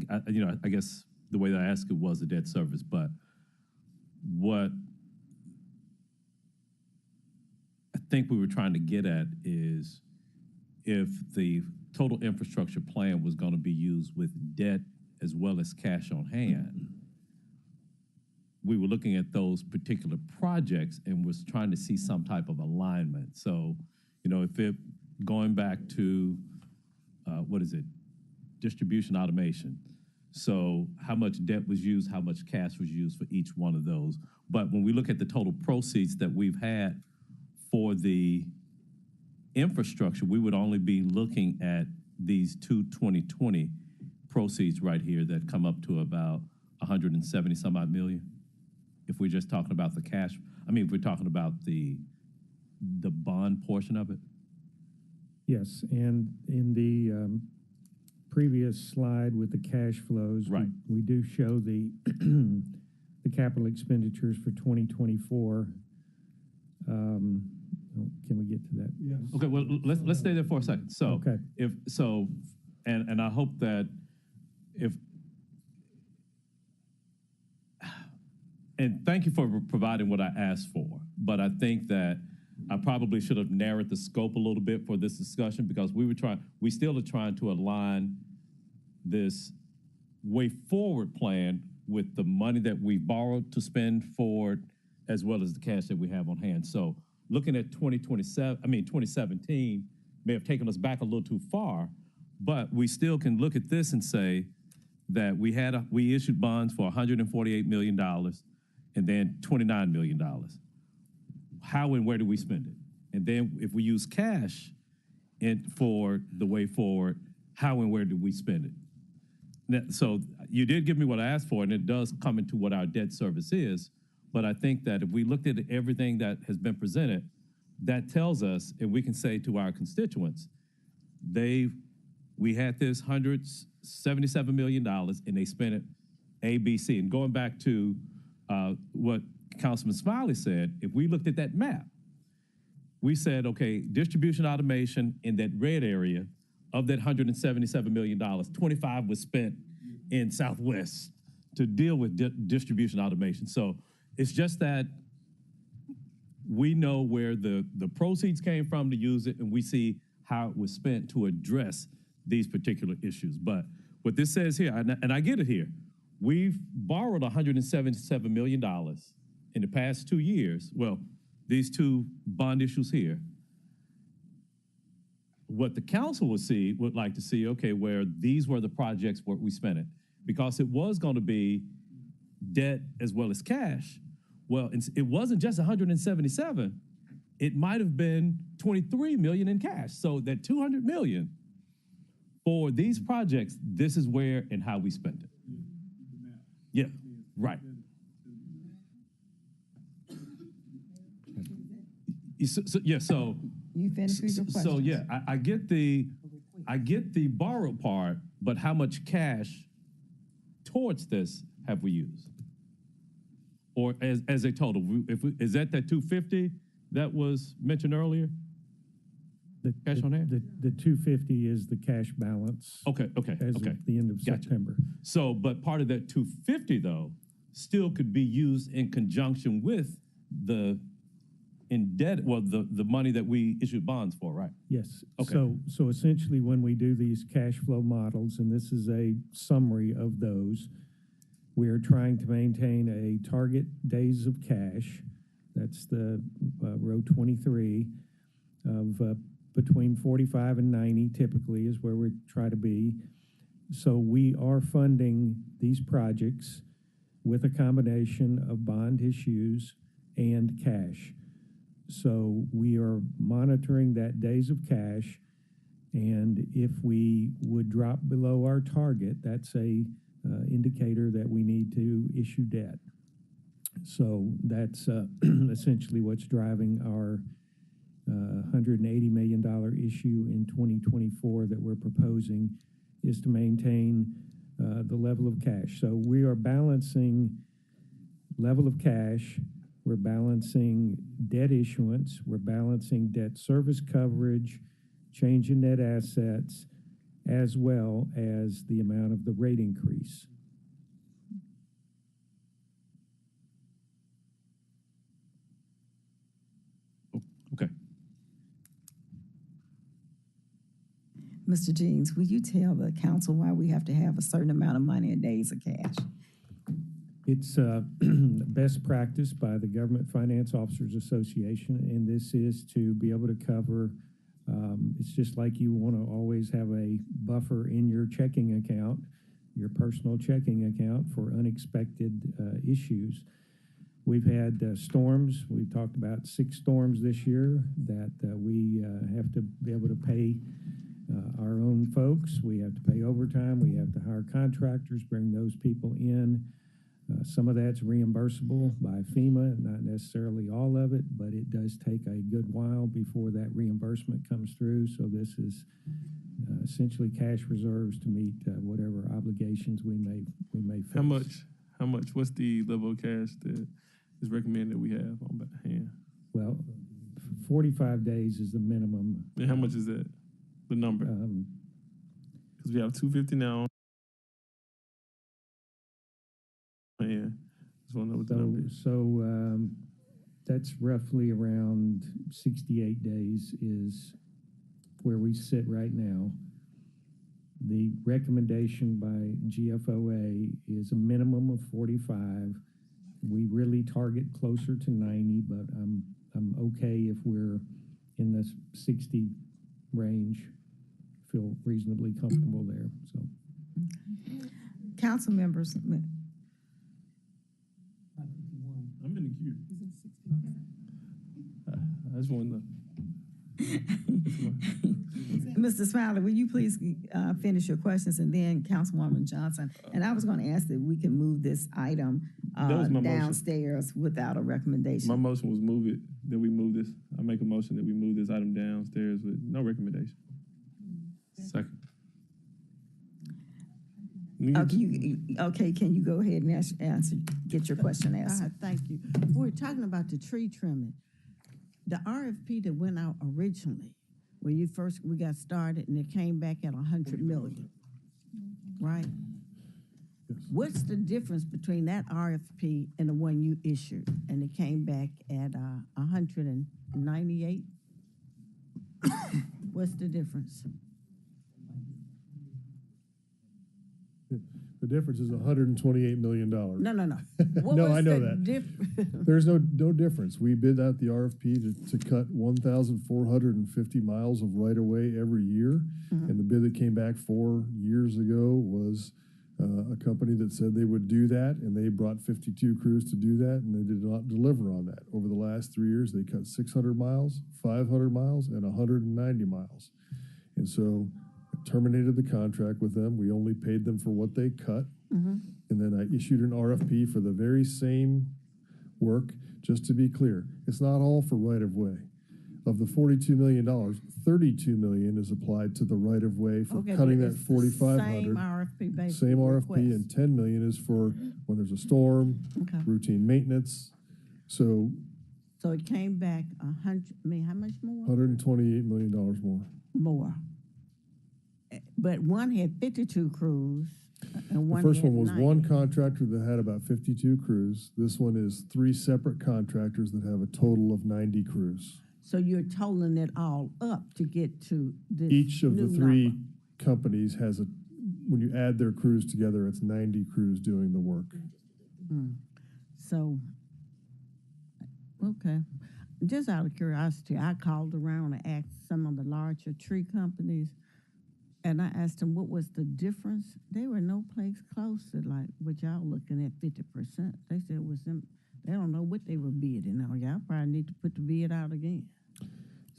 guess the way that I asked it was the debt service, but what I think we were trying to get at is if the total infrastructure plan was going to be used with debt as well as cash on hand, we were looking at those particular projects and was trying to see some type of alignment. So, if it going back to distribution automation. So how much debt was used, how much cash was used for each one of those. But when we look at the total proceeds that we've had for the infrastructure, we would only be looking at these two 2020 proceeds right here that come up to about 170 some odd million. If we're just talking about the cash, if we're talking about the bond portion of it. Yes, and in the previous slide with the cash flows, right, we do show the the capital expenditures for 2024. Can we get to that? Yes. Okay, well, let's stay there for a second. So, okay. And I hope that and thank you for providing what I asked for, but I think that I probably should have narrowed the scope a little bit for this discussion because we still are trying to align this way forward plan with the money that we borrowed to spend forward, as well as the cash that we have on hand. So looking at 2017 may have taken us back a little too far, but we still can look at this and say that we issued bonds for $148 million and then $29 million. How and where do we spend it? And then if we use cash, for the way forward. How and where do we spend it? So you did give me what I asked for, and it does come into what our debt service is. But I think that if we looked at everything that has been presented, that tells us, and we can say to our constituents, we had this $177 million, and they spent it A, B, C. And going back to what Councilman Smiley said, if we looked at that map, we said, okay, distribution automation in that red area, of that $177 million, 25 was spent in Southwest to deal with distribution automation. So it's just that we know where the proceeds came from to use it, and we see how it was spent to address these particular issues. But what this says here, and I get it here, we've borrowed $177 million in the past 2 years. Well, these two bond issues here. What the council would like to see, okay, where these were the projects where we spent it, because it was going to be debt as well as cash. Well, it wasn't just 177. It might have been 23 million in cash. So that 200 million for these projects, this is where and how we spend it. Yeah, right. So You finished with your question? So yeah, I get the borrow part, but how much cash towards this have we used? Or as a total, is that 250 that was mentioned earlier? The cash on hand? The 250 is the cash balance. Okay. As of the end of September. So, but part of that 250 though still could be used in conjunction with the money that we issued bonds for, right? Yes. Okay. So essentially, when we do these cash flow models, and this is a summary of those, we are trying to maintain a target days of cash. That's the row 23 of between 45 and 90 typically is where we try to be. So we are funding these projects with a combination of bond issues and cash. So we are monitoring that days of cash, and if we would drop below our target, that's a indicator that we need to issue debt. So that's essentially what's driving our $180 million issue in 2024 that we're proposing, is to maintain the level of cash. So we are balancing level of cash, we're balancing debt issuance, we're balancing debt service coverage, change in net assets, as well as the amount of the rate increase. Okay. Mr. Jeans, will you tell the council why we have to have a certain amount of money in days of cash? It's best practice by the Government Finance Officers Association, and this is to be able to cover, it's just like you want to always have a buffer in your checking account, your personal checking account for unexpected issues. We've had storms. We've talked about 6 storms this year that we have to be able to pay our own folks. We have to pay overtime. We have to hire contractors, bring those people in. Some of that's reimbursable by FEMA, not necessarily all of it, but it does take a good while before that reimbursement comes through. So this is essentially cash reserves to meet whatever obligations we may face. How much? What's the level of cash that is recommended we have on hand? Well, 45 days is the minimum. And how much is that? The number? Because we have 250 now. Yeah, just want to know what the number is. So that's roughly around 68 days is where we sit right now. The recommendation by GFOA is a minimum of 45. We really target closer to 90, but I'm okay if we're in the 60 range. Feel reasonably comfortable there. So, Council members. I'm in the queue. I just want to know. Mr. Smiley, will you please finish your questions, and then Councilwoman Johnson? And I was going to ask that we can move this item That was my motion. downstairs without a recommendation. My motion was move it, that we move this. I make a motion that we move this item downstairs with no recommendation. Second. Okay, can you go ahead and answer, get your question answered? Thank you. We're talking about the tree trimming. The RFP that went out originally, when we got started, and it came back at 100 million, right? Yes. What's the difference between that RFP and the one you issued, and it came back at 198? What's the difference? The difference is $128 million. No. What No, was I know the that. There's no difference. We bid out the RFP to cut 1,450 miles of right-of-way every year. And the bid that came back 4 years ago was a company that said they would do that, and they brought 52 crews to do that, and they did not deliver on that. Over the last 3 years, they cut 600 miles, 500 miles, and 190 miles. And so I terminated the contract with them. We only paid them for what they cut. And then I issued an RFP for the very same work. Just to be clear, it's not all for right-of-way. Of the $42 million, $32 million is applied to the right-of-way for cutting that 4,500. Same RFP, basically. Same RFP, and $10 million is for when there's a storm, routine maintenance. So it came back 100. I mean, how much more? $128 million more. More. But one had 52 crews, and one The first had one was 90. one contractor that had about 52 crews. This one is 3 separate contractors that have a total of 90 crews. So you're totaling it all up to get to this Each of the new 3 number. companies has when you add their crews together, it's 90 crews doing the work. So, okay. Just out of curiosity, I called around and asked some of the larger tree companies, and I asked them what was the difference. They were no place close to like what y'all looking at 50%. They said it was them. They don't know what they were bidding on. Y'all probably need to put the bid out again.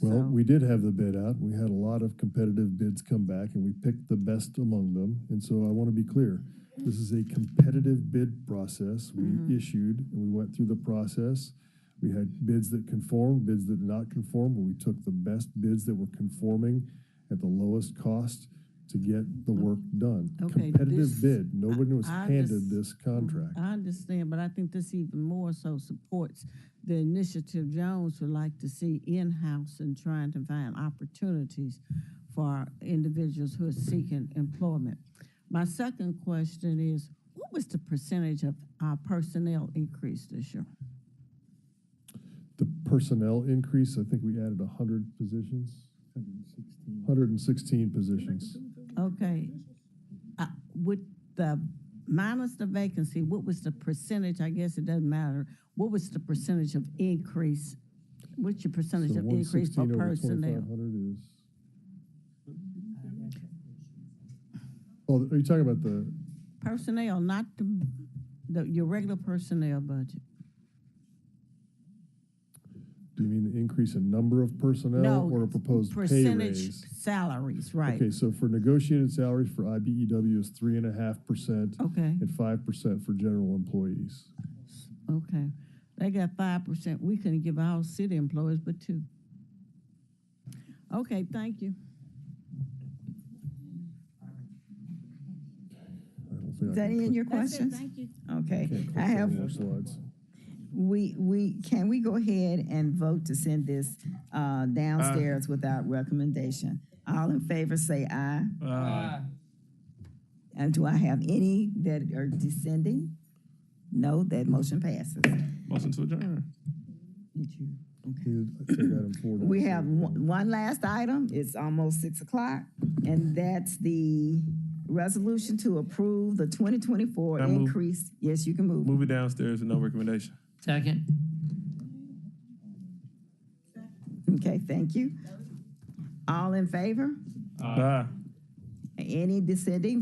Well, So- we did have the bid out. We had a lot of competitive bids come back, and we picked the best among them. And so I want to be clear, this is a competitive bid process. We issued, and we went through the process. We had bids that conformed, bids that did not conform, and we took the best bids that were conforming at the lowest cost to get the work done. Okay, Competitive bid. Nobody was I handed this contract. I understand, but I think this even more so supports the initiative Jones would like to see in-house and trying to find opportunities for individuals who are seeking employment. My second question is, what was the percentage of our personnel increase this year? The personnel increase, I think we added 100 positions. 116 positions. Okay. With the, minus the vacancy, what was the percentage, I guess it doesn't matter, what was the percentage of increase? What's your percentage So of increase for 116 over personnel? 2,500 is. Oh, are you talking about the? Personnel, not your regular personnel budget. Do you mean the increase in number of personnel No, or a proposed pay percentage raise? salaries, right? Okay, so for negotiated salaries for IBEW is 3.5%. Okay. And 5% for general employees. Okay. They got 5%. We couldn't give our city employees but 2. Okay, thank you. I don't think Is that in your That's it, questions? thank you. Okay, can't click I have, any more slides. can we go ahead and vote to send this downstairs without recommendation? All in favor say aye. And do I have any that are descending? No, that motion passes. Motion to adjourn. Take item 4 down. We have one last item. It's almost 6 o'clock, and that's the resolution to approve the 2024 Can I move? increase. Yes, you can move. Move it downstairs with no recommendation. Second. Okay, thank you. All in favor? Aye. Any dissenting?